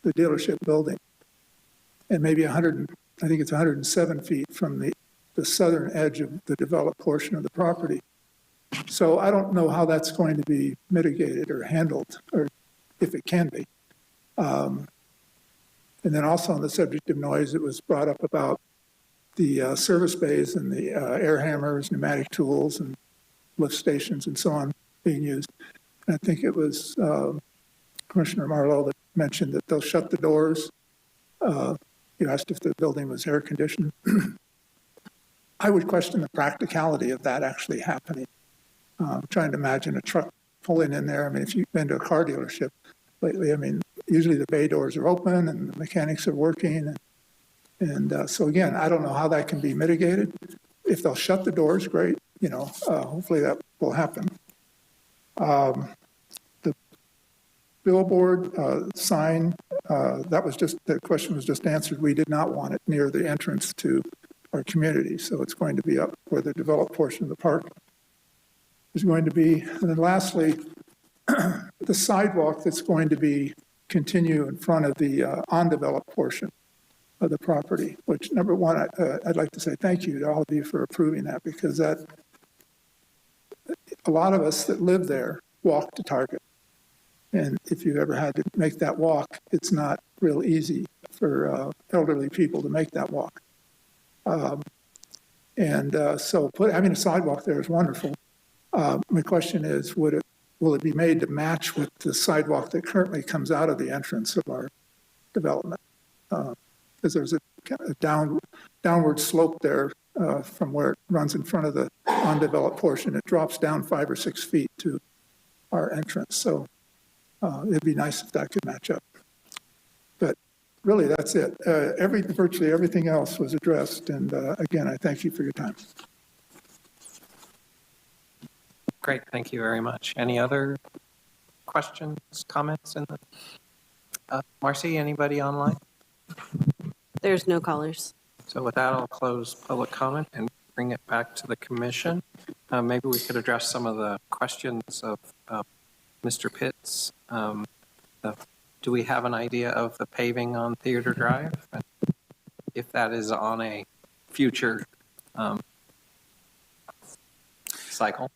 dealership building, and maybe I think it's 107 feet from the southern edge of the developed portion of the property. So I don't know how that's going to be mitigated or handled, or if it can be. And then also on the subject of noise, it was brought up about the service bays and the air hammers, pneumatic tools, and lift stations and so on being used. And I think it was Commissioner Marlowe that mentioned that they'll shut the doors. You asked if the building was air conditioned. I would question the practicality of that actually happening. I'm trying to imagine a truck pulling in there. I mean, if you've been to a car dealership lately, I mean, usually the bay doors are open and the mechanics are working. And so again, I don't know how that can be mitigated. If they'll shut the doors, great. Hopefully that will happen. The billboard sign, the question was just answered. We did not want it near the entrance to our community. So it's going to be up where the developed portion of the park is going to be. And then lastly, the sidewalk that's going to continue in front of the undeveloped portion of the property, which number one, I'd like to say thank you to all of you for approving that, because a lot of us that live there walk to Target. And if you've ever had to make that walk, it's not real easy for elderly people to make that walk. So having a sidewalk there is wonderful. My question is, will it be made to match with the sidewalk that currently comes out of the entrance of our development? Because there's a downward slope there from where it runs in front of the undeveloped portion. It drops down 5 or 6 feet to our entrance. So it'd be nice if that could match up. But really, that's it. Virtually everything else was addressed. And again, I thank you for your time. Great, thank you very much. Any other questions, comments? Marcy, anybody online? There's no callers. So with that, I'll close public comment and bring it back to the commission. Maybe we could address some of the questions of Mr. Pitts. Do we have an idea of the paving on Theater Drive? If that is on a future cycle?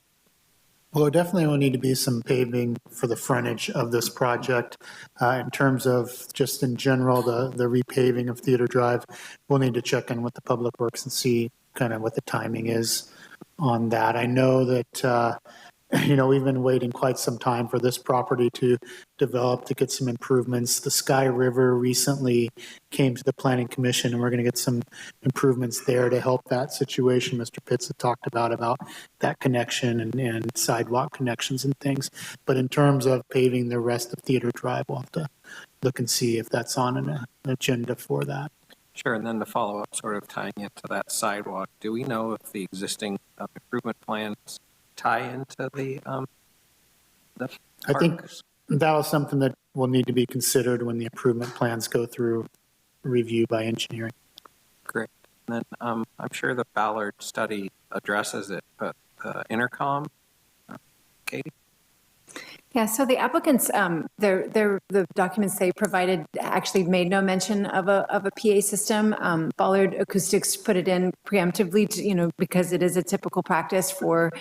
Well, there definitely will need to be some paving for the frontage of this project. In terms of just in general, the repaving of Theater Drive, we'll need to check in with the Public Works and see kind of what the timing is on that. I know that, we've been waiting quite some time for this property to develop, to get some improvements. The Sky River recently came to the Planning Commission, and we're going to get some improvements there to help that situation. Mr. Pitts had talked about that connection and sidewalk connections and things. But in terms of paving the rest of Theater Drive, we'll have to look and see if that's on an agenda for that. Sure, and then to follow up, sort of tying into that sidewalk, do we know if the existing improvement plans tie into the I think that was something that will need to be considered when the improvement plans go through review by engineering. Great. And then I'm sure the Ballard study addresses it, but intercom, Katie? Yeah, so the applicants, the documents they provided actually made no mention of a PA system. Ballard Acoustics put it in preemptively, because it is a typical practice for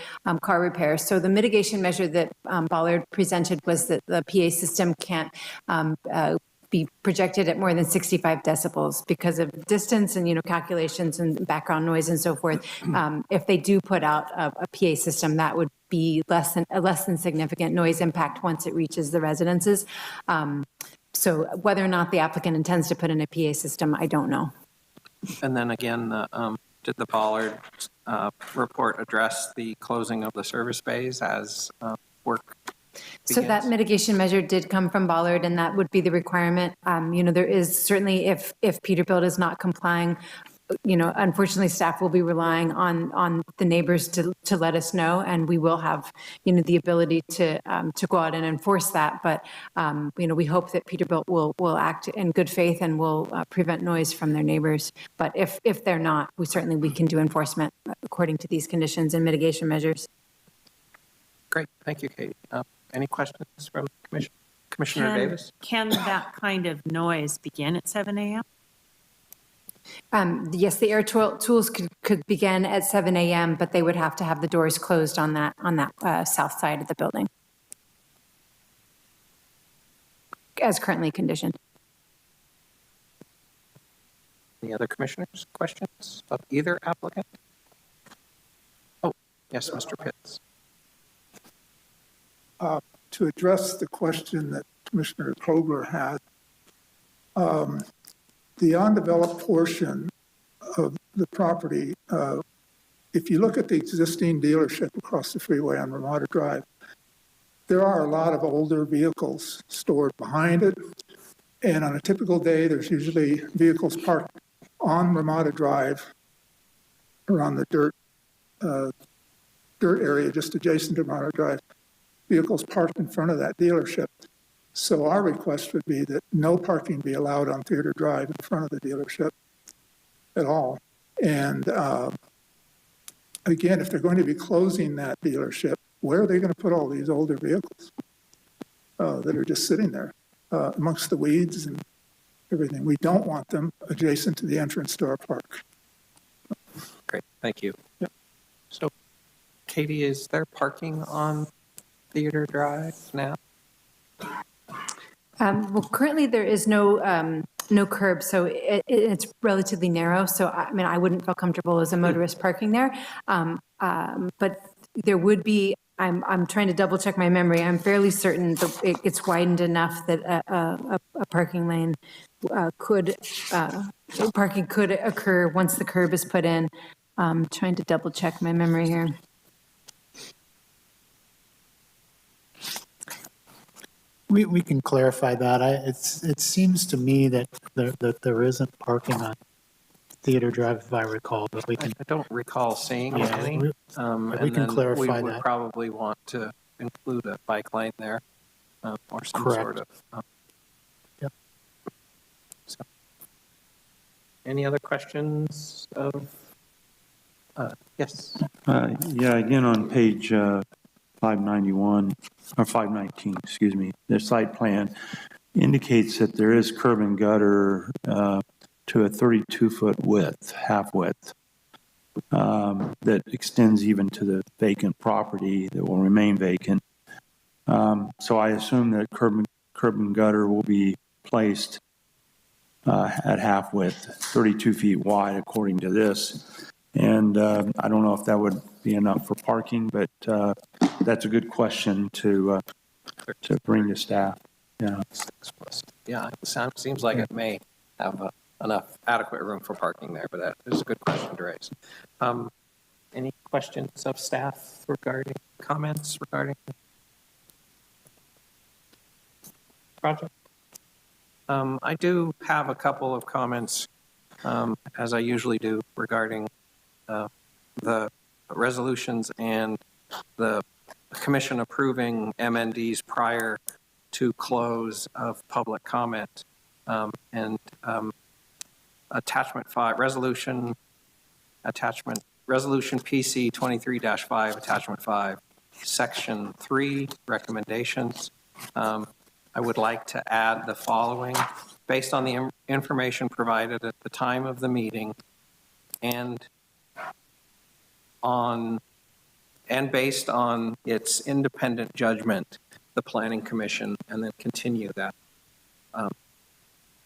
car repairs. So the mitigation measure that Ballard presented was that the PA system can't be projected at more than 65 decibels because of distance and, calculations and background noise and so forth. If they do put out a PA system, that would be less than significant noise impact once it reaches the residences. So whether or not the applicant intends to put in a PA system, I don't know. And then again, did the Ballard report address the closing of the service bays as work begins? So that mitigation measure did come from Ballard, and that would be the requirement. There is certainly, if Peterbilt is not complying unfortunately, staff will be relying on the neighbors to let us know, and we will have, the ability to go out and enforce that. But, we hope that Peterbilt will act in good faith and will prevent noise from their neighbors. But if they're not, we can do enforcement according to these conditions and mitigation measures. Great, thank you, Katie. Any questions from the Commission? Commissioner Davis? Can that kind of noise begin at 7 a.m.? Yes, the air tools could begin at 7 a.m., but they would have to have the doors closed on that south side of the building, as currently conditioned. Any other commissioners? Questions of either applicant? Oh, yes, Mr. Pitts. To address the question that Commissioner Kogler had, the undeveloped portion of the property, if you look at the existing dealership across the freeway on Ramada Drive, there are a lot of older vehicles stored behind it. And on a typical day, there's usually vehicles parked on Ramada Drive around the dirt area just adjacent to Ramada Drive, vehicles parked in front of that dealership. So our request would be that no parking be allowed on Theater Drive in front of the dealership at all. And again, if they're going to be closing that dealership, where are they going to put all these older vehicles that are just sitting there amongst the weeds and everything? We don't want them adjacent to the entrance to our park. Great, thank you. Yep. So, Katie, is there parking on Theater Drive now? Well, currently there is no curb, so it's relatively narrow. So, I wouldn't feel comfortable as a motorist parking there. But there would be, I'm trying to double check my memory. I'm fairly certain that it's widened enough that a parking lane parking could occur once the curb is put in. Trying to double check my memory here. We can clarify that. It seems to me that there isn't parking on Theater Drive, if I recall, but we can. I don't recall seeing any. We can clarify we would that. probably want to include a bike lane there or some Correct. sort of. Yep. So, any other questions of? Yes. Yeah, again, on page 591, or 519, excuse me, their site plan indicates that there is curb and gutter to a 32-foot width, half width, that extends even to the vacant property that will remain vacant. So I assume that curb and gutter will be placed at half width, 32 feet wide, according to this. And I don't know if that would be enough for parking, but that's a good question to bring to staff. Yeah. Yeah, it seems like it may have enough adequate room for parking there, but that is a good question to raise. Any questions of staff regarding comments regarding the project? I do have a couple of comments, as I usually do, regarding the resolutions and the commission approving MNDs prior to close of public comment. Attachment 5, resolution PC 23-5, attachment 5, section 3, recommendations. I would like to add the following: based on the information provided at the time of the meeting and based on its independent judgment, the Planning Commission, and then continue that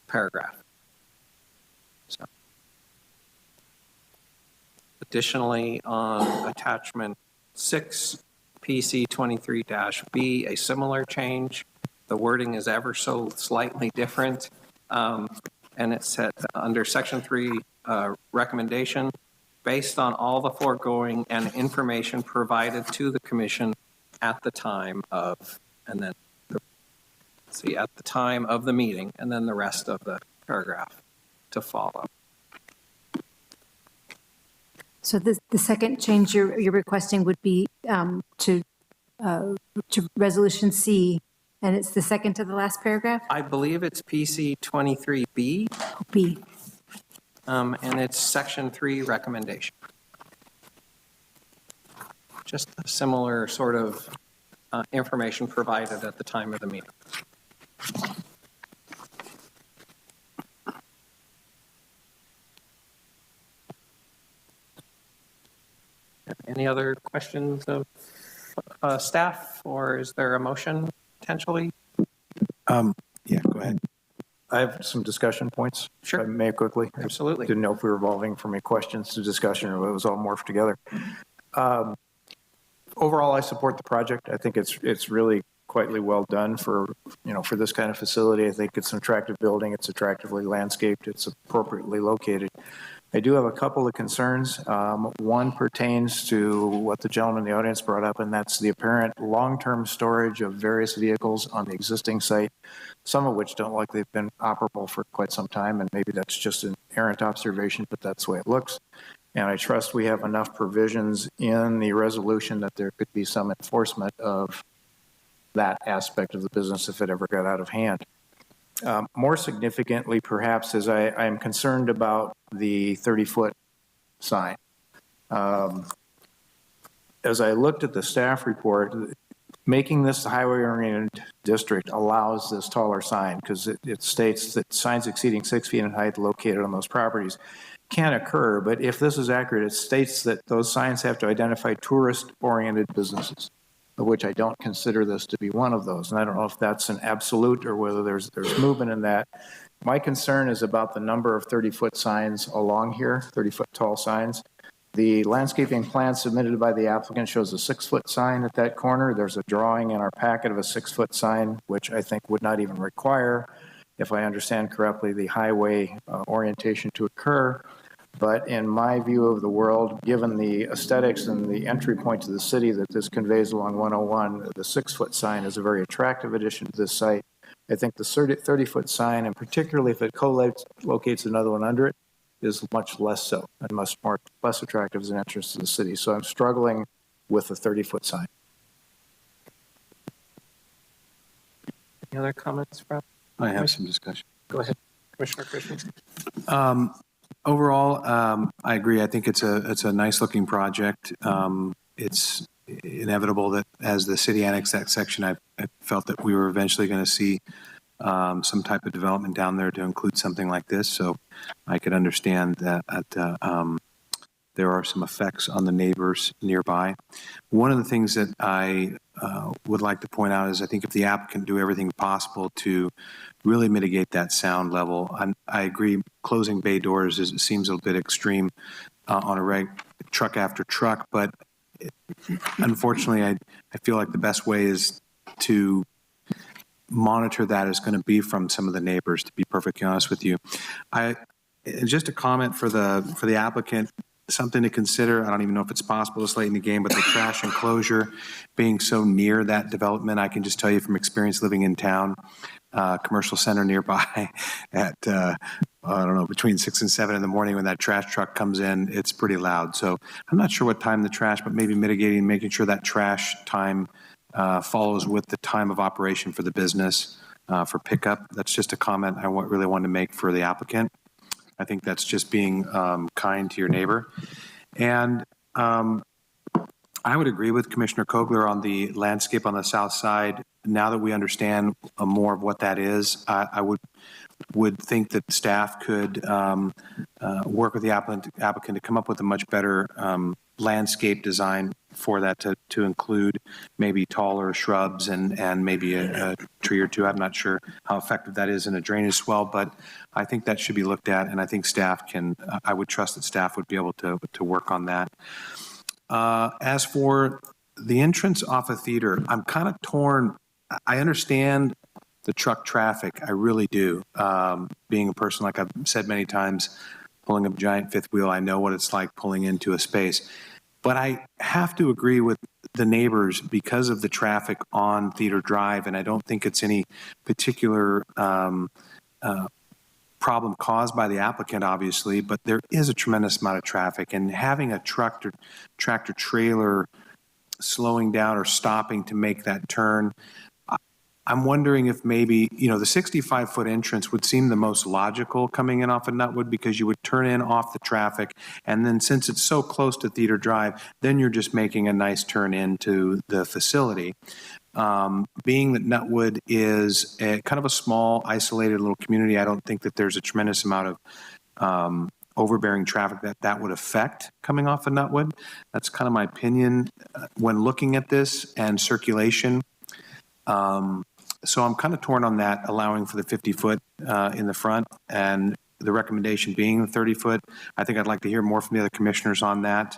paragraph. So, additionally, on attachment 6, PC 23-B, a similar change. The wording is ever so slightly different, and it's set under section 3 recommendation. Based on all the foregoing and information provided to the commission at the time of, and then at the time of the meeting, and then the rest of the paragraph to follow. So the second change you're requesting would be to Resolution C, and it's the second to the last paragraph? I believe it's PC 23B, B. and it's Section 3 recommendation. Just a similar sort of information provided at the time of the meeting. Any other questions of staff, or is there a motion potentially? Yeah, go ahead. I have some discussion points. Sure. If I may quickly. Absolutely. Didn't know if we were evolving from a questions to discussion or it was all morphed together. Overall, I support the project. I think it's really quite well done for this kind of facility. I think it's an attractive building. It's attractively landscaped. It's appropriately located. I do have a couple of concerns. One pertains to what the gentleman in the audience brought up, and that's the apparent long-term storage of various vehicles on the existing site, some of which don't look like they've been operable for quite some time, and maybe that's just an errant observation, but that's the way it looks. And I trust we have enough provisions in the resolution that there could be some enforcement of that aspect of the business if it ever got out of hand. More significantly, perhaps, is I am concerned about the 30-foot sign. As I looked at the staff report, making this a highway-oriented district allows this taller sign because it states that signs exceeding 6 feet in height located on those properties can occur, but if this is accurate, it states that those signs have to identify tourist-oriented businesses, of which I don't consider this to be one of those. And I don't know if that's an absolute or whether there's movement in that. My concern is about the number of 30-foot signs along here, 30-foot tall signs. The landscaping plan submitted by the applicant shows a 6-foot sign at that corner. There's a drawing in our packet of a 6-foot sign, which I think would not even require, if I understand correctly, the highway orientation to occur. But in my view of the world, given the aesthetics and the entry point to the city that this conveys along 101, the 6-foot sign is a very attractive addition to this site. I think the 30-foot sign, and particularly if it co-locates another one under it, is much less so and much less attractive as an entrance to the city. So I'm struggling with the 30-foot sign. Any other comments, Rob? I have some discussion. Go ahead, Commissioner Christian. Overall, I agree. I think it's a nice looking project. It's inevitable that as the city annexed that section, I felt that we were eventually going to see some type of development down there to include something like this. So I could understand that there are some effects on the neighbors nearby. One of the things that I would like to point out is I think if the applicant do everything possible to really mitigate that sound level, I agree closing bay doors seems a bit extreme on a truck after truck, but unfortunately I feel like the best way is to monitor that is going to be from some of the neighbors, to be perfectly honest with you. Just a comment for the applicant, something to consider. I don't even know if it's possible this late in the game, but the trash enclosure being so near that development, I can just tell you from experience living in town, commercial center nearby at, I don't know, between 6 and 7 in the morning when that trash truck comes in, it's pretty loud. So I'm not sure what time the trash, but maybe mitigating, making sure that trash time follows with the time of operation for the business for pickup. That's just a comment I really wanted to make for the applicant. I think that's just being kind to your neighbor. And I would agree with Commissioner Kogler on the landscape on the south side. Now that we understand more of what that is, I would think that staff could work with the applicant to come up with a much better landscape design for that to include maybe taller shrubs and maybe a tree or two. I'm not sure how effective that is in a drainage swell, but I think that should be looked at, and I think staff can, I would trust that staff would be able to work on that. As for the entrance off a theater, I'm kind of torn. I understand the truck traffic, I really do. Being a person, like I've said many times, pulling a giant fifth wheel, I know what it's like pulling into a space. But I have to agree with the neighbors because of the traffic on Theater Drive, and I don't think it's any particular problem caused by the applicant, obviously, but there is a tremendous amount of traffic, and having a tractor trailer slowing down or stopping to make that turn, I'm wondering if maybe, the 65-foot entrance would seem the most logical coming in off of Nutwood, because you would turn in off the traffic, and then since it's so close to Theater Drive, then you're just making a nice turn into the facility. Being that Nutwood is kind of a small, isolated little community, I don't think that there's a tremendous amount of overbearing traffic that would affect coming off of Nutwood. That's kind of my opinion when looking at this and circulation. So I'm kind of torn on that, allowing for the 50-foot in the front and the recommendation being the 30-foot. I think I'd like to hear more from the other commissioners on that.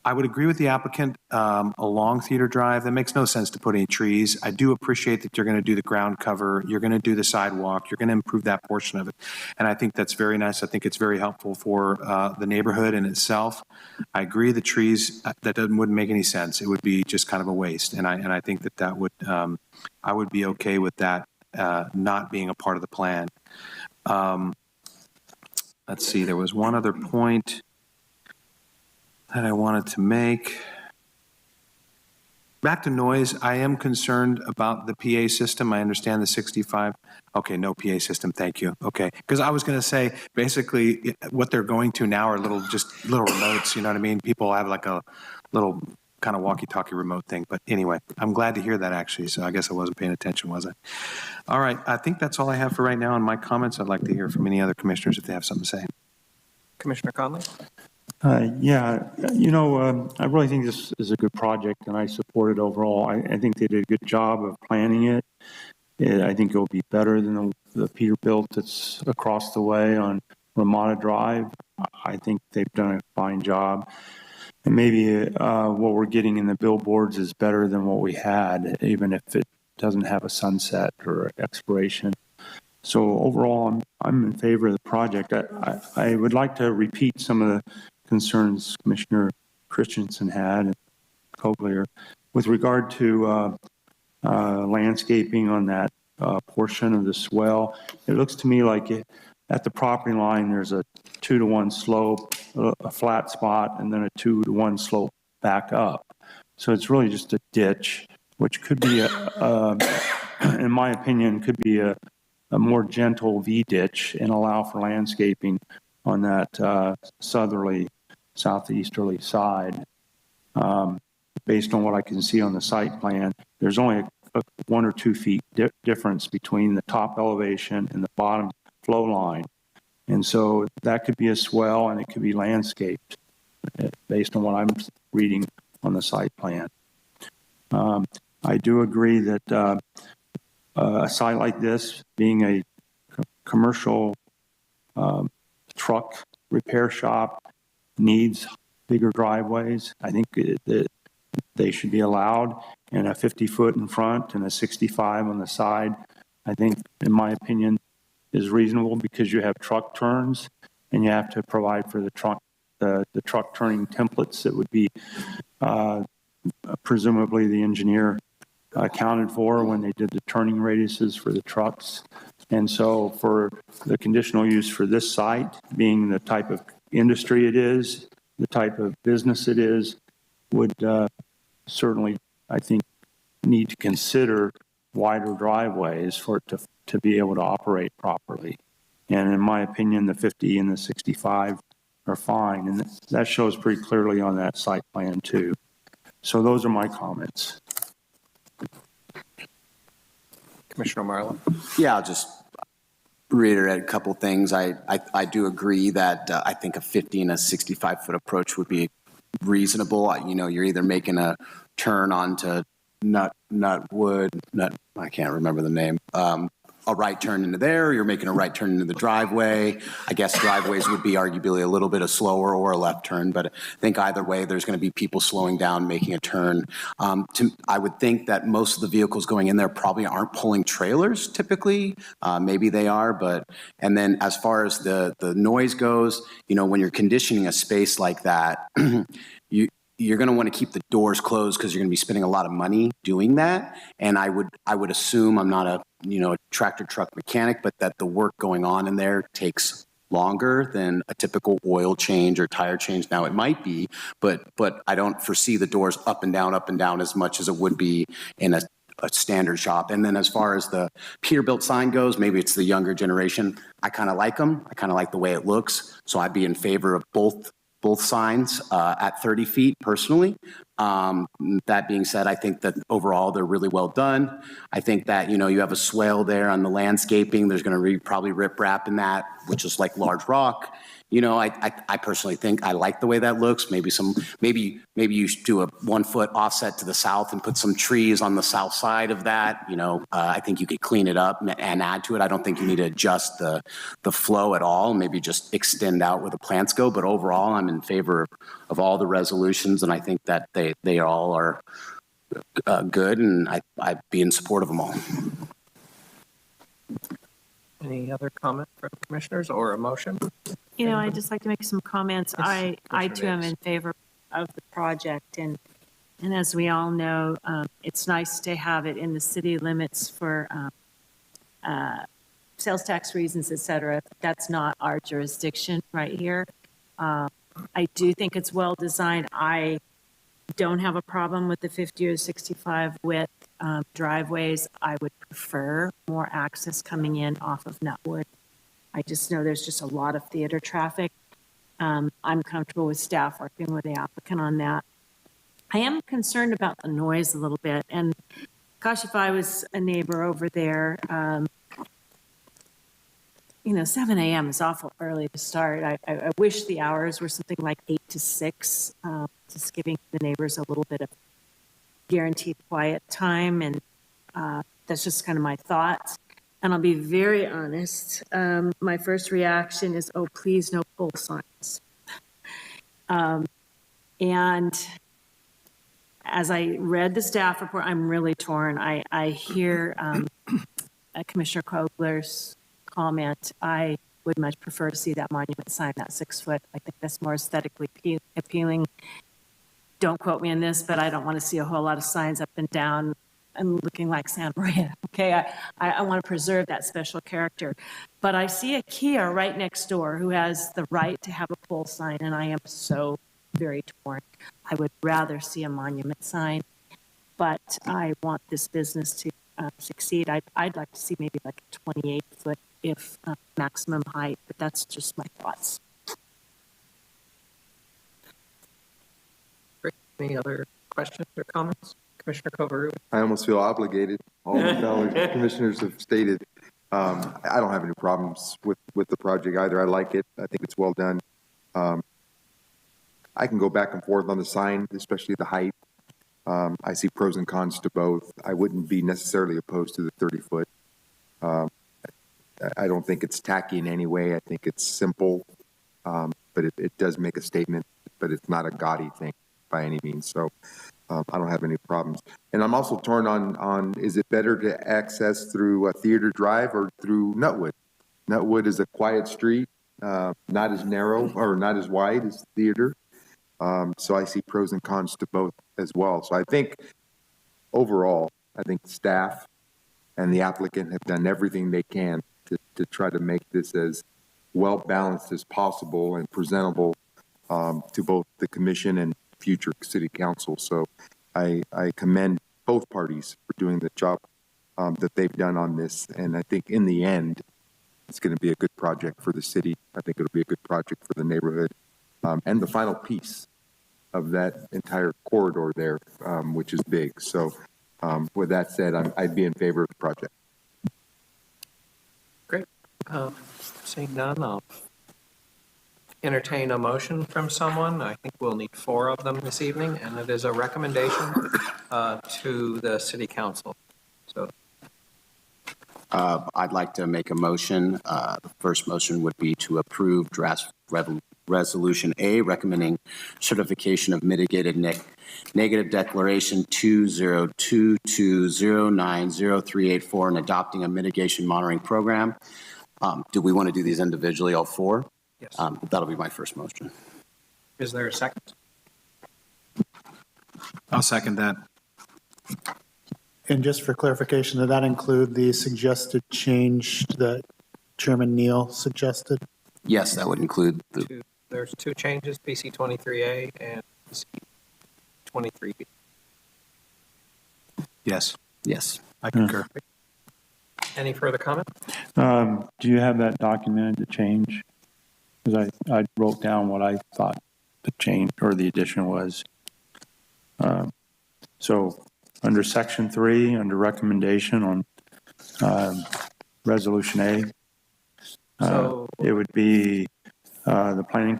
I would agree with the applicant along Theater Drive. That makes no sense to put any trees. I do appreciate that you're going to do the ground cover, you're going to do the sidewalk, you're going to improve that portion of it. And I think that's very nice. I think it's very helpful for the neighborhood in itself. I agree the trees, wouldn't make any sense. It would be just kind of a waste. And I think that would, I would be okay with that not being a part of the plan. Let's see, there was one other point that I wanted to make. Back to noise, I am concerned about the PA system. I understand the 65. Okay, no PA system, thank you. Okay, because I was going to say, basically, what they're going to now are little remotes, you know what I mean? People have like a little kind of walkie-talkie remote thing. But anyway, I'm glad to hear that, actually, so I guess I wasn't paying attention, was I? All right, I think that's all I have for right now on my comments. I'd like to hear from any other commissioners if they have something to say. Commissioner Conley? Yeah, I really think this is a good project, and I support it overall. I think they did a good job of planning it. I think it'll be better than the Peterbilt that's across the way on Ramada Drive. I think they've done a fine job. And maybe what we're getting in the billboards is better than what we had, even if it doesn't have a sunset or expiration. So overall, I'm in favor of the project. I would like to repeat some of the concerns Commissioner Christensen had and Coglier with regard to landscaping on that portion of the swell. It looks to me like at the property line there's a 2-to-1 slope, a flat spot, and then a 2-to-1 slope back up. So it's really just a ditch, which could be in my opinion, could be a more gentle V-ditch and allow for landscaping on that southeasterly side. Based on what I can see on the site plan, there's only a 1 or 2 feet difference between the top elevation and the bottom flow line. And so that could be a swell and it could be landscaped based on what I'm reading on the site plan. I do agree that a site like this, being a commercial truck repair shop, needs bigger driveways. I think that they should be allowed, and a 50-foot in front and a 65 on the side, I think, in my opinion, is reasonable because you have truck turns and you have to provide for the truck turning templates that would be presumably the engineer accounted for when they did the turning radiuses for the trucks. And so for the conditional use for this site, being the type of industry it is, the type of business it is, would certainly, I think, need to consider wider driveways for it to be able to operate properly. And in my opinion, the 50 and the 65 are fine. And that shows pretty clearly on that site plan too. So those are my comments. Commissioner Marlowe? Yeah, I'll just reiterate a couple things. I do agree that I think a 50 and a 65-foot approach would be reasonable. You're either making a turn onto Nutwood, I can't remember the name, a right turn into there, you're making a right turn into the driveway. I guess driveways would be arguably a little bit of slower or a left turn, but I think either way, there's going to be people slowing down, making a turn. I would think that most of the vehicles going in there probably aren't pulling trailers typically. Maybe they are, and then as far as the noise goes, when you're conditioning a space like that, you're going to want to keep the doors closed because you're going to be spending a lot of money doing that. And I would assume, I'm not a tractor truck mechanic, but that the work going on in there takes longer than a typical oil change or tire change. Now it might be, but I don't foresee the doors up and down as much as it would be in a standard shop. And then as far as the Peterbilt sign goes, maybe it's the younger generation. I kind of like them. I kind of like the way it looks. So I'd be in favor of both signs at 30 feet personally. That being said, I think that overall they're really well done. I think that, you have a swale there on the landscaping. There's going to be probably riprap in that, which is like large rock. I personally think I like the way that looks. Maybe you do a 1 foot offset to the south and put some trees on the south side of that. I think you could clean it up and add to it. I don't think you need to adjust the flow at all. Maybe just extend out where the plants go. But overall, I'm in favor of all the resolutions, and I think that they all are good, and I'd be in support of them all. Any other comment from commissioners or a motion? I'd just like to make some comments. Yes, I too am in favor of the project, and as we all know, it's nice to have it in the city limits for sales tax reasons, et cetera. That's not our jurisdiction right here. I do think it's well designed. I don't have a problem with the 50 or 65 width driveways. I would prefer more access coming in off of Nutwood. I just know there's just a lot of theater traffic. I'm comfortable with staff working with the applicant on that. I am concerned about the noise a little bit. And gosh, if I was a neighbor over there, 7 a.m. is awful early to start. I wish the hours were something like 8 to 6, just giving the neighbors a little bit of guaranteed quiet time. And that's just kind of my thoughts. And I'll be very honest. My first reaction is, oh, please, no pole signs. And as I read the staff report, I'm really torn. I hear Commissioner Kogler's comment. I would much prefer to see that monument sign, that 6 foot. I think that's more aesthetically appealing. Don't quote me on this, but I don't want to see a whole lot of signs up and down and looking like Santa Maria. Okay, I want to preserve that special character. But I see a Kia right next door who has the right to have a pole sign, and I am so very torn. I would rather see a monument sign, but I want this business to succeed. I'd like to see maybe like a 28 foot if maximum height, but that's just my thoughts. Any other questions or comments? Commissioner Coveru? I almost feel obligated. All the fellow commissioners have stated. I don't have any problems with the project either. I like it. I think it's well done. I can go back and forth on the sign, especially the height. I see pros and cons to both. I wouldn't be necessarily opposed to the 30-foot. I don't think it's tacky in any way. I think it's simple, but it does make a statement, but it's not a gaudy thing by any means. So I don't have any problems. And I'm also torn on is it better to access through a Theater Drive or through Nutwood? Nutwood is a quiet street, not as narrow or not as wide as Theater. So I see pros and cons to both as well. So I think overall, I think staff and the applicant have done everything they can to try to make this as well balanced as possible and presentable to both the commission and future city council. So I commend both parties for doing the job that they've done on this. And I think in the end, it's going to be a good project for the city. I think it'll be a good project for the neighborhood. And the final piece of that entire corridor there, which is big. So with that said, I'd be in favor of the project. Great. Seeing none, I'll entertain a motion from someone. I think we'll need 4 of them this evening, and it is a recommendation to the city council. So I'd like to make a motion. The first motion would be to approve draft resolution A, recommending certification of mitigated negative declaration 202209038 and adopting a mitigation monitoring program. Do we want to do these individually, all 4? Yes. That'll be my first motion. Is there a second? I'll second that. And just for clarification, did that include the suggested change that Chairman Neal suggested? Yes, that would include the, There's two changes, PC 23A and PC 23B. Yes, yes. I concur. Any further comment? Do you have that documented, the change? Because I wrote down what I thought the change or the addition was. So under section 3, under recommendation on Resolution A, it would be the Planning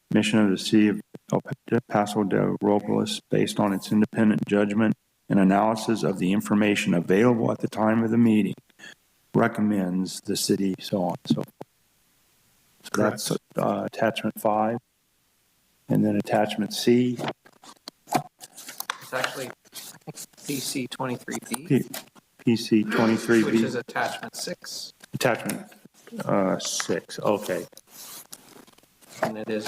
Commission of the City of Paso Robles, based on its independent judgment and analysis of the information available at the time of the meeting, recommends the city, so on and so forth. So that's attachment 5. And then attachment C. It's actually, I think, PC 23B. PC 23B. Which is attachment 6. Attachment 6, okay. And it is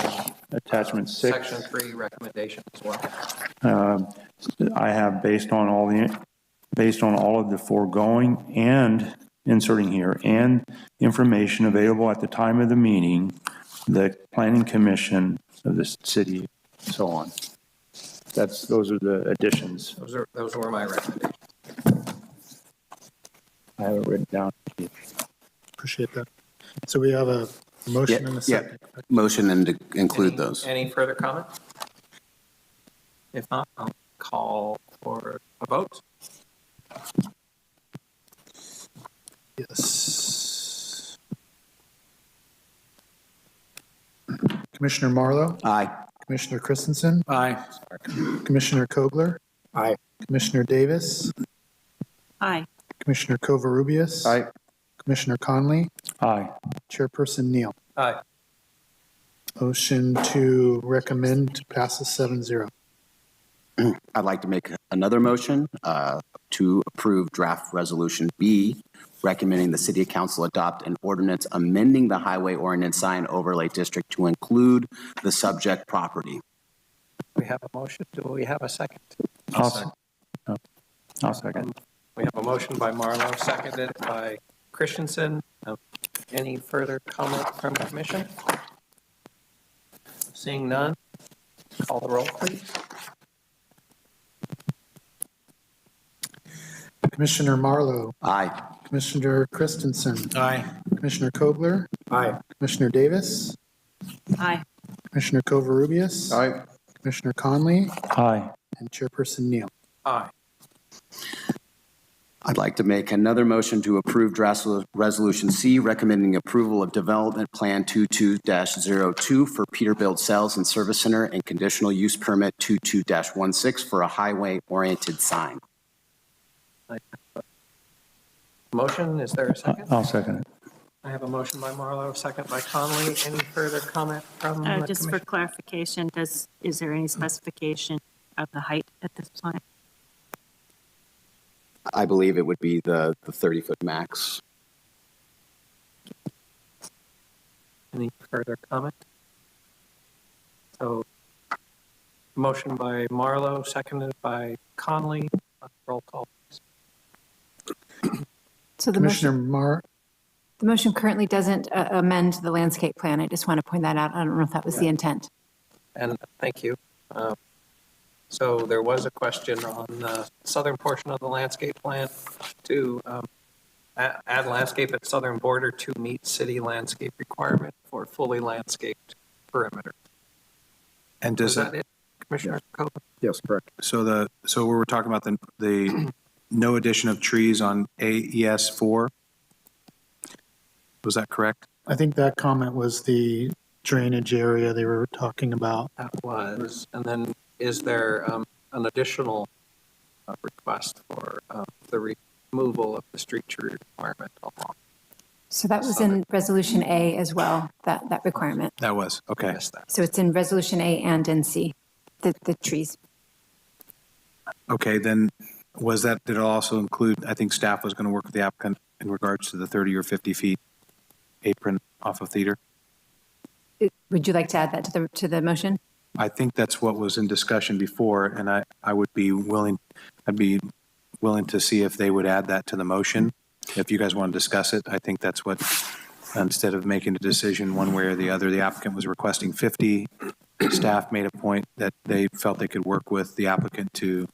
attachment 6. Section 3 recommendation as well. I have based on all of the foregoing and inserting here and information available at the time of the meeting, the Planning Commission of the city, so on. Those are the additions. Those were my recommendations. I have it written down. Appreciate that. So we have a motion and a second. Yeah. Motion and to include those. Any further comment? If not, I'll call for a vote. Yes. Commissioner Marlowe? Aye. Commissioner Christensen? Aye. Commissioner Kogler? Aye. Commissioner Davis? Aye. Commissioner Covarrubias? Aye. Commissioner Conley? Aye. Chairperson Neal? Aye. Motion to recommend passes 7-0. I'd like to make another motion to approve draft resolution B, recommending the city council adopt an ordinance amending the highway ordinance sign overlay district to include the subject property. We have a motion. Do we have a second? I'll second. We have a motion by Marlowe, seconded by Christensen. Any further comment from the commission? Seeing none, call the roll, please. Commissioner Marlowe? Aye. Commissioner Christensen? Aye. Commissioner Kogler? Aye. Commissioner Davis? Aye. Commissioner Covarrubias? Aye. Commissioner Conley? Aye. And Chairperson Neal? Aye. I'd like to make another motion to approve draft resolution C, recommending approval of development plan 22-02 for Peterbilt Sales and Service Center and conditional use permit 22-16 for a highway oriented sign. Motion, is there a second? I'll second it. I have a motion by Marlowe, second by Conley. Any further comment from the Just for commission? clarification, is there any specification of the height at this time? I believe it would be the 30-foot max. Any further comment? So, motion by Marlowe, seconded by Conley. Roll call, please. So the motion currently doesn't amend the landscape plan. I just want to point that out. I don't know if that was the intent. And thank you. So there was a question on the southern portion of the landscape plan to add landscape at southern border to meet city landscape requirement for fully landscaped perimeter. And Is that it, Commissioner Copeland? Yes, correct. So we were talking about the no addition of trees on AES 4. Was that correct? I think that comment was the drainage area they were talking about. That was. And then is there an additional request for the removal of the street tree requirement along? So that was in Resolution A as well, that requirement. That was, okay. So it's in Resolution A and in C, the trees. Okay, then did it also include, I think staff was going to work with the applicant in regards to the 30 or 50 feet apron off of theater? Would you like to add that to the motion? I think that's what was in discussion before, and I would be willing, I'd be willing to see if they would add that to the motion. If you guys want to discuss it, I think that's what, instead of making a decision one way or the other, the applicant was requesting 50. Staff made a point that they felt they could work with the applicant to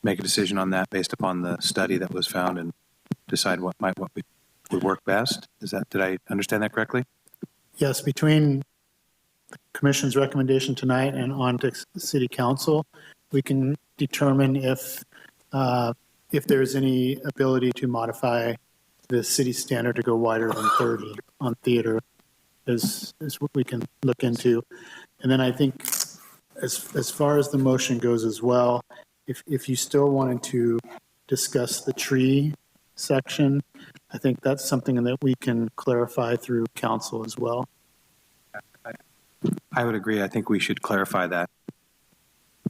make a decision on that based upon the study that was found and decide what would work best. Did I understand that correctly? Yes, between the commission's recommendation tonight and on to city council, we can determine if there's any ability to modify the city standard to go wider than 30 on theater is what we can look into. And then I think as far as the motion goes as well, if you still wanted to discuss the tree section, I think that's something that we can clarify through council as well. I would agree. I think we should clarify that.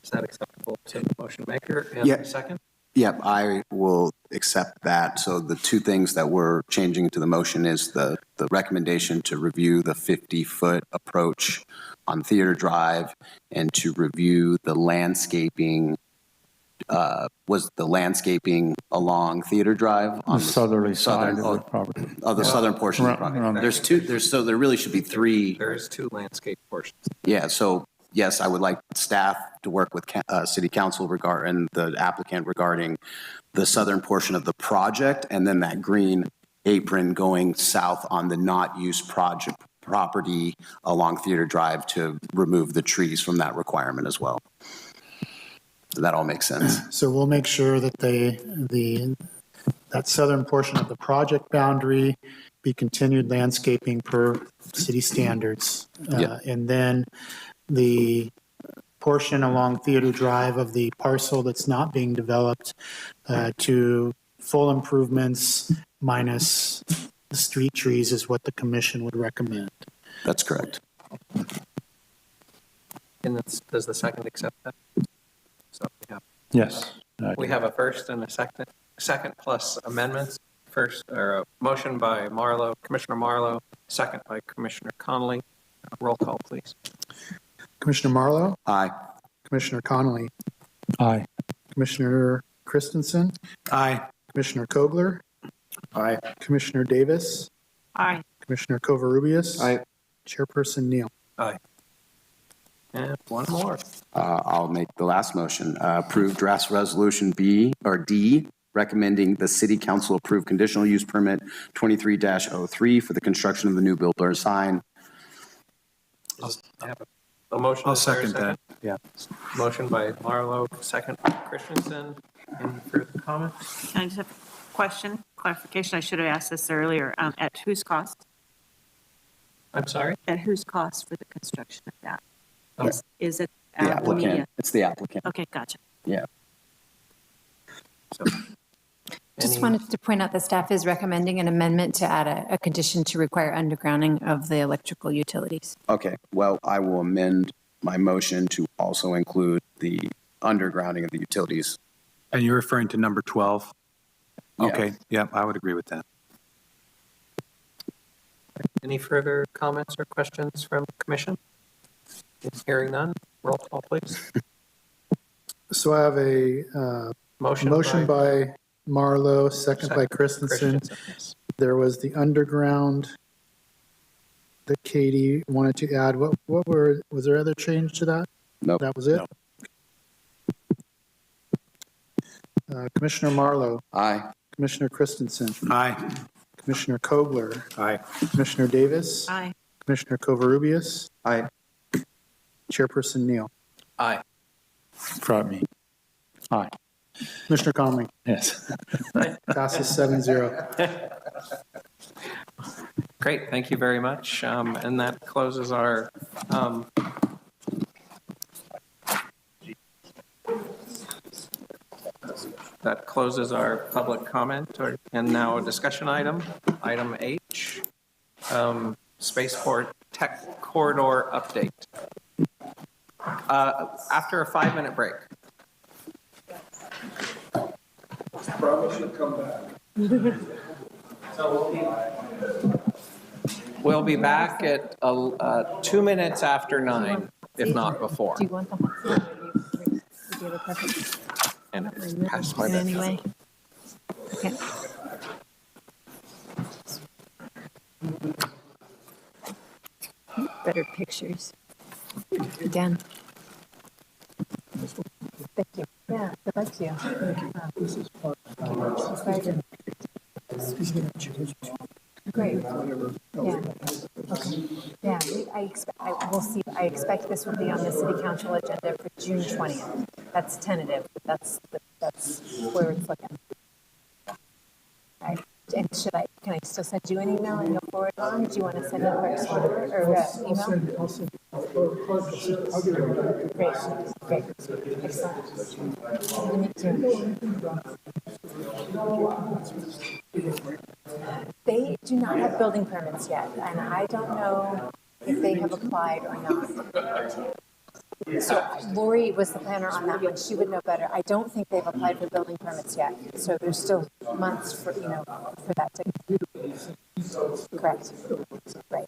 Is that acceptable to the motion maker? Yeah. A second? Yep, I will accept that. So the two things that we're changing to the motion is the recommendation to review the 50-foot approach on Theater Drive and to review the landscaping, was the landscaping along Theater Drive? On The southerly side of the property. Oh, the southern portion of the property. So there really should be three. There's two landscape portions. Yeah, so yes, I would like staff to work with city council and the applicant regarding the southern portion of the project, and then that green apron going south on the not used project property along Theater Drive to remove the trees from that requirement as well. That all makes sense. So we'll make sure that that southern portion of the project boundary be continued landscaping per city standards. And then the portion along Theater Drive of the parcel that's not being developed to full improvements minus the street trees is what the commission would recommend. That's correct. And does the second accept that? So Yes. we have a first and a second plus amendments. First, or a motion by Commissioner Marlowe, second by Commissioner Connolly. Roll call, please. Commissioner Marlowe? Aye. Commissioner Connolly? Aye. Commissioner Christensen? Aye. Commissioner Kogler? Aye. Commissioner Davis? Aye. Commissioner Covarrubias? Aye. Chairperson Neal? Aye. And one more. I'll make the last motion. Approve draft resolution D, recommending the city council approve conditional use permit 23-03 for the construction of the new billboard sign. I have a motion. I'll Is there a second that. Yeah. Motion by Marlowe, second by Christensen. Any further comments? Can I just have a question, clarification? I should have asked this earlier. At whose cost? I'm sorry? At whose cost for the construction of that? Oh. Is it The the applicant. media? It's the applicant. Okay, gotcha. Yeah. So, Just wanted to point out that staff is recommending an amendment to add a condition to require undergrounding of the electrical utilities. Okay, well, I will amend my motion to also include the undergrounding of the utilities. And you're referring to number 12? Yeah. Okay, yeah, I would agree with that. any further comments or questions from the commission? Hearing none, roll call, please. So I have a motion by Marlowe, second by Christensen. Yes. There was the underground that Katie wanted to add. Was there other change to that? No. That was it? No. Commissioner Marlowe. Aye. Commissioner Christensen. Aye. Commissioner Kogler. Aye. Commissioner Davis. Aye. Commissioner Covarrubias. Aye. Chairperson Neal. Aye. Brought me. Aye. Commissioner Conley. Yes. Passes 7-0. Great, thank you very much. And that closes our public comment, and now a discussion item, item H, Spaceport Tech Corridor Update. After a 5-minute break. Probably should come back. We'll be back at 2 minutes after 9, if not before. Do you want the hot seat? Do you have a preference? And it's past my In any bedtime. way? Okay. Better pictures. Again. Thank you. Yeah, good luck to you. This is part Great. Yeah. Okay. Yeah, I expect this will be on the city council agenda for June 20th. That's tentative. That's where it's looking. Right. And can I still send you an email and you'll forward it on? Do you want to send a quick email? I'll get it. Great. Excellent. Me too. They do not have building permits yet, and I don't know if they have applied or not. So Lori was the planner on that one. She would know better. I don't think they've applied for building permits yet. So there's still months for that to. Correct. Right.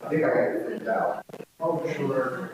I think I got it figured out. Oh, sure.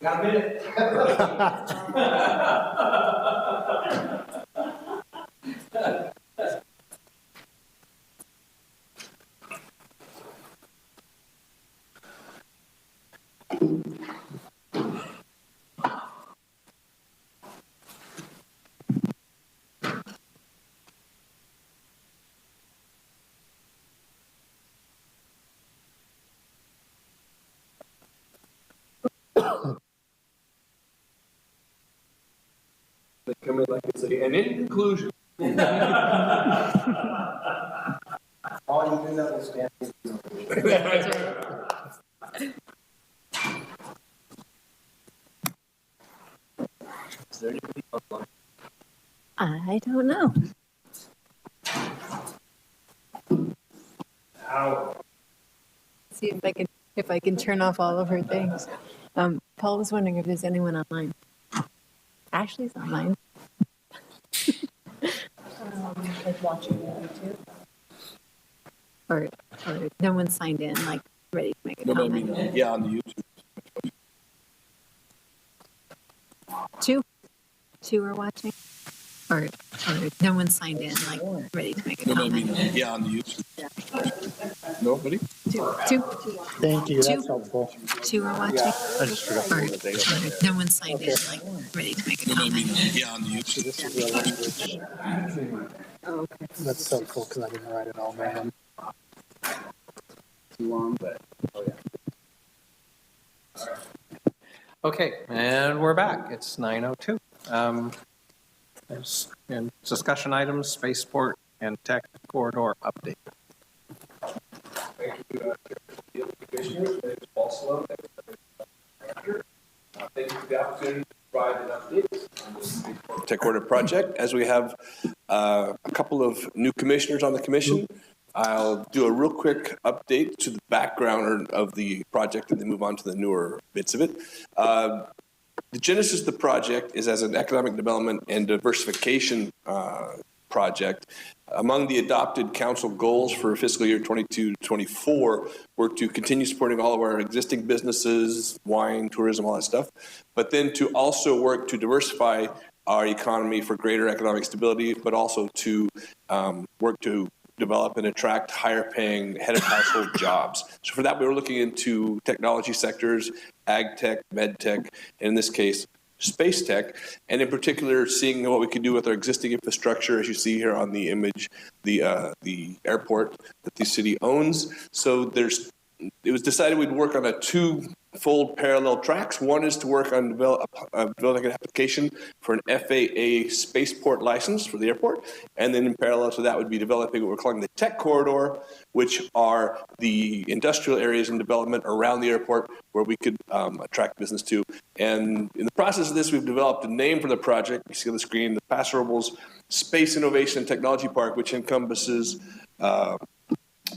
Got a minute. They come in like and say, and in conclusion. All you do that is stand. Is there anybody online? I don't know. How? See if I can turn off all of her things. Paul was wondering if there's anyone online. Ashley's online. Like watching YouTube. Or no one signed in, like ready to make a comment. Yeah, on the YouTube. Two are watching. Or no one signed in, like ready to make a comment. Yeah, on the YouTube. Nobody? Two. Thank you, that's helpful. Two are watching. I just forgot Or no one signed in, like ready to make a comment. Yeah, on the YouTube. This is real language. Oh, okay. That's so cool because I didn't write it all down. Too long, but, oh yeah. Okay, and we're back. It's 9:02. There's and discussion items, spaceport and tech corridor update. Thank you, Commissioners. My name is Paul Sloan. Thank you for the opportunity to provide an update on the Tech Corridor project. As we have a couple of new commissioners on the commission, I'll do a real quick update to the background of the project and then move on to the newer bits of it. The genesis of the project is as an economic development and diversification project. Among the adopted council goals for fiscal year 22-24 were to continue supporting all of our existing businesses, wine, tourism, all that stuff, but then to also work to diversify our economy for greater economic stability, but also to work to develop and attract higher paying head of household jobs. So for that, we were looking into technology sectors, ag tech, med tech, and in this case, space tech, and in particular, seeing what we could do with our existing infrastructure, as you see here on the image, the airport that the city owns. So it was decided we'd work on a two-fold parallel tracks. One is to work on developing an application for an FAA spaceport license for the airport, and then in parallel to that would be developing what we're calling the tech corridor, which are the industrial areas in development around the airport where we could attract business to. And in the process of this, we've developed a name for the project. You see on the screen, the Paso Robles Space Innovation and Technology Park, which encompasses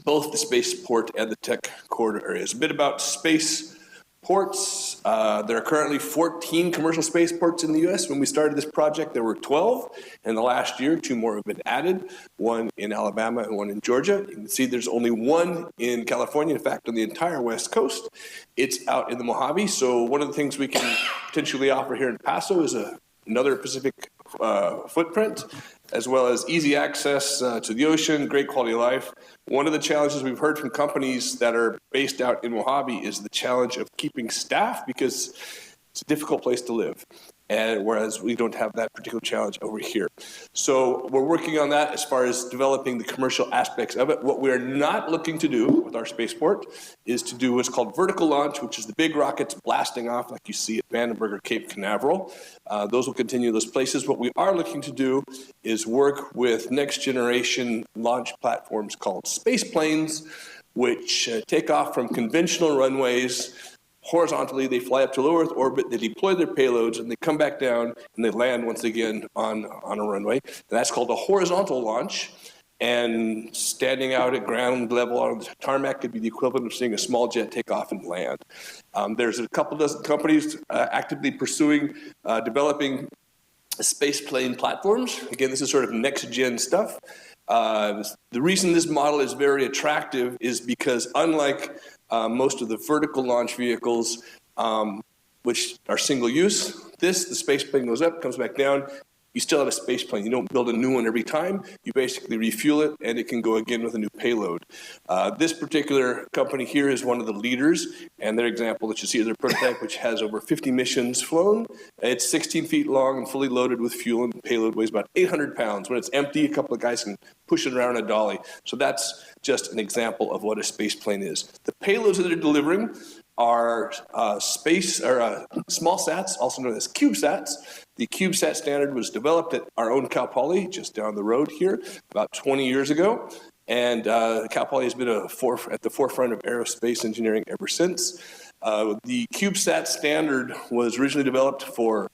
both the spaceport and the tech corridor areas. A bit about space ports. There are currently 14 commercial spaceports in the U.S. When we started this project, there were 12. In the last year, 2 more have been added, one in Alabama and one in Georgia. You can see there's only one in California, in fact, on the entire West Coast. It's out in the Mojave. So one of the things we can potentially offer here in Paso is another Pacific footprint, as well as easy access to the ocean, great quality of life. One of the challenges we've heard from companies that are based out in Mojave is the challenge of keeping staff, because it's a difficult place to live. And whereas we don't have that particular challenge over here. So we're working on that as far as developing the commercial aspects of it. What we're not looking to do with our spaceport is to do what's called vertical launch, which is the big rockets blasting off like you see at Vandenberg or Cape Canaveral. Those will continue those places. What we are looking to do is work with next generation launch platforms called space planes, which take off from conventional runways. Horizontally, they fly up to low Earth orbit, they deploy their payloads, and they come back down, and they land once again on a runway. And that's called a horizontal launch. And standing out at ground level on the tarmac could be the equivalent of seeing a small jet take off and land. There's a couple dozen companies actively pursuing developing space plane platforms. Again, this is sort of next-gen stuff. The reason this model is very attractive is because unlike most of the vertical launch vehicles, which are single use, the space plane goes up, comes back down. You still have a space plane. You don't build a new one every time. You basically refuel it, and it can go again with a new payload. This particular company here is one of the leaders, and their example that you see is their prototype, which has over 50 missions flown. It's 16 feet long and fully loaded with fuel, and the payload weighs about 800 pounds. When it's empty, a couple of guys can push it around a dolly. So that's just an example of what a space plane is. The payloads that they're delivering are small sats, also known as CubeSats. The CubeSat standard was developed at our own Cal Poly, just down the road here, about 20 years ago. And Cal Poly has been at the forefront of aerospace engineering ever since. The CubeSat standard was originally developed for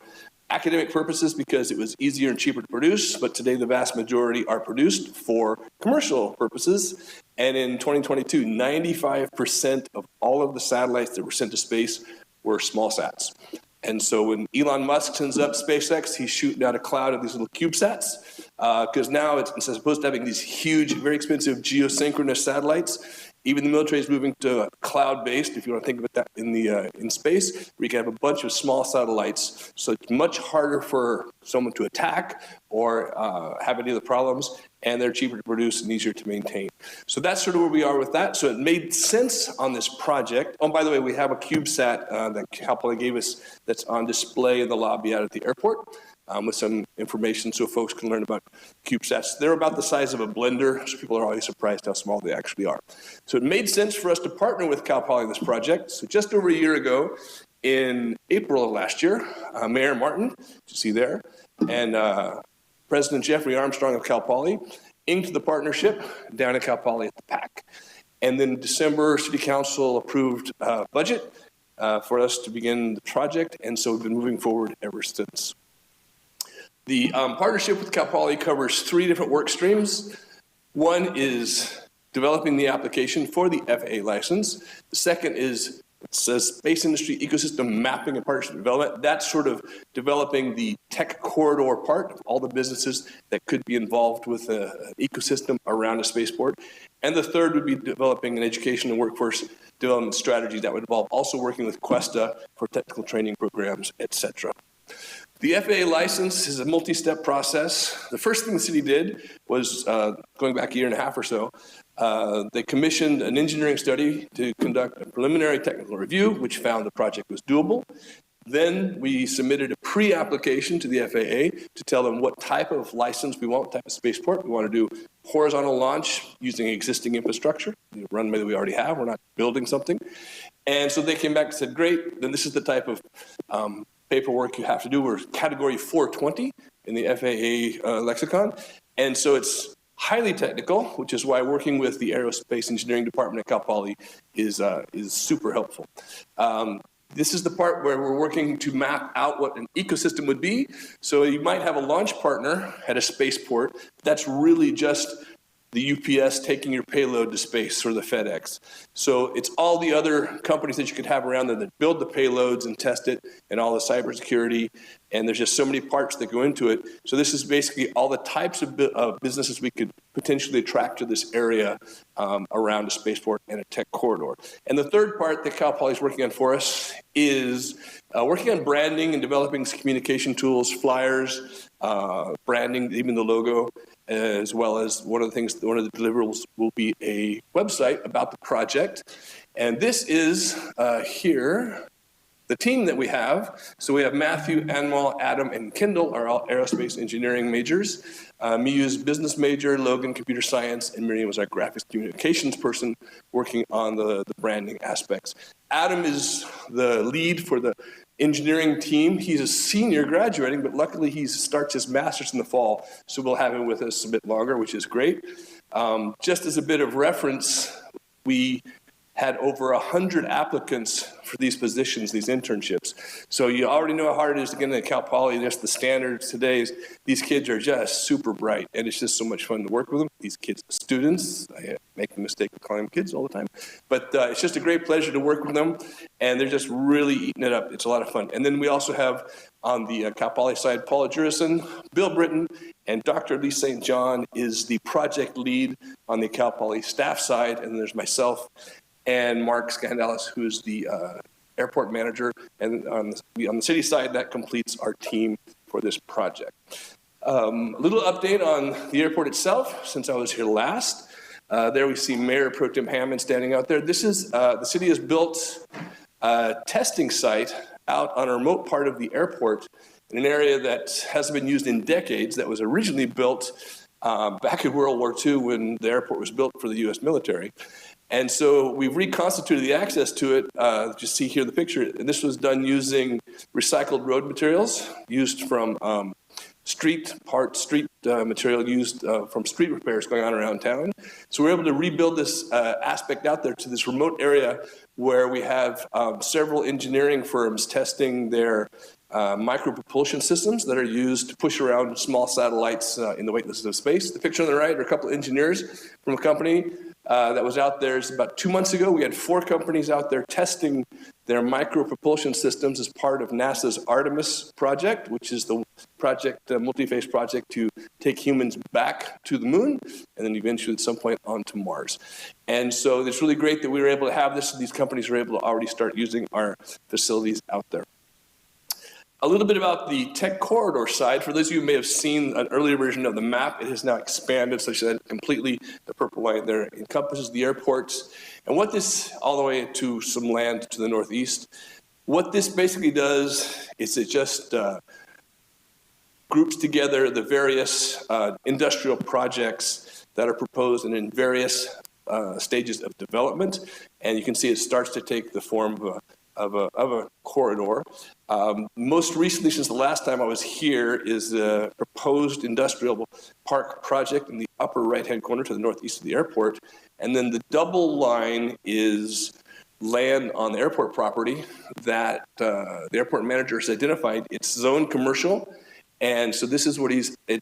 academic purposes because it was easier and cheaper to produce, but today the vast majority are produced for commercial purposes. And in 2022, 95% of all of the satellites that were sent to space were small sats. And so when Elon Musk sends up SpaceX, he's shooting out a cloud of these little CubeSats, because now it's as opposed to having these huge, very expensive geosynchronous satellites, even the military is moving to cloud-based, if you want to think of it that in space, where you can have a bunch of small satellites. So it's much harder for someone to attack or have any of the problems, and they're cheaper to produce and easier to maintain. So that's sort of where we are with that. So it made sense on this project. Oh, by the way, we have a CubeSat that Cal Poly gave us that's on display in the lobby out at the airport. With some information so folks can learn about CubeSats. They're about the size of a blender, so people are always surprised how small they actually are. So it made sense for us to partner with Cal Poly in this project. So just over a year ago, in April of last year, Mayor Martin, you see there, and President Jeffrey Armstrong of Cal Poly inked the partnership down at Cal Poly at the PAC. And then December, City Council approved budget for us to begin the project, and so we've been moving forward ever since. The partnership with Cal Poly covers 3 different work streams. One is developing the application for the FAA license. The second is space industry ecosystem mapping and partnership development. That's sort of developing the tech corridor part of all the businesses that could be involved with an ecosystem around a spaceport. And the third would be developing an education and workforce development strategy that would involve also working with Cuesta for technical training programs, et cetera. The FAA license is a multi-step process. The first thing the city did was, going back a year and a half or so, they commissioned an engineering study to conduct a preliminary technical review, which found the project was doable. Then we submitted a pre-application to the FAA to tell them what type of license we want, what type of spaceport. We want to do horizontal launch using existing infrastructure, the runway that we already have. We're not building something. And so they came back and said, great, then this is the type of paperwork you have to do. We're category 420 in the FAA lexicon. And so it's highly technical, which is why working with the Aerospace Engineering Department at Cal Poly is super helpful. This is the part where we're working to map out what an ecosystem would be. So you might have a launch partner at a spaceport. That's really just the UPS taking your payload to space, or the FedEx. So it's all the other companies that you could have around there that build the payloads and test it, and all the cybersecurity, and there's just so many parts that go into it. So this is basically all the types of businesses we could potentially attract to this area around a spaceport and a tech corridor. And the third part that Cal Poly is working on for us is working on branding and developing communication tools, flyers, branding, even the logo, as well as one of the deliverables will be a website about the project. And this is here, the team that we have. So we have Matthew, Anmal, Adam, and Kendall are all aerospace engineering majors. Miyu's business major, Logan computer science, and Miriam was our graphics communications person working on the branding aspects. Adam is the lead for the engineering team. He's a senior graduating, but luckily he starts his master's in the fall, so we'll have him with us a bit longer, which is great. Just as a bit of reference, we had over 100 applicants for these positions, these internships. So you already know how hard it is to get into Cal Poly. Just the standards today is these kids are just super bright, and it's just so much fun to work with them. These kids, students, I make the mistake of calling them kids all the time, but it's just a great pleasure to work with them, and they're just really eating it up. It's a lot of fun. And then we also have on the Cal Poly side, Paula Jurison, Bill Britton, and Dr. Lee St. John is the project lead on the Cal Poly staff side, and there's myself and Mark Scandalis, who's the airport manager. And on the city side, that completes our team for this project. A little update on the airport itself, since I was here last. There we see Mayor Pro Tem Hammond standing out there. This is, the city has built a testing site out on a remote part of the airport in an area that hasn't been used in decades, that was originally built back in World War II when the airport was built for the U.S. military. And so we've reconstituted the access to it. You see here the picture. And this was done using recycled road materials used from street material used from street repairs going on around town. So we're able to rebuild this aspect out there to this remote area where we have several engineering firms testing their micro-propulsion systems that are used to push around small satellites in the weightlessness of space. The picture on the right are a couple of engineers from a company that was out there about 2 months ago. We had 4 companies out there testing their micro-propulsion systems as part of NASA's Artemis project, which is the project, multi-phase project to take humans back to the moon and then eventually at some point onto Mars. And so it's really great that we were able to have this, and these companies were able to already start using our facilities out there. A little bit about the tech corridor side. For those of you who may have seen an earlier version of the map, it has now expanded such that completely the purple line there encompasses the airports. And what this, all the way to some land to the northeast, what this basically does is it just groups together the various industrial projects that are proposed and in various stages of development. And you can see it starts to take the form of of a corridor. Most recently, since the last time I was here, is the proposed industrial park project in the upper right-hand corner to the northeast of the airport. And then the double line is land on the airport property that the airport manager has identified. It's zone commercial. And so this is what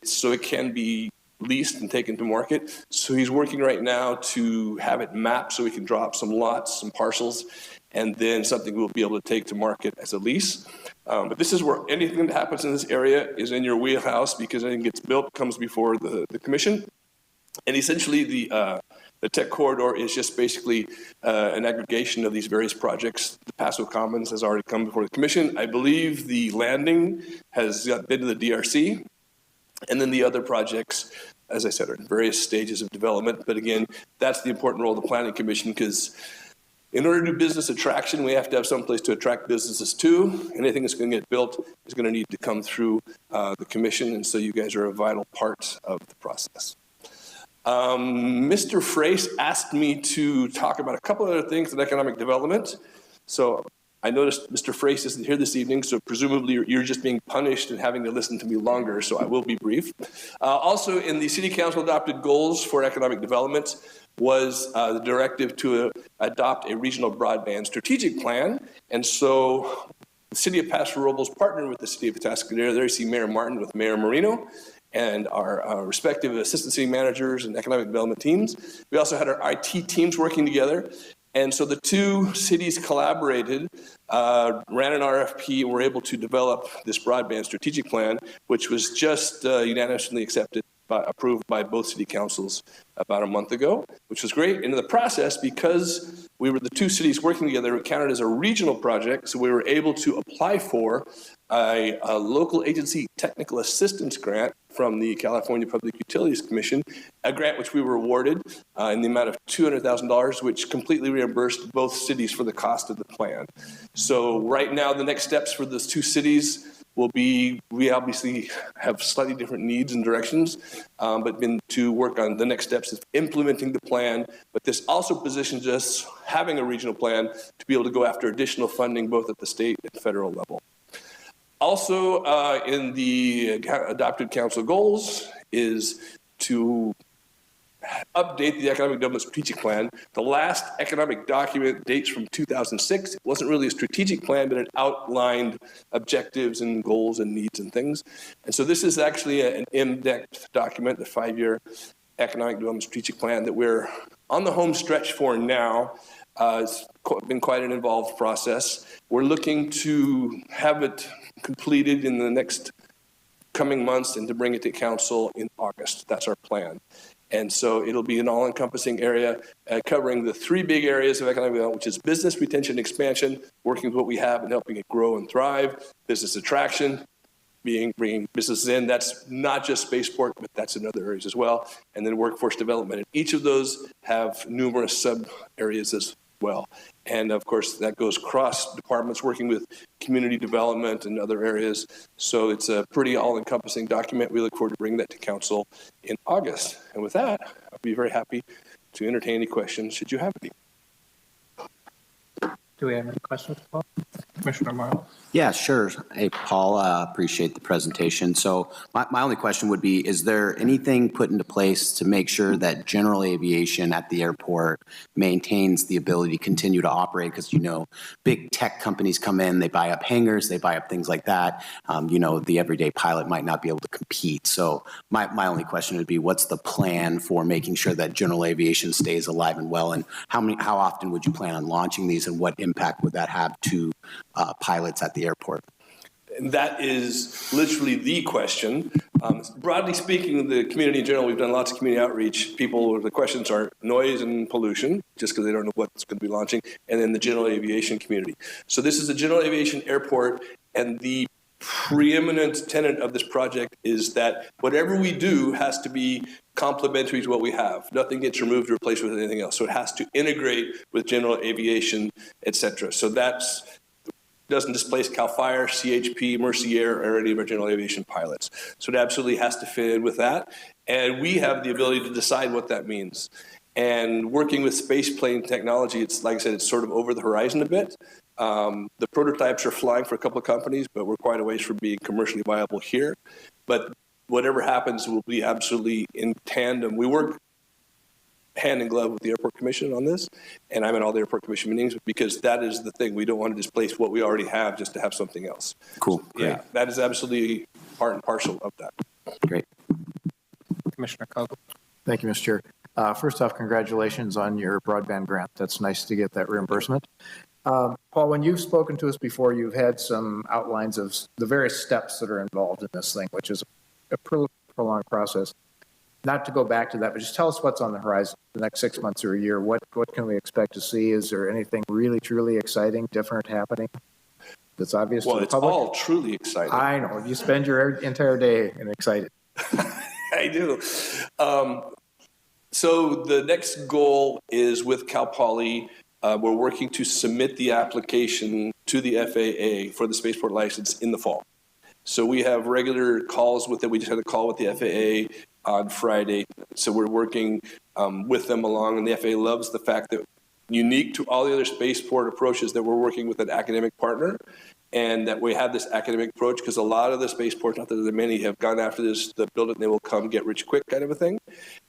so it can be leased and taken to market. So he's working right now to have it mapped so we can draw up some lots, some parcels, and then something we'll be able to take to market as a lease. But this is where anything that happens in this area is in your wheelhouse, because anything gets built comes before the commission. And essentially the tech corridor is just basically an aggregation of these various projects. The Paso Commons has already come before the commission. I believe the landing has been to the DRC. And then the other projects, as I said, are in various stages of development. But again, that's the important role of the Planning Commission, because in order to do business attraction, we have to have some place to attract businesses to. Anything that's going to get built is going to need to come through the commission. And so you guys are a vital part of the process. Mr. Frace asked me to talk about a couple other things in economic development. So I noticed Mr. Frace isn't here this evening, so presumably you're just being punished and having to listen to me longer, so I will be brief. Also, in the City Council adopted goals for economic development was the directive to adopt a regional broadband strategic plan. And so the City of Paso Robles partnered with the City of Atascadero. There you see Mayor Martin with Mayor Marino and our respective assistant city managers and economic development teams. We also had our IT teams working together. And so the two cities collaborated, ran an RFP, and were able to develop this broadband strategic plan, which was just unanimously approved by both city councils about a month ago, which was great. And in the process, because we were the two cities working together, it counted as a regional project, so we were able to apply for a local agency technical assistance grant from the California Public Utilities Commission, a grant which we were awarded in the amount of $200,000, which completely reimbursed both cities for the cost of the plan. So right now, the next steps for those two cities will be, we obviously have slightly different needs and directions, but been to work on the next steps of implementing the plan. But this also positions us, having a regional plan, to be able to go after additional funding both at the state and federal level. Also, in the adopted council goals is to update the economic development strategic plan. The last economic document dates from 2006. It wasn't really a strategic plan, but it outlined objectives and goals and needs and things. And so this is actually an in-depth document, the 5-year economic development strategic plan that we're on the home stretch for now. It's been quite an involved process. We're looking to have it completed in the next coming months and to bring it to council in August. That's our plan. And so it'll be an all-encompassing area covering the 3 big areas of economic development, which is business retention and expansion, working with what we have and helping it grow and thrive, business attraction, bringing businesses in. That's not just spaceport, but that's in other areas as well. And then workforce development. And each of those have numerous sub-areas as well. And of course, that goes cross departments, working with community development and other areas. So it's a pretty all-encompassing document. We look forward to bringing that to council in August. And with that, I'll be very happy to entertain any questions, should you have any. Do we have any questions, Paul? Commissioner Morrow? Yeah, sure. Hey, Paul, appreciate the presentation. So my only question would be, is there anything put into place to make sure that general aviation at the airport maintains the ability to continue to operate? Because, you know, big tech companies come in, they buy up hangars, they buy up things like that. You know, the everyday pilot might not be able to compete. So my only question would be, what's the plan for making sure that general aviation stays alive and well? And how often would you plan on launching these, and what impact would that have to pilots at the airport? And that is literally the question. Broadly speaking, the community in general, we've done lots of community outreach. The questions are noise and pollution, just because they don't know what's going to be launching, and then the general aviation community. So this is a general aviation airport, and the preeminent tenet of this project is that whatever we do has to be complementary to what we have. Nothing gets removed or replaced with anything else. So it has to integrate with general aviation, et cetera. So that's doesn't displace CAL FIRE, CHP, Mercier, or any of our general aviation pilots. So it absolutely has to fit in with that. And we have the ability to decide what that means. And working with space plane technology, it's like I said, it's sort of over the horizon a bit. The prototypes are flying for a couple of companies, but we're quite a ways from being commercially viable here. But whatever happens will be absolutely in tandem. We work hand in glove with the Airport Commission on this, and I'm at all the Airport Commission meetings because that is the thing. We don't want to displace what we already have just to have something else. Cool. So, yeah, that is absolutely part and parcel of that. Great. Commissioner Cogle. Thank you, Mr. Chair. First off, congratulations on your broadband grant. That's nice to get that reimbursement. Paul, when you've spoken to us before, you've had some outlines of the various steps that are involved in this thing, which is a prolonged process. Not to go back to that, but just tell us what's on the horizon the next 6 months or a year. What can we expect to see? Is there anything really, truly exciting, different happening that's obvious to the public? Well, it's all truly exciting. I know. You spend your entire day and excited. I do. So the next goal is with Cal Poly. We're working to submit the application to the FAA for the spaceport license in the fall. So we have regular calls with it. We just had a call with the FAA on Friday. So we're working with them along, and the FAA loves the fact that unique to all the other spaceport approaches that we're working with an academic partner, and that we have this academic approach because a lot of the spaceports, not that there are many, have gone after this, the build it and they will come get rich quick kind of a thing.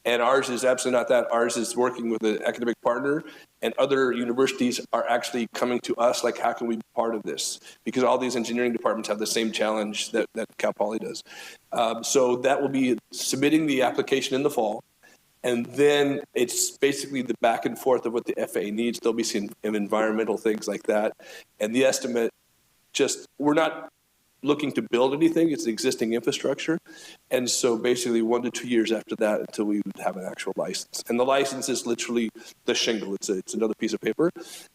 And ours is absolutely not that. Ours is working with an academic partner, and other universities are actually coming to us like, how can we be part of this? Because all these engineering departments have the same challenge that Cal Poly does. So that will be submitting the application in the fall. And then it's basically the back and forth of what the FAA needs. There'll be some environmental things like that. And the estimate, we're not looking to build anything. It's existing infrastructure. And so basically 1 to 2 years after that until we would have an actual license. And the license is literally the shingle. It's another piece of paper.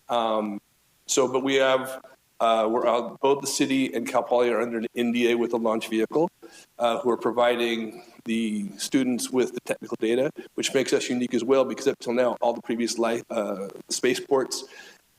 But we have, both the city and Cal Poly are under an NDA with a launch vehicle who are providing the students with the technical data, which makes us unique as well, because up till now, all the previous spaceports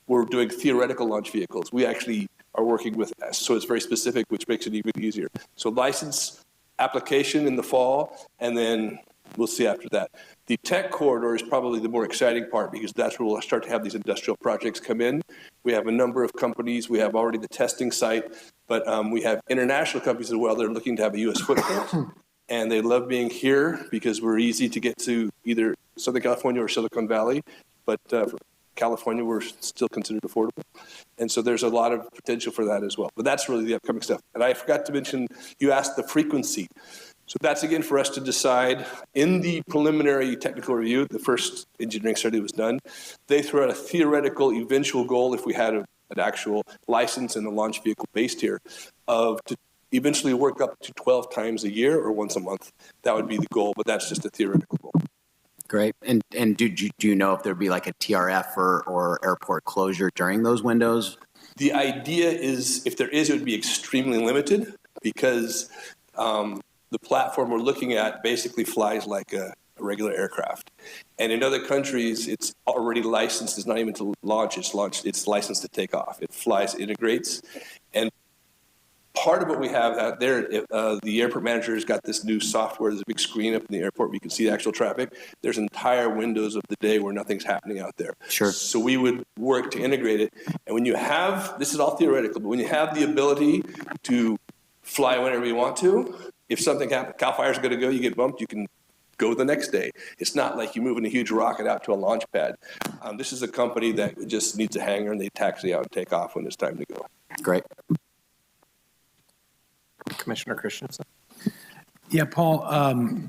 were doing theoretical launch vehicles. We actually are working with, so it's very specific, which makes it even easier. So license application in the fall, and then we'll see after that. The tech corridor is probably the more exciting part because that's where we'll start to have these industrial projects come in. We have a number of companies. We have already the testing site, but we have international companies as well that are looking to have a U.S. footprint. And they love being here because we're easy to get to either Southern California or Silicon Valley. But for California, we're still considered affordable. And so there's a lot of potential for that as well. But that's really the upcoming stuff. And I forgot to mention, you asked the frequency. So that's, again, for us to decide. In the preliminary technical review, the first engineering study was done, they threw out a theoretical eventual goal, if we had an actual license and a launch vehicle based here, to eventually work up to 12 times a year or once a month. That would be the goal, but that's just a theoretical goal. Great. And do you know if there'd be like a TRF or airport closure during those windows? The idea is, if there is, it would be extremely limited because the platform we're looking at basically flies like a regular aircraft. And in other countries, it's already licensed. It's not even to launch. It's licensed to take off. It flies, integrates. And part of what we have out there, the airport manager has got this new software. There's a big screen up in the airport where you can see the actual traffic. There's entire windows of the day where nothing's happening out there. Sure. So we would work to integrate it. And when you have, this is all theoretical, but when you have the ability to fly whenever you want to, if something happens, CAL FIRE's going to go, you get bumped, you can go the next day. It's not like you're moving a huge rocket out to a launch pad. This is a company that just needs a hangar and they taxi out and take off when it's time to go. Great. Commissioner Christensen. Yeah, Paul,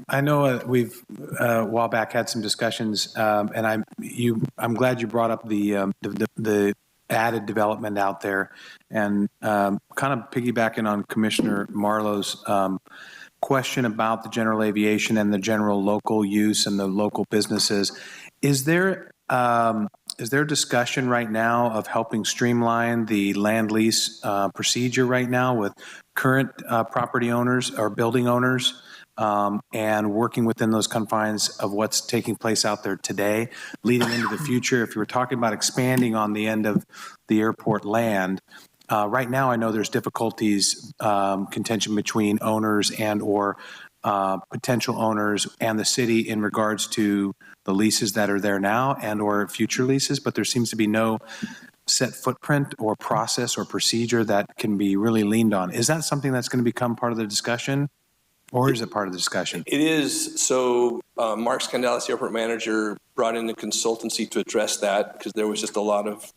I know we've a while back had some discussions, and I'm glad you brought up the added development out there, and kind of piggybacking on Commissioner Marlowe's question about the general aviation and the general local use and the local businesses. Is there discussion right now of helping streamline the land lease procedure right now with current property owners or building owners and working within those confines of what's taking place out there today, leading into the future? If you were talking about expanding on the end of the airport land, right now I know there's difficulties, contention between owners and or potential owners and the city in regards to the leases that are there now and or future leases, but there seems to be no set footprint or process or procedure that can be really leaned on. Is that something that's going to become part of the discussion, or is it part of the discussion? It is. So Mark Scandalis, the airport manager, brought in a consultancy to address that because there was just a lot of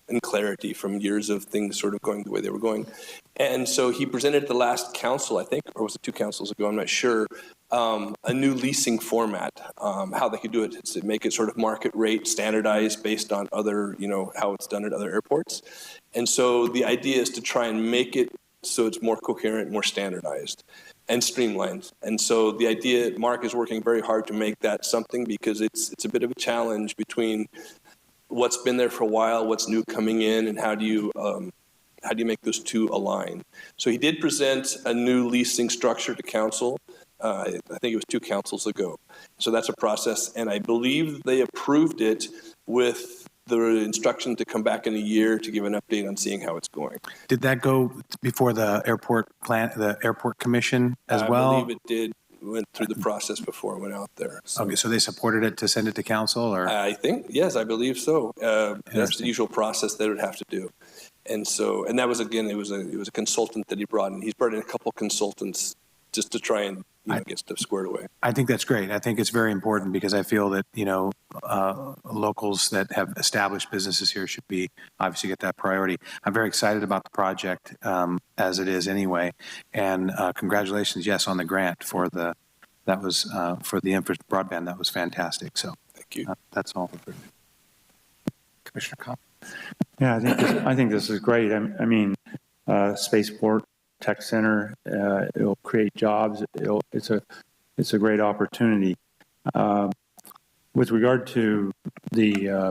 unclarity from years of things sort of going the way they were going. And so he presented at the last council, I think, or was it 2 councils ago, I'm not sure, a new leasing format, how they could do it to make it sort of market rate standardized based on other, how it's done at other airports. And so the idea is to try and make it so it's more coherent, more standardized and streamlined. And so the idea, Mark is working very hard to make that something because it's a bit of a challenge between what's been there for a while, what's new coming in, and how do you make those two align? So he did present a new leasing structure to council. I think it was 2 councils ago. So that's a process, and I believe they approved it with the instruction to come back in a year to give an update on seeing how it's going. Did that go before the airport commission as well? I believe it did. Went through the process before it went out there. So. Okay, so they supported it to send it to council, or? I think, yes, I believe so. That's the usual process they would have to do. And so, and that was, again, it was a consultant that he brought in. He's brought in a couple consultants just to try and get stuff squared away. I think that's great. I think it's very important because I feel that, locals that have established businesses here should be, obviously get that priority. I'm very excited about the project as it is anyway. And congratulations, yes, on the grant for the broadband. That was fantastic. So thank you. That's all. Commissioner Cobb. Yeah, I think this is great. I mean, Spaceport Tech Center, it'll create jobs. It's a great opportunity. With regard to the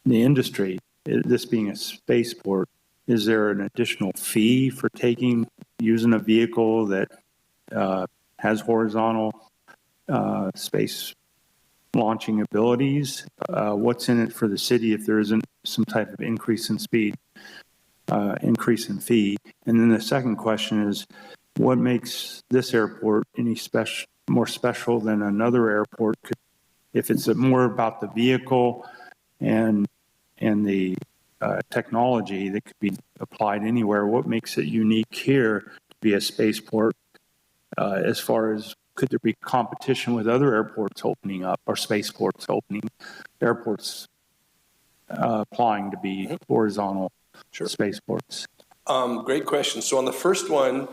industry, this being a spaceport, is there an additional fee for using a vehicle that has horizontal space launching abilities? What's in it for the city if there isn't some type of increase in speed, increase in fee? And then the second question is, what makes this airport any more special than another airport? If it's more about the vehicle and the technology that could be applied anywhere, what makes it unique here to be a spaceport? As far as, could there be competition with other airports opening up, or spaceports opening, airports applying to be horizontal spaceports? Great question. So on the first one,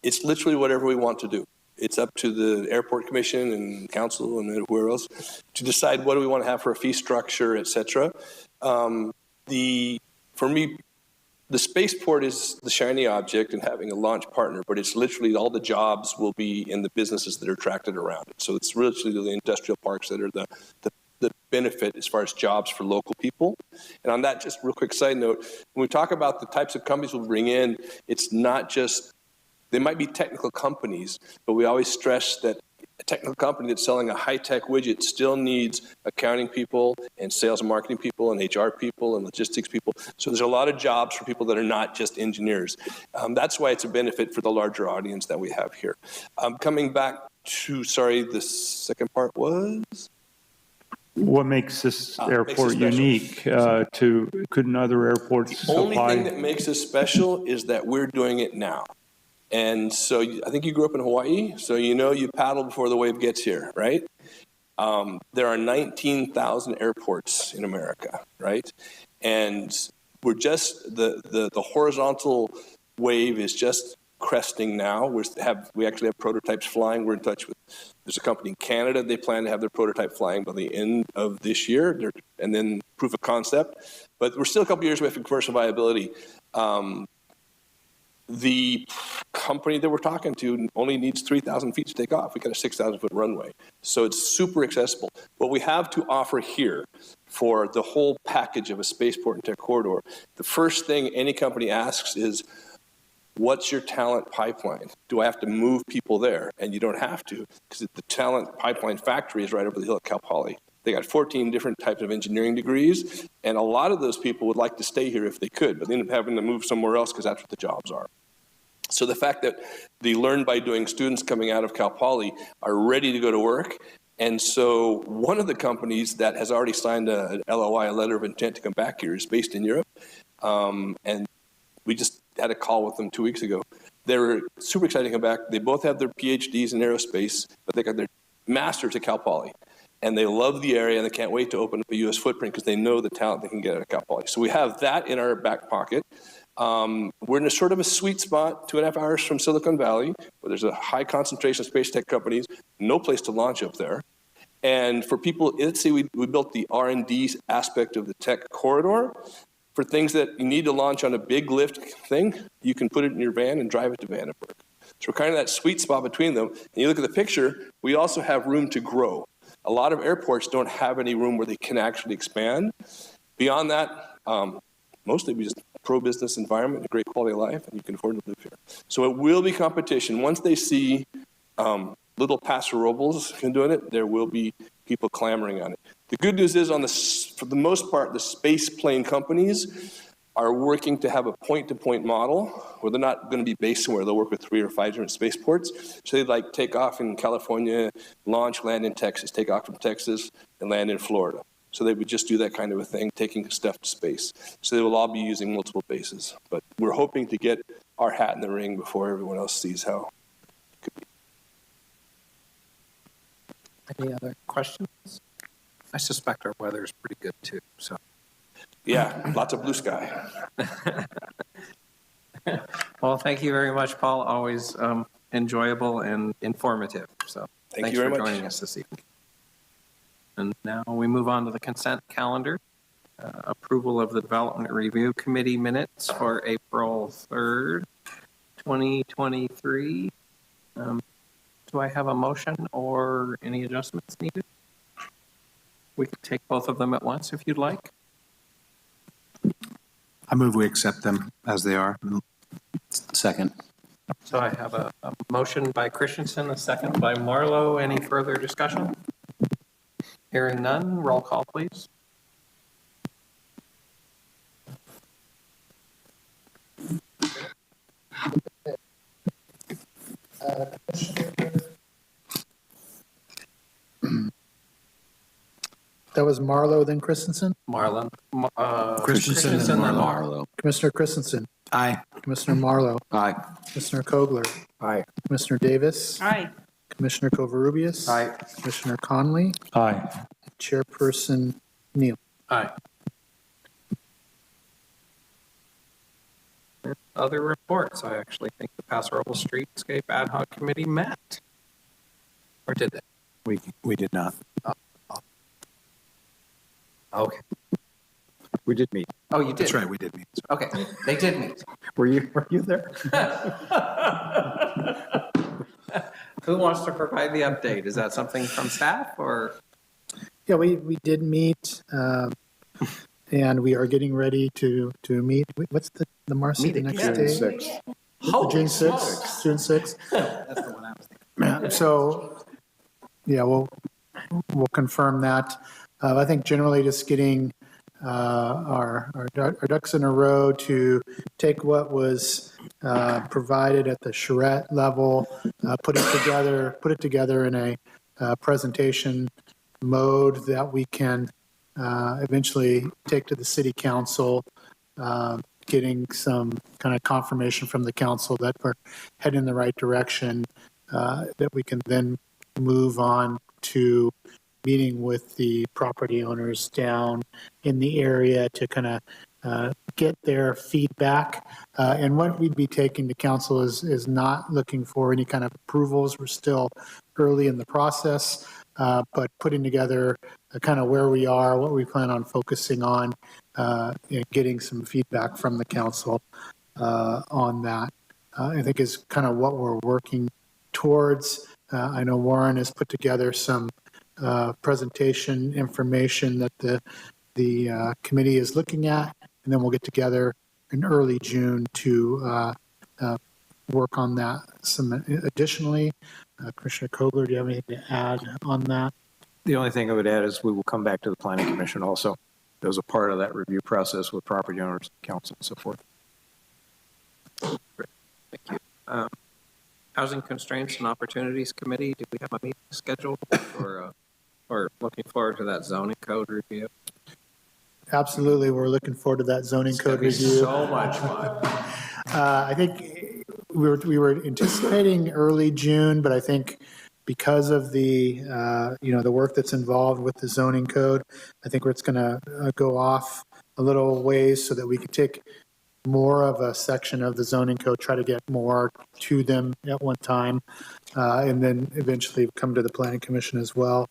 it's literally whatever we want to do. It's up to the airport commission and council and whoever else to decide what do we want to have for a fee structure, et cetera. For me, the spaceport is the shiny object and having a launch partner, but it's literally all the jobs will be in the businesses that are attracted around it. So it's literally the industrial parks that are the benefit as far as jobs for local people. And on that, just real quick side note, when we talk about the types of companies we'll bring in, it's not just, they might be technical companies, but we always stress that a technical company that's selling a high-tech widget still needs accounting people and sales and marketing people and HR people and logistics people. So there's a lot of jobs for people that are not just engineers. That's why it's a benefit for the larger audience that we have here. Coming back to, the second part was? What makes this airport unique couldn't other airports The only thing that makes us special is that we're doing it now. And so I think you grew up in Hawaii, so you paddle before the wave gets here, right? There are 19,000 airports in America, right? And we're just, the horizontal wave is just cresting now. We actually have prototypes flying. We're in touch with, there's a company in Canada, they plan to have their prototype flying by the end of this year, and then proof of concept. But we're still a couple years away from commercial viability. The company that we're talking to only needs 3,000 feet to take off. We got a 6,000-foot runway. So it's super accessible. What we have to offer here for the whole package of a spaceport and tech corridor, the first thing any company asks is, what's your talent pipeline? Do I have to move people there? And you don't have to, because the talent pipeline factory is right over the hill at Cal Poly. They got 14 different types of engineering degrees, and a lot of those people would like to stay here if they could, but they end up having to move somewhere else because that's what the jobs are. So the fact that the learn by doing students coming out of Cal Poly are ready to go to work And so one of the companies that has already signed an LOI, a letter of intent to come back here, is based in Europe. And we just had a call with them 2 weeks ago. They were super excited to come back. They both have their PhDs in aerospace, but they got their masters at Cal Poly. And they love the area, and they can't wait to open up a U.S. footprint because they know the talent they can get at Cal Poly. So we have that in our back pocket. We're in a sort of a sweet spot, 2.5 hours from Silicon Valley, where there's a high concentration of space tech companies, no place to launch up there. And for people, let's say we built the R&D aspect of the tech corridor. For things that you need to launch on a big lift thing, you can put it in your van and drive it to Vandenberg. So we're kind of that sweet spot between them. And you look at the picture, we also have room to grow. A lot of airports don't have any room where they can actually expand. Beyond that, mostly we just pro-business environment, a great quality of life, and you can afford to live here. So it will be competition. Once they see little Paso Robles doing it, there will be people clamoring on it. The good news is, for the most part, the space plane companies are working to have a point-to-point model where they're not going to be based somewhere. They'll work with 3 or 5 different spaceports. So they'd like take off in California, launch, land in Texas, take off from Texas, and land in Florida. So they would just do that kind of a thing, taking stuff to space. So they will all be using multiple bases. But we're hoping to get our hat in the ring before everyone else sees how it could be. Any other questions? I suspect our weather is pretty good too, so. Yeah, lots of blue sky. Well, thank you very much, Paul. Always enjoyable and informative. So Thank you very much for joining us this evening. And now we move on to the consent calendar. Approval of the Development Review Committee minutes for April 3rd, 2023. Do I have a motion or any adjustments needed? We could take both of them at once if you'd like. I move we accept them as they are. Second. So I have a motion by Christensen, a second by Marlowe. Any further discussion? Hearing none, roll call, please. That was Marlowe, then Christensen? Christensen and Marlowe. Commissioner Christensen. Aye. Commissioner Marlowe. Aye. Commissioner Kogler. Aye. Commissioner Davis. Aye. Commissioner Covarrubias. Aye. Commissioner Conley. Aye. Chairperson Neal. Aye. Other reports. I actually think the Paso Robles Streetscape Ad Hoc Committee met. Or did they? We did not. Okay. We did meet. Oh, you did? That's right, we did meet. Okay, they did meet. Were you there? Who wants to provide the update? Is that something from staff or? Yeah, we did meet, and we are getting ready to meet. What's the Marcy, the next again. day? June 6th. June 6th. June 6th. That's the one I was thinking. So, yeah, we'll confirm that. I think generally just getting our ducks in a row to take what was provided at the charrette level, put it together in a presentation mode that we can eventually take to the city council, getting some kind of confirmation from the council that we're heading in the right direction, that we can then move on to meeting with the property owners down in the area to kind of get their feedback. And what we'd be taking to council is not looking for any kind of approvals. We're still early in the process, but putting together kind of where we are, what we plan on focusing on, getting some feedback from the council on that, I think is kind of what we're working towards. I know Warren has put together some presentation information that the committee is looking at, and then we'll get together in early June to work on that some additionally. Commissioner Kogler, do you have anything to add on that? The only thing I would add is we will come back to the planning commission also. As a part of that review process with property owners, council, and so forth. Great. Thank you. Housing Constraints and Opportunities Committee, do we have a meeting scheduled for We're looking forward to that zoning code review. Absolutely, we're looking forward to that zoning code review. So much fun. I think we were anticipating early June, but I think because of the, the work that's involved with the zoning code, I think it's going to go off a little ways so that we can take more of a section of the zoning code, try to get more to them at one time, and then eventually come to the planning commission as well.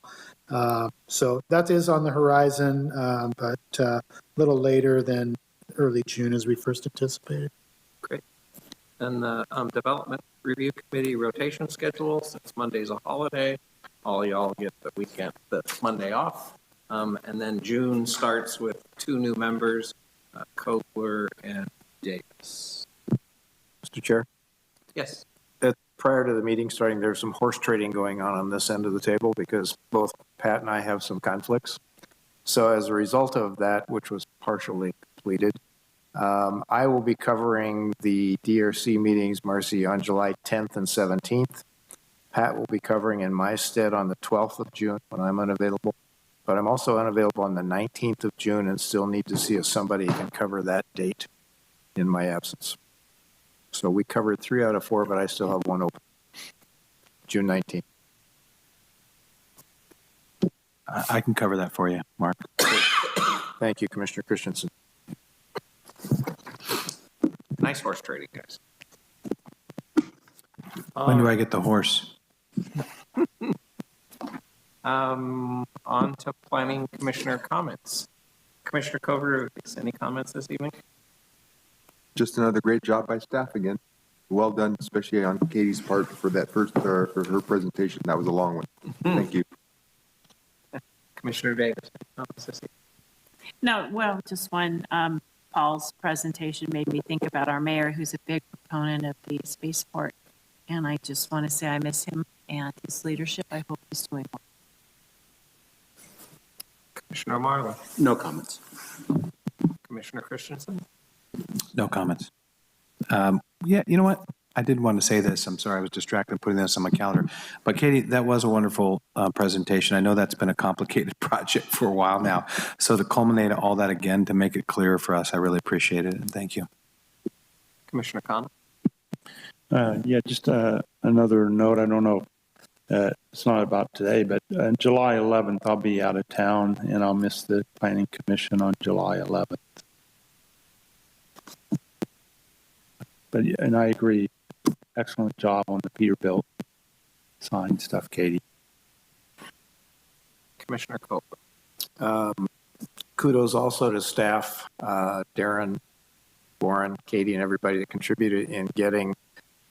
So that is on the horizon, but a little later than early June as we first anticipated. Great. And the Development Review Committee rotation schedule, since Monday's a holiday, all y'all get the weekend, the Monday off. And then June starts with 2 new members, Kobler and Davis. Mr. Chair? Yes. Prior to the meeting starting, there's some horse trading going on this end of the table because both Pat and I have some conflicts. So as a result of that, which was partially completed, I will be covering the DRC meetings, Marcy, on July 10th and 17th. Pat will be covering in my stead on the 12th of June when I'm unavailable. But I'm also unavailable on the 19th of June and still need to see if somebody can cover that date in my absence. So we covered 3 out of 4, but I still have 1 open. June 19th. I can cover that for you, Mark. Thank you, Commissioner Christensen. Nice horse trading, guys. When do I get the horse? On to Planning Commissioner comments. Commissioner Cover, any comments this evening? Just another great job by staff again. Well done, especially on Katie's part for that first, for her presentation. That was a long one. Thank you. Commissioner Davis, any comments this evening? No, well, just one, Paul's presentation made me think about our mayor, who's a big proponent of the spaceport. And I just want to say I miss him and his leadership. I hope he's doing well. Commissioner Marlowe. No comments. Commissioner Christensen. No comments. Yeah, you know what? I did want to say this. I'm sorry, I was distracted putting this on my calendar. But Katie, that was a wonderful presentation. I know that's been a complicated project for a while now. So to culminate all that again, to make it clearer for us, I really appreciate it. And thank you. Commissioner Connell. Yeah, just another note. I don't know. It's not about today, but July 11th, I'll be out of town and I'll miss the Planning Commission on July 11th. But, and I agree, excellent job on the Peterbilt sign stuff, Katie. Commissioner Copeland. Kudos also to staff, Darren, Warren, Katie, and everybody that contributed in getting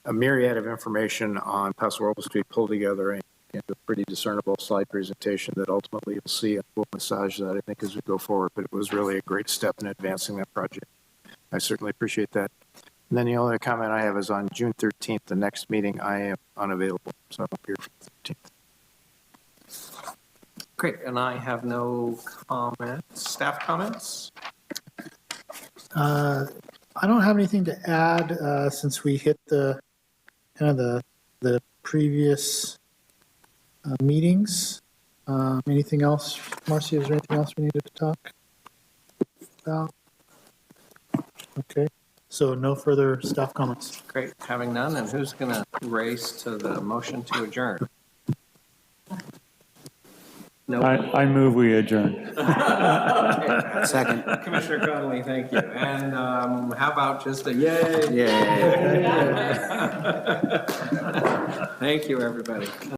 a myriad of information on Paso Robles Street pulled together into a pretty discernible slide presentation that ultimately you'll see, and we'll massage that, I think, as we go forward. But it was really a great step in advancing that project. I certainly appreciate that. And then the only comment I have is on June 13th, the next meeting, I am unavailable, so I won't be here for the 13th. Great, and I have no comments. Staff comments? I don't have anything to add since we hit the kind of the previous meetings. Anything else, Marcy? Is there anything else we needed to talk about? Okay, so no further staff comments. Great, having none, and who's going to race to the motion to adjourn? No. I move we adjourn. Second. Commissioner Connolly, thank you. And how about just a yay? Yay. Thank you, everybody.